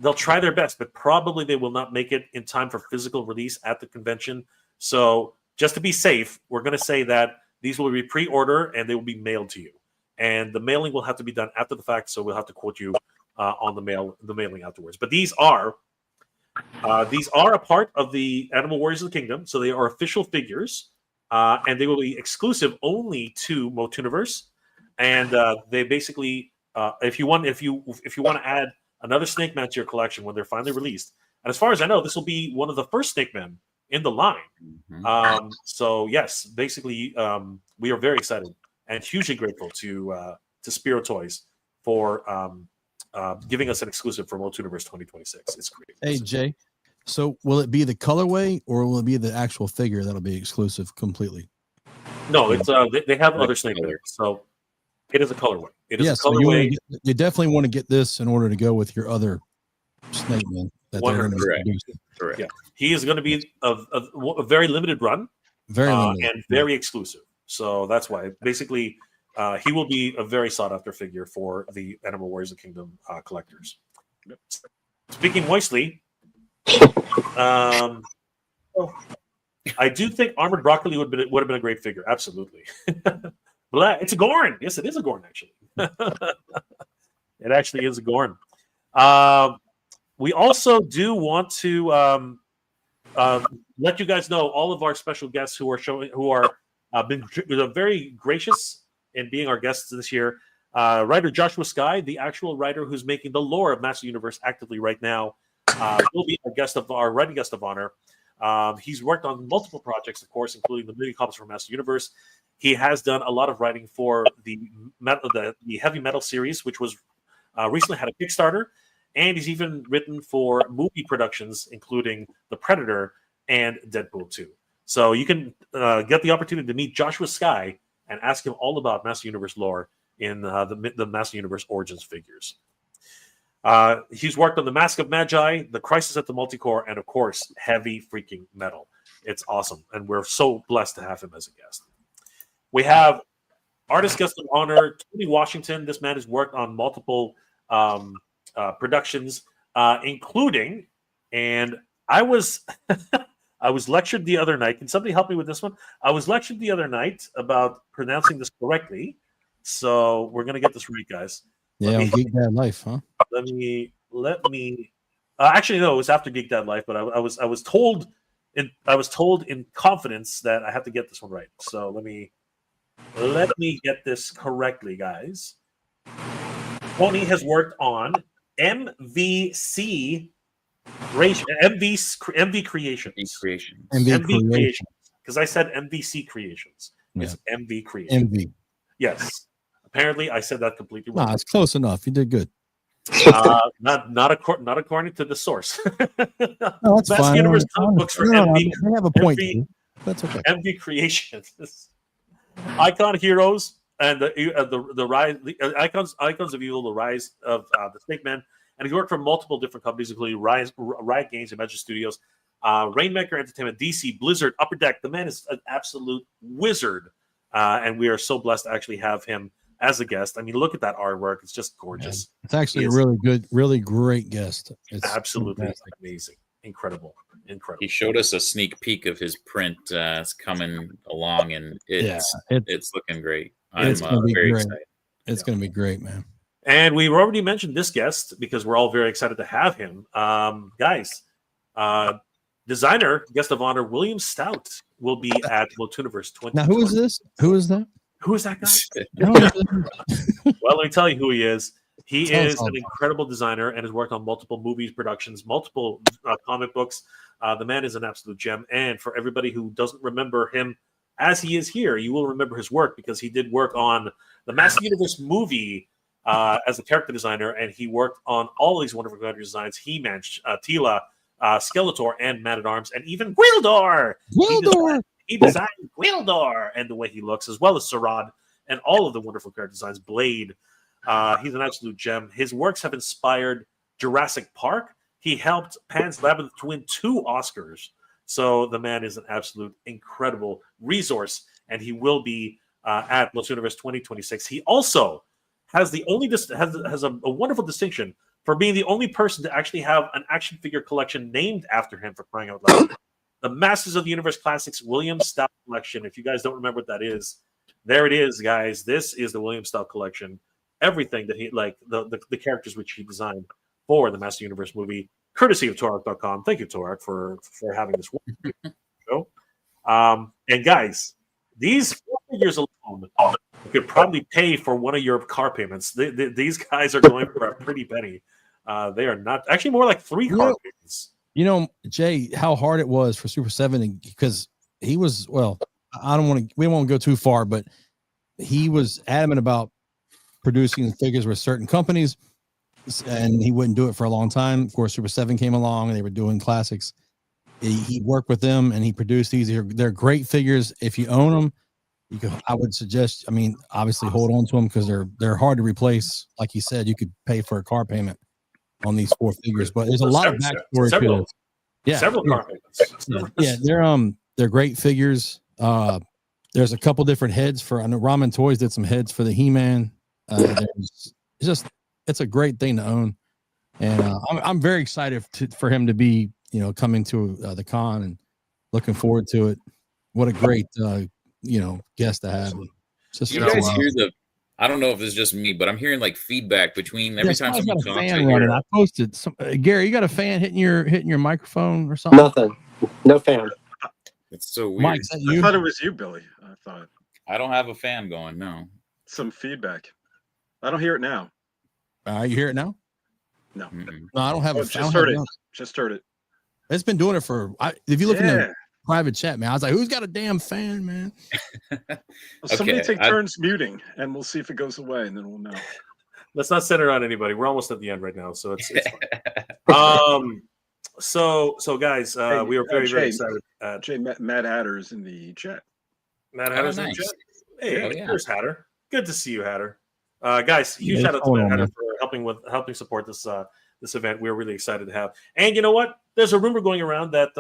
Speaker 1: they'll try their best, but probably they will not make it in time for physical release at the convention. So just to be safe, we're going to say that these will be pre-order and they will be mailed to you. And the mailing will have to be done after the fact, so we'll have to quote you on the mailing afterwards. But these are a part of the Animal Warriors of the Kingdom, so they are official figures, and they will be exclusive only to MOTUNIVERSE. And they basically, if you want to add another Snake Man to your collection when they're finally released, and as far as I know, this will be one of the first Snake Men in the line.
Speaker 2: Mhm.
Speaker 1: So yes, basically, we are very excited and hugely grateful to Spiro Toys for giving us an exclusive for MOTUNIVERSE 2026. It's great.
Speaker 4: Hey Jay. So will it be the colorway or will it be the actual figure that'll be exclusive completely?
Speaker 1: No, it's they have other Snake Men, so it is a colorway. It is a
Speaker 4: So
Speaker 1: colorway.
Speaker 4: you definitely want to get this in order to go with your other Snake Men that they're going to be
Speaker 1: 100%.
Speaker 4: producing.
Speaker 2: Correct.
Speaker 1: Yeah. He is going to be a very limited run
Speaker 4: Very limited.
Speaker 1: and very exclusive. So that's why basically he will be a very sought after figure for the Animal Warriors of the Kingdom collectors. Speaking moistly, I do think Armored Broccoli would have been a great figure. Absolutely. It's a Gorn. Yes, it is a Gorn, actually. It actually is a Gorn. We also do want to let you guys know all of our special guests who are been very gracious in being our guests this year. Writer Joshua Skye, the actual writer who's making the lore of Master Universe actively right now, will be our writing guest of honor. He's worked on multiple projects, of course, including the mini comics for Master Universe. He has done a lot of writing for the Heavy Metal series, which was recently had a Kickstarter, and he's even written for movie productions, including The Predator and Deadpool 2. So you can get the opportunity to meet Joshua Skye and ask him all about Master Universe lore in the Master Universe Origins figures. He's worked on The Mask of Magi, The Crisis at the Multicore, and of course, Heavy Freaking Metal. It's awesome, and we're so blessed to have him as a guest. We have artist guest of honor, Tony Washington. This man has worked on multiple productions, including, and I was I was lectured the other night. Can somebody help me with this one? I was lectured the other night about pronouncing this correctly, so we're gonna get this right, guys.
Speaker 4: Yeah, on Geek Dad Life, huh?
Speaker 1: Let me. Actually, no, it was after Geek Dad Life, but I was told in confidence that I have to get this one right. So let me let me get this correctly, guys. Tony has worked on MVC MV Creations. MV Creations. Because I said MVC Creations. It's MV Creations.
Speaker 4: MV.
Speaker 1: Yes. Apparently, I said that completely wrong.
Speaker 4: Nah, it's close enough. You did good.
Speaker 1: Not according to the source.
Speaker 4: No, that's fine.
Speaker 1: Universe comic books for MV.
Speaker 4: They have a point. That's okay.
Speaker 1: MV Creations, Icon Heroes, and the rise, the icons of evil, the rise of the Snake Man, and he worked for multiple different companies, including Riot Games, Imagine Studios, Rainmaker Entertainment, DC, Blizzard, Upper Deck. The man is an absolute wizard, and we are so blessed to actually have him as a guest. I mean, look at that artwork; it's just gorgeous.
Speaker 4: It's actually a really good, really great guest. It's
Speaker 1: absolutely amazing, incredible.
Speaker 2: He showed us a sneak peek of his print. It's coming along, and it's looking great. I'm very excited.
Speaker 4: It's going to be great, man.
Speaker 1: And we've already mentioned this guest because we're all very excited to have him. Guys, designer, guest of honor, William Stout will be at MOTUNIVERSE 2020.
Speaker 4: Now, who is this? Who is that?
Speaker 1: Who is that guy? Well, let me tell you who he is. He is an incredible designer and has worked on multiple movies, productions, multiple comic books. The man is an absolute gem. And for everybody who doesn't remember him as he is here, you will remember his work because he did work on the Master Universe movie as a character designer, and he worked on all these wonderful character designs. He-Man, Tila, Skeletor, and Man-at-Arms, and even Gwildor! He designed Gwildor and the way he looks, as well as Sarad and all of the wonderful character designs. Blade. He's an absolute gem. His works have inspired Jurassic Park. He helped Pan's Labyrinth to win 2 Oscars. So the man is an absolute incredible resource, and he will be at MOTUNIVERSE 2026. He also has the only has a wonderful distinction for being the only person to actually have an action figure collection named after him, for crying out loud. The Masters of the Universe Classics William Stout collection. If you guys don't remember what that is, there it is, guys. This is the William Stout collection. Everything that he the characters which he designed for the Master Universe movie, courtesy of Torak.com. Thank you, Torak, for having this show. And guys, these 4 figures alone could probably pay for one of your car payments. These guys are going for a pretty penny. They are not actually more like 3 car payments.
Speaker 4: You know, Jay, how hard it was for Super 7 because he was, well, we won't go too far, but he was adamant about producing figures with certain companies and he wouldn't do it for a long time. Of course, Super 7 came along and they were doing classics. He worked with them and he produced these. They're great figures. If you own them, I would suggest, I mean, obviously hold on to them because they're hard to replace. Like you said, you could pay for a car payment on these 4 figures, but there's a lot of backstory to it.
Speaker 1: Several car
Speaker 4: payments. They're great figures. There's a couple different heads for, I know Ramen Toys did some heads for the He-Man. It's a great thing to own. And I'm very excited for him to be, coming to the con and looking forward to it. What a great, guest to have.
Speaker 2: You guys hear I don't know if it's just me, but I'm hearing like feedback between every time someone talks.
Speaker 4: I posted Gary, you got a fan hitting your microphone or something?
Speaker 3: Nothing. No fan.
Speaker 2: It's so weird.
Speaker 5: Mike, I thought it was you, Billy.
Speaker 2: I don't have a fan going. No.
Speaker 5: Some feedback. I don't hear it now.
Speaker 4: You hear it now?
Speaker 5: No.
Speaker 4: Mm-hmm. No, I don't have
Speaker 5: Just heard it. Just heard it.
Speaker 4: It's been doing it for. If you look in the private chat, man, I was like, "Who's got a damn fan, man?"
Speaker 5: Somebody take turns muting, and we'll see if it goes away, and then we'll know.
Speaker 1: Let's not center on anybody. We're almost at the end right now, so it's fine. So guys, we are very very excited.
Speaker 5: Jay, Matt Hatter's in the chat.
Speaker 1: Matt Hatter's in the chat. Hey, there's Hatter. Good to see you, Hatter. Guys, huge shout out to Matt Hatter for helping support this event. We're really excited to have. And you know what? There's a rumor going around that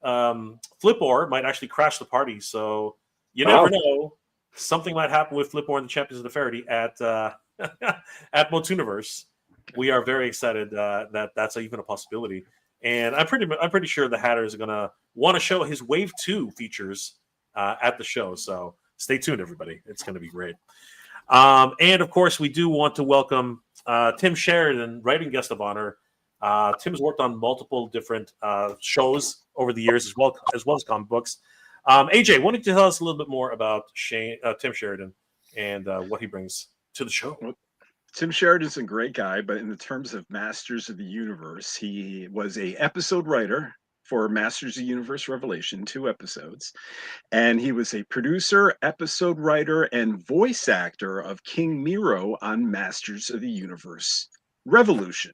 Speaker 1: Flipor might actually crash the party. So you never know. Something might happen with Flipor and the Champions of the Faraday at at MOTUNIVERSE. We are very excited that that's even a possibility. And I'm pretty sure the Hatter is going to want to show his Wave 2 features at the show. So stay tuned, everybody. It's going to be great. And of course, we do want to welcome Tim Sheridan, writing guest of honor. Tim's worked on multiple different shows over the years, as well as comic books. AJ, why don't you tell us a little bit more about Tim Sheridan and what he brings to the show?
Speaker 5: Well, Tim Sheridan's a great guy, but in the terms of Masters of the Universe, he was a episode writer for Masters of the Universe Revelation, 2 episodes. And he was a producer, episode writer, and voice actor of King Miro on Masters of the Universe Revolution.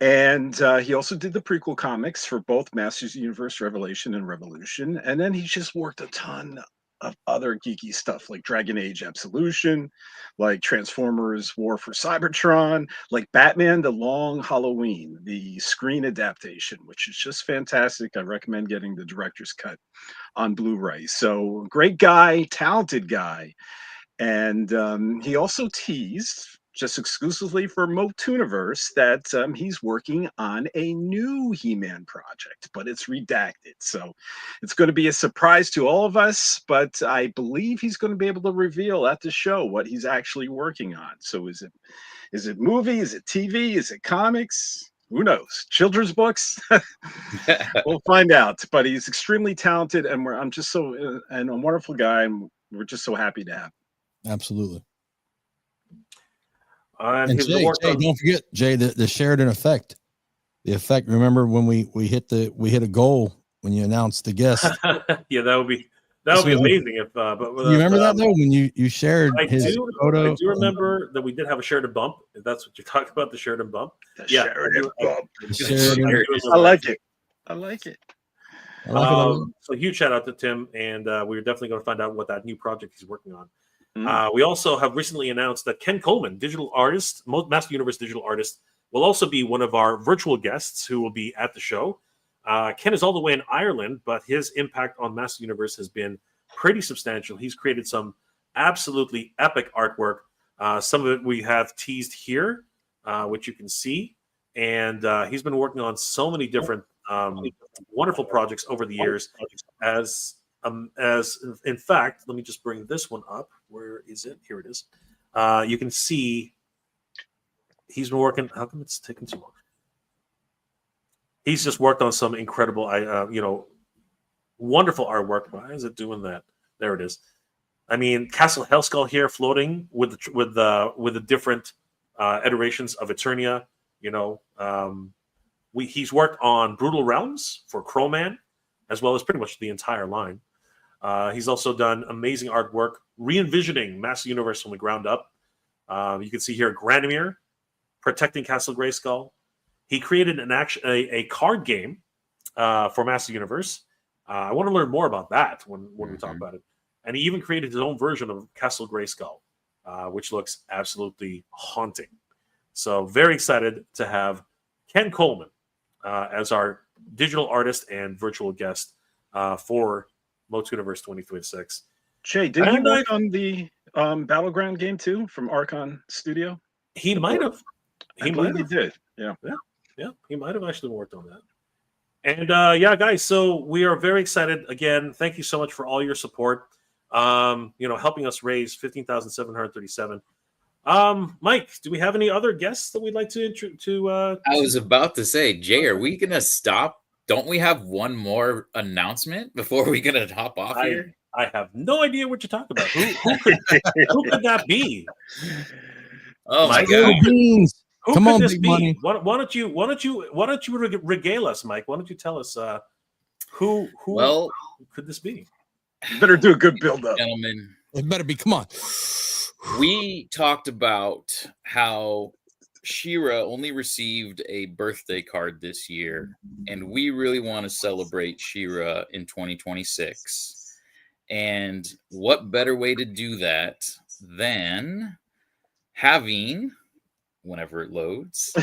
Speaker 5: And he also did the prequel comics for both Masters of the Universe Revelation and Revolution. And then he's just worked a ton of other geeky stuff like Dragon Age Absolution, like Transformers War for Cybertron, like Batman The Long Halloween, the screen adaptation, which is just fantastic. I recommend getting the director's cut on Blu-ray. So great guy, talented guy. And he also teased just exclusively for MOTUNIVERSE that he's working on a new He-Man project, but it's redacted. So it's going to be a surprise to all of us, but I believe he's going to be able to reveal at the show what he's actually working on. So is it movie? Is it TV? Is it comics? Who knows? Children's books? We'll find out. But he's extremely talented, and I'm just so and a wonderful guy, and we're just so happy to have him.
Speaker 4: Absolutely.
Speaker 1: And
Speaker 4: Jay, don't forget, Jay, the Sheridan effect. The effect. Remember when we hit a goal when you announced the guest?
Speaker 1: Yeah, that would be amazing if. But
Speaker 4: you remember that though when you shared his photo?
Speaker 1: I do remember that we did have a Sheridan bump. If that's what you're talking about, the Sheridan bump.
Speaker 5: Sheridan bump.
Speaker 1: I
Speaker 5: like it. I like it.
Speaker 1: So huge shout out to Tim, and we're definitely going to find out what that new project he's working on. We also have recently announced that Ken Coleman, digital artist, Master Universe digital artist, will also be one of our virtual guests who will be at the show. Ken is all the way in Ireland, but his impact on Master Universe has been pretty substantial. He's created some absolutely epic artwork. Some of it we have teased here, which you can see. And he's been working on so many different wonderful projects over the years. As in fact, let me just bring this one up. Where is it? Here it is. You can see he's been working. How come it's taking too long? He's just worked on some incredible, wonderful artwork. Why is it doing that? There it is. I mean, Castle Hellskull here, floating with the different iterations of Eternia. He's worked on Brutal Realms for Crowman, as well as pretty much the entire line. He's also done amazing artwork, re-envisioning Master Universe from the ground up. You can see here Granamir protecting Castle Grayskull. He created a card game for Master Universe. I want to learn more about that when we talk about it. And he even created his own version of Castle Grayskull, which looks absolutely haunting. So very excited to have Ken Coleman as our digital artist and virtual guest for MOTUNIVERSE 2026.
Speaker 5: Jay, did he work on the Battleground game too from Archon Studio?
Speaker 1: He might have.
Speaker 5: He did. Yeah,
Speaker 1: he might have actually worked on that. And guys, so we are very excited. Again, thank you so much for all your support. Helping us raise $15,737. Mike, do we have any other guests that we'd like to
Speaker 2: I was about to say, Jay, are we gonna stop? Don't we have one more announcement before we're gonna hop off here?
Speaker 1: I have no idea what you're talking about. Who could that be?
Speaker 2: Oh my God!
Speaker 4: Come on, big money.
Speaker 1: Why don't you regale us, Mike? Why don't you tell us who could this be?
Speaker 5: You better do a good build-up,
Speaker 2: gentlemen.
Speaker 4: It better be. Come on.
Speaker 2: We talked about how She-Ra only received a birthday card this year, and we really want to celebrate She-Ra in 2026. And what better way to do that than having, whenever it loads,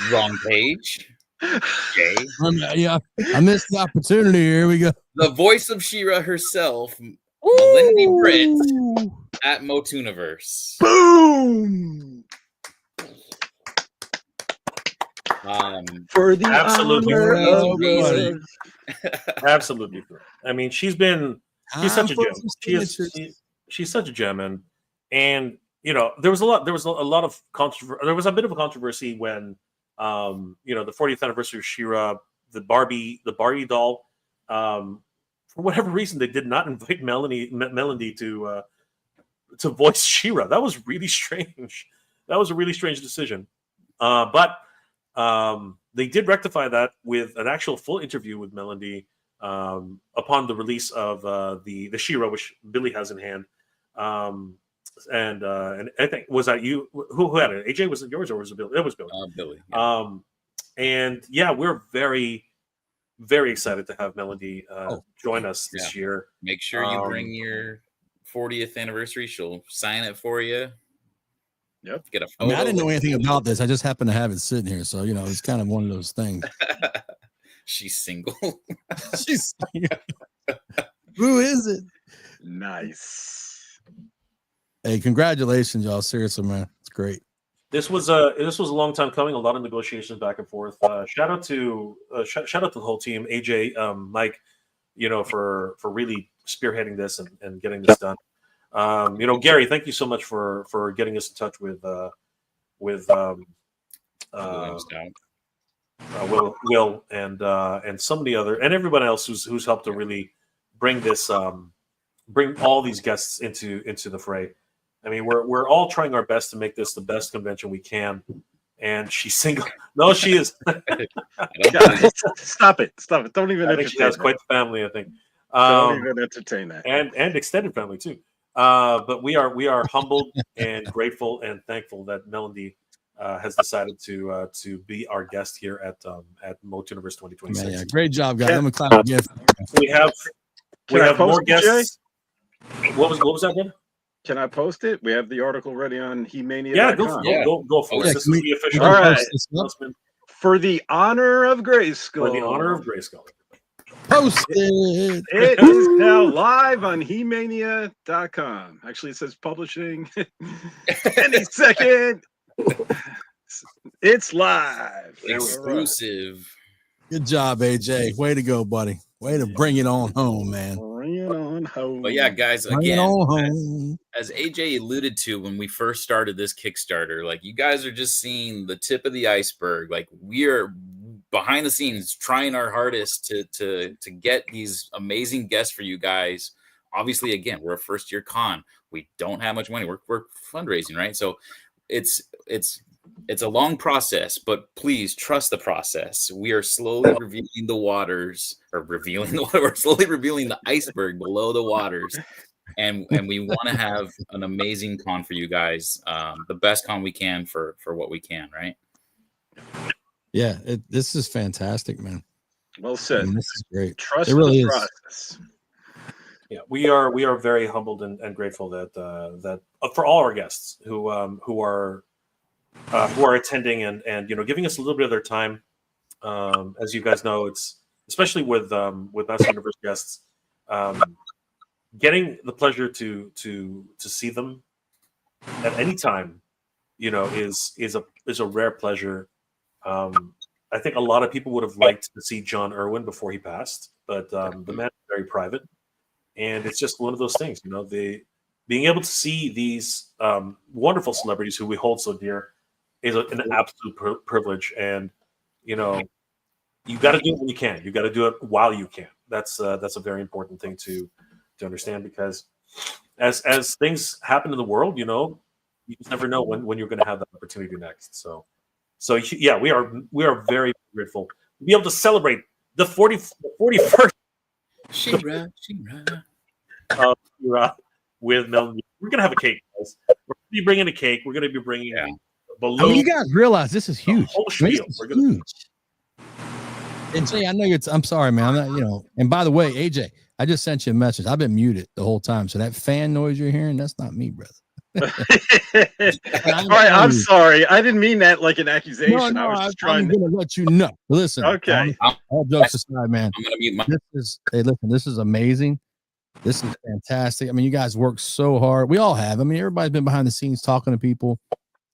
Speaker 2: wrong page. Okay.
Speaker 4: I missed the opportunity. Here we go.
Speaker 2: The voice of She-Ra herself, Melindy Britt at MOTUNIVERSE.
Speaker 5: Boom!
Speaker 1: For the absolutely absolutely. I mean, she's such a gem. She's such a gem, and there was a bit of a controversy when the 40th anniversary of She-Ra, the Barbie doll for whatever reason, they did not invite Melanie to voice She-Ra. That was really strange. That was a really strange decision. But they did rectify that with an actual full interview with Melanie upon the release of the She-Ra, which Billy has in hand. And I think, was that you? Who had it? AJ, was it yours or was it Billy? It was Billy.
Speaker 2: Billy. Yeah.
Speaker 1: And yeah, we're very, very excited to have Melody join us this year.
Speaker 2: Make sure you bring your 40th anniversary. She'll sign it for you.
Speaker 5: Yep.
Speaker 2: Get a
Speaker 4: I mean, I didn't know anything about this. I just happened to have it sitting here. So, it's kind of one of those things.
Speaker 2: She's single.
Speaker 4: She's Who is it?
Speaker 5: Nice.
Speaker 4: Hey, congratulations, y'all. Seriously, man. It's great.
Speaker 1: This was a long time coming. A lot of negotiations back and forth. Shout out to the whole team, AJ, Mike, for really spearheading this and getting this done. Gary, thank you so much for getting us in touch with Will and some of the other and everyone else who's helped to really bring this bring all these guests into the fray. I mean, we're all trying our best to make this the best convention we can. And she's single. No, she is.
Speaker 5: Stop it! Don't even.
Speaker 1: I think she has quite the family. I think.
Speaker 5: Don't even entertain that.
Speaker 1: And extended family too. But we are humbled and grateful and thankful that Melody has decided to be our guest here at MOTUNIVERSE 2026.
Speaker 4: Man, yeah, great job, guys. I'm gonna clap again.
Speaker 1: We have more guests. What was that, Ben?
Speaker 5: Can I post it? We have the article ready on He-Mania.
Speaker 1: Yeah, go for it. This is the official
Speaker 5: announcement. For the honor of Grayskull.
Speaker 1: For the honor of Grayskull.
Speaker 4: Post it.
Speaker 5: It is now live on He-Mania.com. Actually, it says publishing any second. It's live.
Speaker 2: Exclusive.
Speaker 4: Good job, AJ. Way to go, buddy. Way to bring it on home, man.
Speaker 5: Bring it on home.
Speaker 2: But yeah, guys, again, as AJ alluded to when we first started this Kickstarter, like, you guys are just seeing the tip of the iceberg. Like, we are behind the scenes trying our hardest to get these amazing guests for you guys. Obviously, again, we're a first-year con. We don't have much money. We're fundraising, right? So it's a long process, but please trust the process. We are slowly revealing the waters, we're slowly revealing the iceberg below the waters. And we want to have an amazing con for you guys, the best con we can for what we can, right?
Speaker 4: Yeah, this is fantastic, man.
Speaker 5: Well said.
Speaker 4: This is great.
Speaker 5: Trust
Speaker 4: it really
Speaker 5: the
Speaker 4: is.
Speaker 5: process.
Speaker 1: Yeah, we are very humbled and grateful that for all our guests who are attending and giving us a little bit of their time. As you guys know, it's especially with MOTUNIVERSE guests, getting the pleasure to see them at any time, is a rare pleasure. I think a lot of people would have liked to see John Irwin before he passed, but the man is very private, and it's just one of those things. Being able to see these wonderful celebrities who we hold so dear is an absolute privilege, and you got to do it when you can. You got to do it while you can. That's a very important thing to understand, because as things happen in the world, you just never know when you're going to have that opportunity next. So yeah, we are very grateful to be able to celebrate the 41st
Speaker 2: She-Ra.
Speaker 1: With Melody. We're gonna have a cake, guys. We're gonna be bringing a cake. We're gonna be bringing balloons.
Speaker 4: I mean, you guys realize this is huge.
Speaker 1: Huge.
Speaker 4: And Jay, I know I'm sorry, man. I'm not, And by the way, AJ, I just sent you a message. I've been muted the whole time, so that fan noise you're hearing, that's not me, brother.
Speaker 5: All right, I'm sorry. I didn't mean that like an accusation.
Speaker 4: No,
Speaker 5: I was just trying
Speaker 4: to let you know. Listen.
Speaker 5: Okay.
Speaker 4: All jokes aside, man.
Speaker 2: I'm gonna mute my.
Speaker 4: This is amazing. This is fantastic. I mean, you guys work so hard. We all have. I mean, everybody's been behind the scenes talking to people.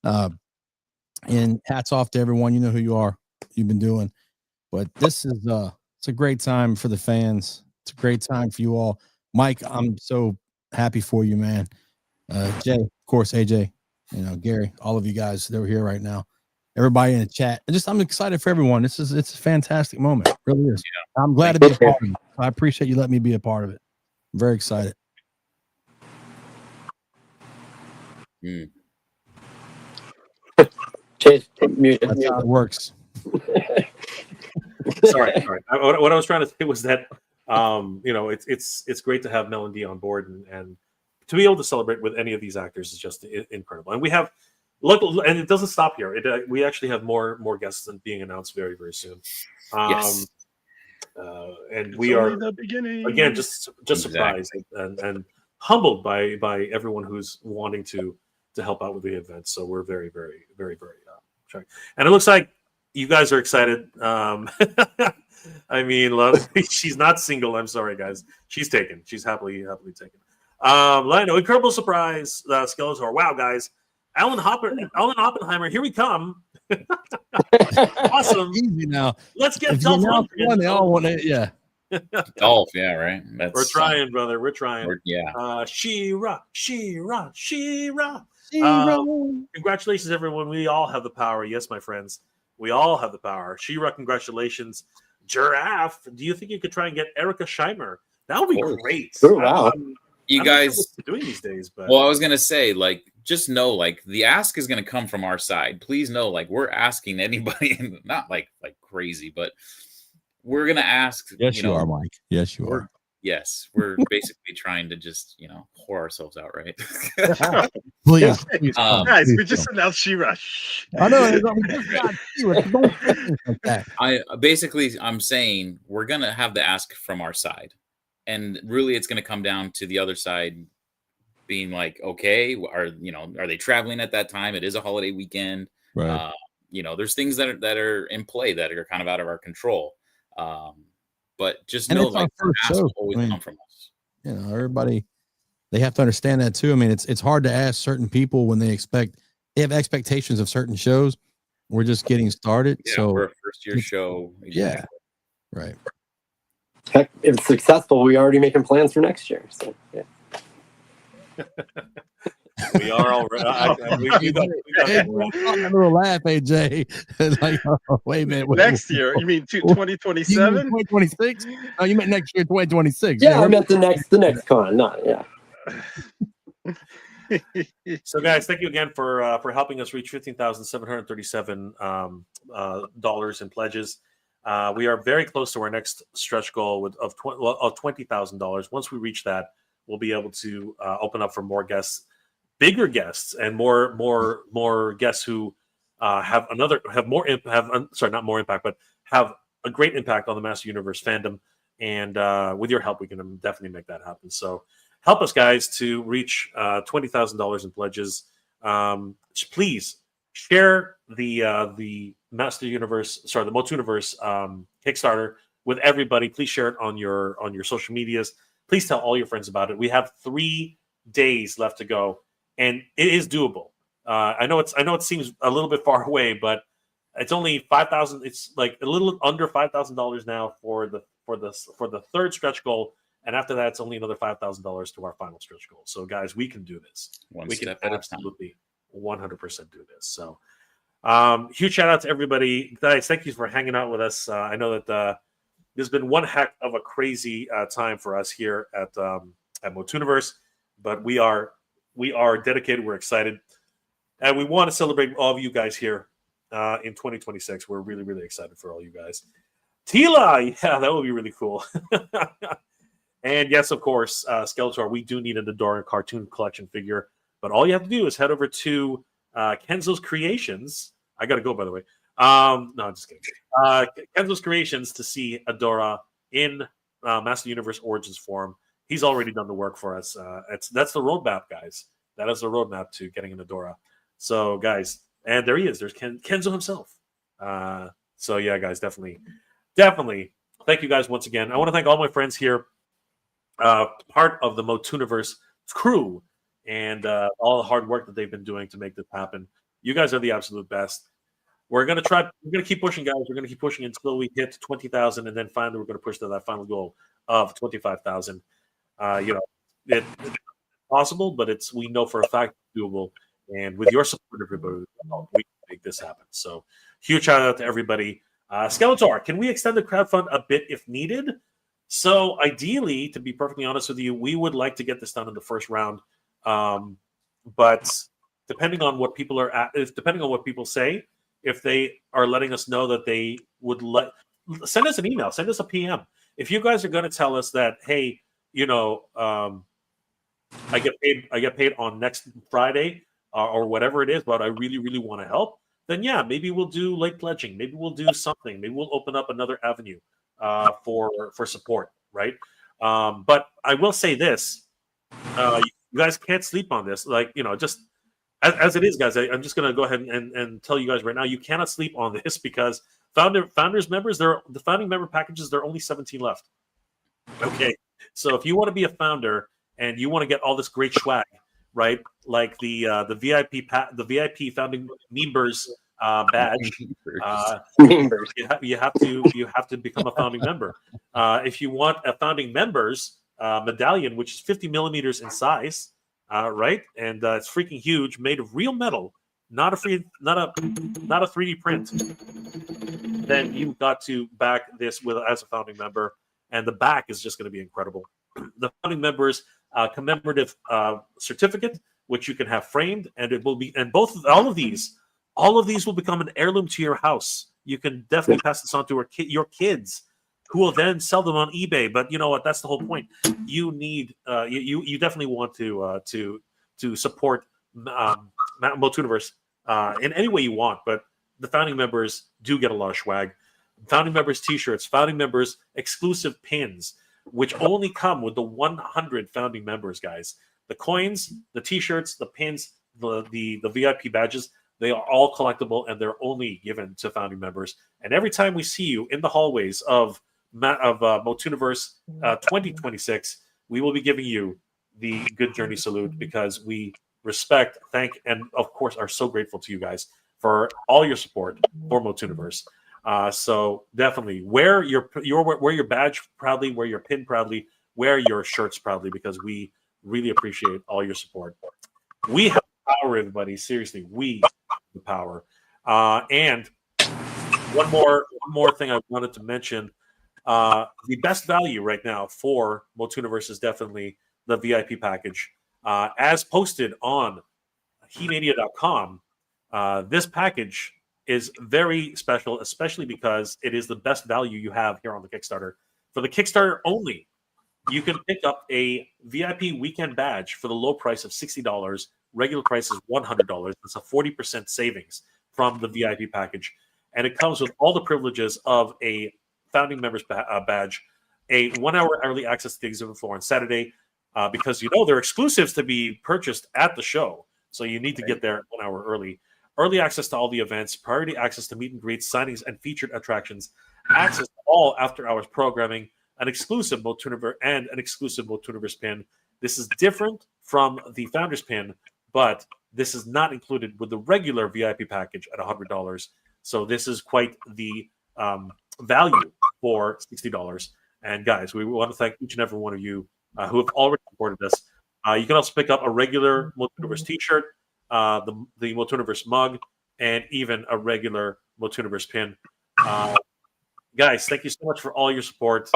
Speaker 4: And hats off to everyone. You know who you are. You've been doing. But this is it's a great time for the fans. It's a great time for you all. Mike, I'm so happy for you, man. Jay, of course, AJ, Gary, all of you guys that are here right now. Everybody in the chat. I'm excited for everyone. It's a fantastic moment. It really is. Yeah. I'm glad to be a part of it. I appreciate you letting me be a part of it. I'm very excited.
Speaker 3: Chase, muted.
Speaker 4: That's how it works.
Speaker 1: Sorry. What I was trying to say was that it's great to have Mel and D on board, and to be able to celebrate with any of these actors is just incredible. And we have and it doesn't stop here. We actually have more guests being announced very, very soon.
Speaker 2: Yes.
Speaker 1: And
Speaker 5: It's
Speaker 1: we are
Speaker 5: only the beginning.
Speaker 1: again just surprised and humbled by everyone who's wanting to help out with the event. So we're very, very, very, very trying. And it looks like you guys are excited. I mean, she's not single. I'm sorry, guys. She's taken. She's happily taken. Lionel, incredible surprise. Skeletor. Wow, guys. Alan Oppenheimer. Here we come. Awesome.
Speaker 4: Easy now.
Speaker 1: Let's get
Speaker 4: Dolph Lundgren. They all want it. Yeah.
Speaker 2: Dolph. Yeah. Right.
Speaker 1: We're trying, brother. We're trying.
Speaker 2: Yeah.
Speaker 1: She-Ra. Congratulations, everyone. We all have the power. Yes, my friends. We all have the power. She-Ra, congratulations. Giraffe, do you think you could try and get Erica Scheimer? That would be great.
Speaker 3: Oh, wow.
Speaker 2: You guys
Speaker 1: doing these days, but
Speaker 2: well, I was gonna say, like, just know, like, the ask is gonna come from our side. Please know, like, we're asking anybody, not like crazy, but we're gonna ask.
Speaker 4: Yes, you are, Mike. Yes, you are.
Speaker 2: Yes, we're basically trying to just pour ourselves out, right?
Speaker 4: Please,
Speaker 5: guys, we just announced She-Ra.
Speaker 4: I know. Don't like that.
Speaker 2: I'm saying we're gonna have the ask from our side, and really, it's gonna come down to the other side being like, okay, are they traveling at that time? It is a holiday weekend.
Speaker 4: Right.
Speaker 2: There's things that are in play that are kind of out of our control. But just know, like, the ask will always come from us.
Speaker 4: Everybody, they have to understand that too. I mean, it's hard to ask certain people when they have expectations of certain shows. We're just getting started.
Speaker 2: Yeah,
Speaker 4: so
Speaker 2: we're a first year show. Exactly.
Speaker 4: Yeah. Right.
Speaker 3: Heck, if it's successful, we're already making plans for next year. So yeah.
Speaker 1: We are already. We got
Speaker 4: a little laugh, AJ. Like, oh, wait a minute.
Speaker 5: Next year? You mean 2027?
Speaker 4: 2026? Oh, you meant next year, 2026.
Speaker 3: Yeah, I meant the next con. Not
Speaker 1: So, guys, thank you again for helping us reach $15,737 dollars in pledges. We are very close to our next stretch goal of $20,000. Once we reach that, we'll be able to open up for more guests, bigger guests, and more guests who have not more impact, but have a great impact on the Master Universe fandom. And with your help, we can definitely make that happen. So help us, guys, to reach $20,000 in pledges. Please share the Master Universe, the MOTUNIVERSE Kickstarter with everybody. Please share it on your social medias. Please tell all your friends about it. We have 3 days left to go, and it is doable. I know it seems a little bit far away, but it's only $5,000. It's like a little under $5,000 now for the third stretch goal, and after that, it's only another $5,000 to our final stretch goal. So, guys, we can do this. We can absolutely 100% do this. So, huge shout out to everybody, guys. Thank you for hanging out with us. I know that there's been one heck of a crazy time for us here at MOTUNIVERSE, but we are dedicated. We're excited, and we want to celebrate all of you guys here in 2026. We're really, really excited for all you guys. Tila, yeah, that would be really cool. And yes, of course, Skeletor, we do need an Adora cartoon collection figure, but all you have to do is head over to Kenzo's Creations. I got to go, by the way. No, I'm just kidding. Kenzo's Creations to see Adora in Master Universe Origins form. He's already done the work for us. That's the roadmap, guys. That is the roadmap to getting an Adora. So, guys, and there he is. There's Kenzo himself. So, yeah, guys, definitely. Thank you, guys, once again. I want to thank all my friends here, part of the MOTUNIVERSE crew, and all the hard work that they've been doing to make this happen. You guys are the absolute best. We're gonna keep pushing, guys. We're gonna keep pushing until we hit 20,000, and then finally we're gonna push to that final goal of 25,000. It's possible, but we know for a fact it's doable. And with your support, everybody, we can make this happen. So, huge shout out to everybody. Skeletor, can we extend the crowdfund a bit if needed? So ideally, to be perfectly honest with you, we would like to get this done in the first round. But depending on what people depending on what people say, if they are letting us know that they would send us an email, send us a PM. If you guys are going to tell us that, hey, I get paid on next Friday or whatever it is, but I really, really want to help, then yeah, maybe we'll do late pledging. Maybe we'll do something. Maybe we'll open up another avenue for support, right? But I will say this: you guys can't sleep on this. Just as it is, guys. I'm just going to go ahead and tell you guys right now, you cannot sleep on this because founders members, the founding member packages, there are only 17 left. Okay, so if you want to be a founder and you want to get all this great swag, right? Like the VIP founding members badge. You have to become a founding member. If you want a founding members medallion, which is 50 millimeters in size, right, and it's freaking huge, made of real metal, not a 3D print, then you've got to back this as a founding member, and the back is just going to be incredible. The founding members commemorative certificate, which you can have framed, and it will be, and all of these will become an heirloom to your house. You can definitely pass this on to your kids, who will then sell them on eBay. But you know what? That's the whole point. You need you definitely want to support MOTUNIVERSE in any way you want. But the founding members do get a lot of swag. Founding members T-shirts, founding members exclusive pins, which only come with the 100 founding members, guys. The coins, the T-shirts, the pins, the VIP badges, they are all collectible, and they're only given to founding members. And every time we see you in the hallways of MOTUNIVERSE 2026, we will be giving you the Good Journey salute, because we respect, thank, and of course are so grateful to you guys for all your support for MOTUNIVERSE. So definitely wear your badge proudly, wear your pin proudly, wear your shirts proudly, because we really appreciate all your support. We have power, everybody. Seriously, we have the power. And one more thing I wanted to mention: the best value right now for MOTUNIVERSE is definitely the VIP package, as posted on HeMania.com. This package is very special, especially because it is the best value you have here on the Kickstarter. For the Kickstarter only, you can pick up a VIP weekend badge for the low price of $60. Regular price is $100. That's a 40% savings from the VIP package. And it comes with all the privileges of a founding members badge, a 1 hour early access to the exhibit floor on Saturday, because they're exclusives to be purchased at the show. So you need to get there 1 hour early. Early access to all the events, priority access to meet and greets, signings, and featured attractions, access to all after-hours programming, an exclusive MOTUNIVERSE pin. This is different from the Founders pin, but this is not included with the regular VIP package at $100. So this is quite the value for $60. And guys, we want to thank each and every one of you who have already supported us. You can also pick up a regular MOTUNIVERSE t-shirt, the MOTUNIVERSE mug, and even a regular MOTUNIVERSE pin. Guys, thank you so much for all your support.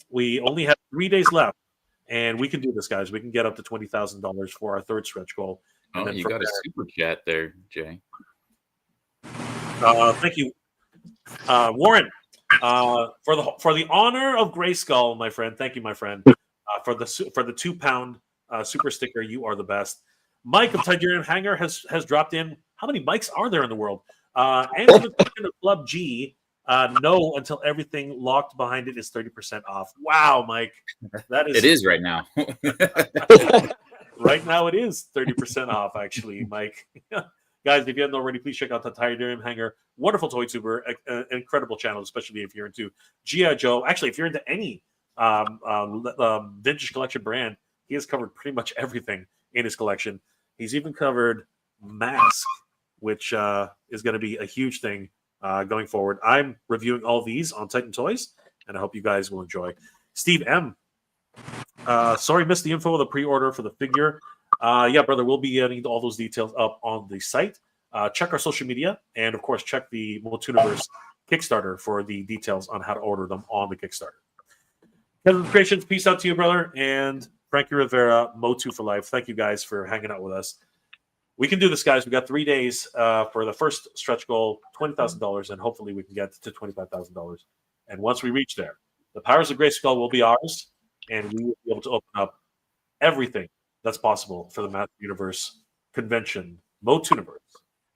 Speaker 1: We only have 3 days left, and we can do this, guys. We can get up to $20,000 for our third stretch goal.
Speaker 2: Oh, you got a super chat there, Jay.
Speaker 1: Thank you, Warren. For the honor of Grayskull, my friend. Thank you, my friend. For the £2 super sticker, you are the best. Mike of Tiberian Hangar has dropped in. How many Mikes are there in the world? Angela of Club G. No, until everything locked behind it is 30% off. Wow, Mike, that is.
Speaker 2: It is right now.
Speaker 1: Right now, it is 30% off. Actually, Mike. Guys, if you haven't already, please check out the Tiberian Hangar. Wonderful toy tuber, incredible channel, especially if you're into G.I. Joe. Actually, if you're into any vintage collection brand, he has covered pretty much everything in his collection. He's even covered Mask, which is going to be a huge thing going forward. I'm reviewing all these on Titan Toys, and I hope you guys will enjoy. Steve M. Sorry, missed the info of the pre-order for the figure. Yeah, brother, we'll be getting all those details up on the site. Check our social media, and of course, check the MOTUNIVERSE Kickstarter for the details on how to order them on the Kickstarter. Kevin Creations, peace out to you, brother. And Frankie Rivera, Motu for life. Thank you guys for hanging out with us. We can do this, guys. We got 3 days for the first stretch goal, $20,000, and hopefully we can get to $25,000. And once we reach there, the powers of Grayskull will be ours, and we will be able to open up everything that's possible for the Math Universe convention, MOTUNIVERSE,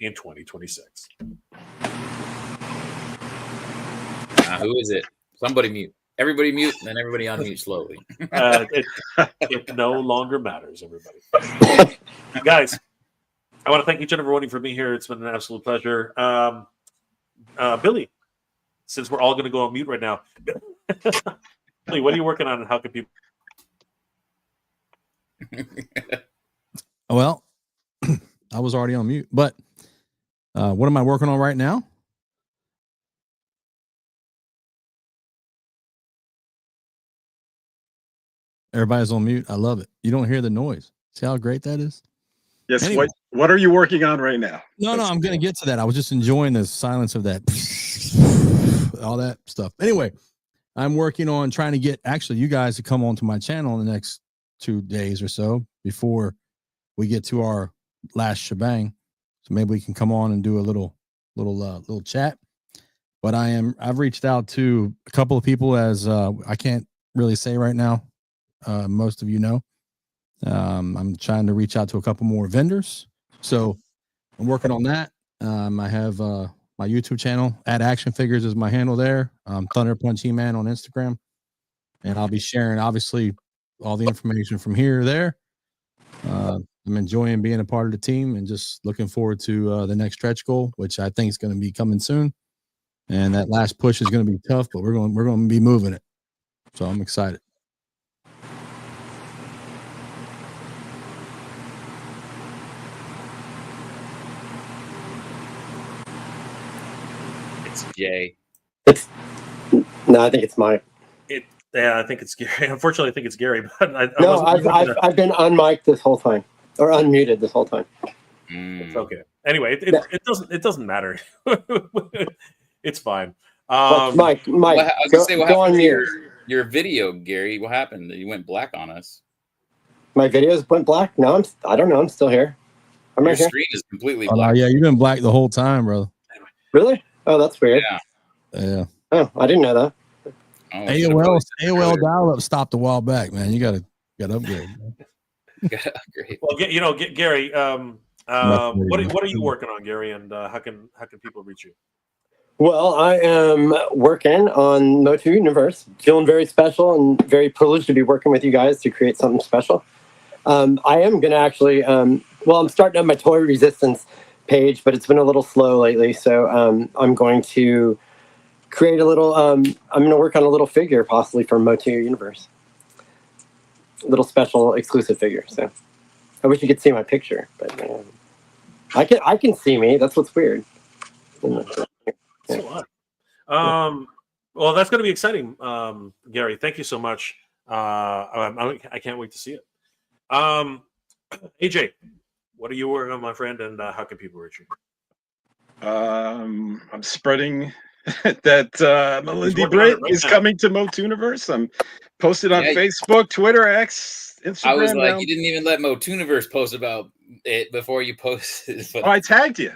Speaker 1: in 2026.
Speaker 2: Who is it? Somebody mute. Everybody mute, and then everybody unmute slowly.
Speaker 1: It no longer matters, everybody. Guys, I want to thank each and every one of you for being here. It's been an absolute pleasure. Billy, since we're all going to go on mute right now, Billy, what are you working on, and how can people?
Speaker 4: Well, I was already on mute, but what am I working on right now? Everybody's on mute. I love it. You don't hear the noise. See how great that is?
Speaker 5: Yes.
Speaker 4: Anyway.
Speaker 5: What are you working on right now?
Speaker 4: No, I'm going to get to that. I was just enjoying the silence of that, all that stuff. Anyway, I'm working on trying to get actually you guys to come onto my channel in the next 2 days or so before we get to our last shebang. So maybe we can come on and do a little chat. But I've reached out to a couple of people, as I can't really say right now. Most of you know, I'm trying to reach out to a couple more vendors. So I'm working on that. I have my YouTube channel, @Action Figures is my handle there. Thunder Punch He-Man on Instagram. And I'll be sharing, obviously, all the information from here to there. I'm enjoying being a part of the team and just looking forward to the next stretch goal, which I think is going to be coming soon. And that last push is going to be tough, but we're going to be moving it. So I'm excited.
Speaker 2: It's Jay.
Speaker 3: No, I think it's Mike.
Speaker 1: Yeah, I think it's Gary. Unfortunately, I think it's Gary. But
Speaker 3: I've been unmiked this whole time, or unmuted this whole time.
Speaker 1: It's okay. Anyway, it doesn't matter. It's fine.
Speaker 3: Mike,
Speaker 2: What
Speaker 3: go on mute.
Speaker 2: Your video, Gary. What happened? You went black on us.
Speaker 3: My videos went black. No, I don't know. I'm still here. I'm
Speaker 2: Your
Speaker 3: right here.
Speaker 2: screen is completely black.
Speaker 4: Oh, yeah, you've been black the whole time, brother.
Speaker 3: Really? Oh, that's weird.
Speaker 4: Yeah.
Speaker 3: Oh, I didn't know that.
Speaker 2: Oh,
Speaker 4: AOL dial-up stopped a while back, man. You got to upgrade.
Speaker 2: Gotta upgrade.
Speaker 1: Well, Gary, what are you working on, Gary, and how can people reach you?
Speaker 3: Well, I am working on MOTUNIVERSE, feeling very special and very privileged to be working with you guys to create something special. I am going to actually, I'm starting up my toy resistance page, but it's been a little slow lately. So I'm going to create a little, I'm going to work on a little figure possibly for MOTUNIVERSE. A little special exclusive figure. So I wish you could see my picture, but I can see me. That's what's weird.
Speaker 1: That's a lot. Well, that's going to be exciting, Gary. Thank you so much. I can't wait to see it. AJ, what are you working on, my friend, and how can people reach you?
Speaker 5: I'm spreading that Melindy Britt is coming to MOTUNIVERSE. I'm posted on Facebook, Twitter, X, Instagram.
Speaker 2: I was like,
Speaker 5: now.
Speaker 2: you didn't even let MOTUNIVERSE post about it before you posted.
Speaker 5: Oh, I tagged you.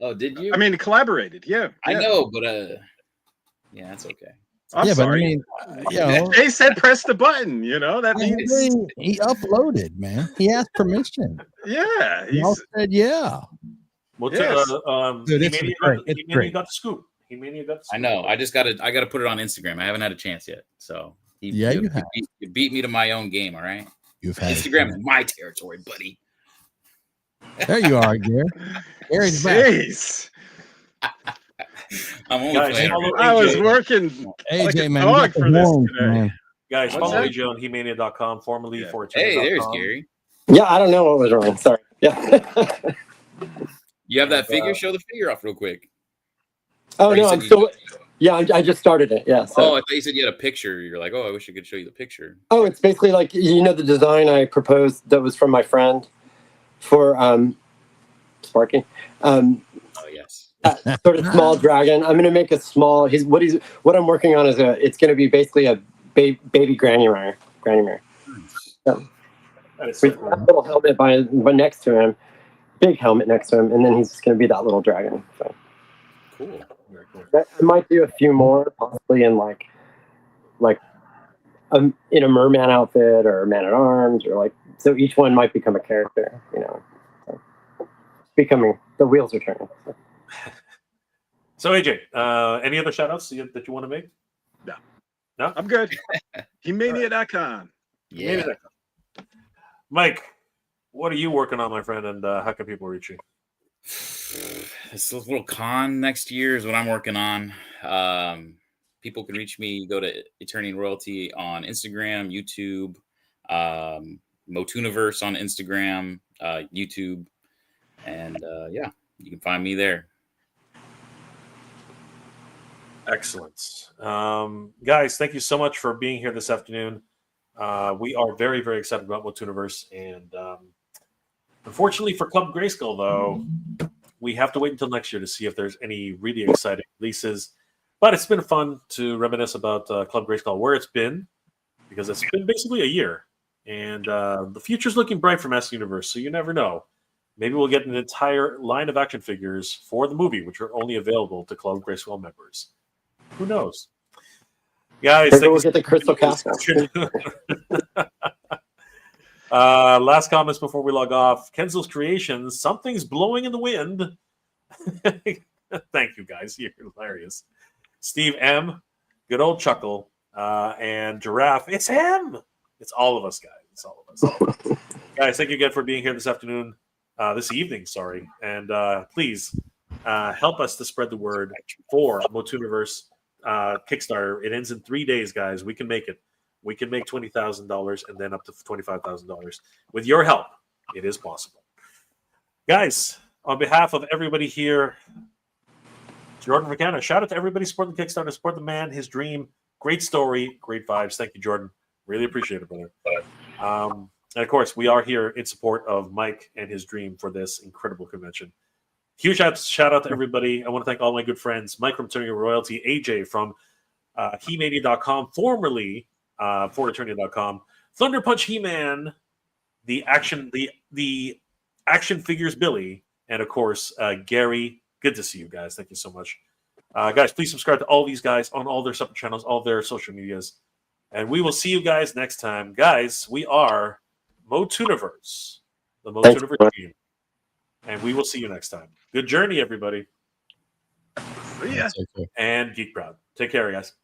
Speaker 2: Oh, did you?
Speaker 5: I mean, collaborated. Yeah.
Speaker 2: I know, but yeah, that's okay.
Speaker 5: I'm sorry.
Speaker 4: But I mean,
Speaker 5: they said press the button. That means
Speaker 4: he uploaded, man. He asked permission.
Speaker 5: Yeah.
Speaker 4: He all said, yeah.
Speaker 1: Well,
Speaker 5: Yes.
Speaker 4: Dude, it's great. It's
Speaker 1: he
Speaker 4: great.
Speaker 1: got the scoop.
Speaker 2: I know. I gotta put it on Instagram. I haven't had a chance yet. So
Speaker 4: you have.
Speaker 2: You beat me to my own game. All right.
Speaker 4: You've had
Speaker 2: Instagram is my territory, buddy.
Speaker 4: There you are, Gary. Gary's back.
Speaker 5: Jeez.
Speaker 2: I'm only
Speaker 1: Guys,
Speaker 2: playing.
Speaker 1: follow
Speaker 5: I was
Speaker 1: AJ.
Speaker 5: working
Speaker 4: AJ,
Speaker 5: like a
Speaker 4: man,
Speaker 5: dog
Speaker 4: you got
Speaker 5: for
Speaker 4: the
Speaker 5: this
Speaker 4: horns,
Speaker 5: today.
Speaker 4: man.
Speaker 1: Guys,
Speaker 5: What's
Speaker 1: follow
Speaker 5: that?
Speaker 1: AJ on He-Mania.com, formerly
Speaker 5: Yeah.
Speaker 1: for
Speaker 2: Hey, there's Gary.
Speaker 3: Yeah, I don't know what was wrong. Sorry. Yeah.
Speaker 2: You have that figure? Show the figure off real quick.
Speaker 3: Oh
Speaker 2: Or you
Speaker 3: no,
Speaker 2: said
Speaker 3: I'm
Speaker 2: you-
Speaker 3: still. Yeah, I just started it. Yeah.
Speaker 2: Oh,
Speaker 3: So.
Speaker 2: I thought you said you had a picture. You're like, oh, I wish I could show you the picture.
Speaker 3: Oh, it's basically like the design I proposed that was from my friend for Sparky.
Speaker 2: Oh yes.
Speaker 3: That sort of small dragon. I'm gonna make a small. What I'm working on is it's gonna be basically a baby Granumar. So
Speaker 1: That is so
Speaker 3: with
Speaker 1: cool.
Speaker 3: that little helmet by next to him, big helmet next to him, and then he's just gonna be that little dragon. So
Speaker 2: Cool.
Speaker 1: Very cool.
Speaker 3: I might do a few more, possibly in like in a merman outfit or a man at arms, or like, so each one might become a character. So the wheels are turning.
Speaker 1: So AJ, any other shout outs that you want to make? No,
Speaker 5: I'm good. Hemania.com.
Speaker 2: Yeah.
Speaker 1: Mike, what are you working on, my friend, and how can people reach you?
Speaker 2: This little con next year is what I'm working on. People can reach me. Go to Eternian Royalty on Instagram, YouTube, MOTUNIVERSE on Instagram, YouTube, and yeah, you can find me there.
Speaker 1: Excellent. Guys, thank you so much for being here this afternoon. We are very, very excited about MOTUNIVERSE, and unfortunately for Club Grayskull, though, we have to wait until next year to see if there's any really exciting releases. But it's been fun to reminisce about Club Grayskull, where it's been, because it's been basically a year. And the future's looking bright for Master Universe, so you never know. Maybe we'll get an entire line of action figures for the movie, which are only available to Club Grayskull members. Who knows? Guys,
Speaker 3: Maybe we'll get the Crystal Castle.
Speaker 1: Last comments before we log off. Kenzo's Creations, something's blowing in the wind. Thank you, guys. You're hilarious. Steve M, good old chuckle. And Giraffe, it's him. It's all of us, guys. It's all of us. Guys, thank you again for being here this afternoon. This evening, sorry. And please help us to spread the word for MOTUNIVERSE Kickstarter. It ends in 3 days, guys. We can make it. We can make $20,000 and then up to $25,000. With your help, it is possible. Guys, on behalf of everybody here, Jordan McKenna, shout out to everybody supporting the Kickstarter, support the man, his dream. Great story, great vibes. Thank you, Jordan. Really appreciate it, brother. And of course, we are here in support of Mike and his dream for this incredible convention. Huge shout out to everybody. I want to thank all my good friends, Mike from Eternian Royalty, AJ from Hemania.com, formerly for Eternian.com, Thunder Punch He-Man, the action figures Billy, and of course Gary. Good to see you guys. Thank you so much. Guys, please subscribe to all these guys on all their separate channels, all their social medias. And we will see you guys next time. Guys, we are MOTUNIVERSE, the MOTUNIVERSE team. And we will see you next time. Good journey, everybody.
Speaker 5: See ya.
Speaker 1: And Geek Proud. Take care, guys.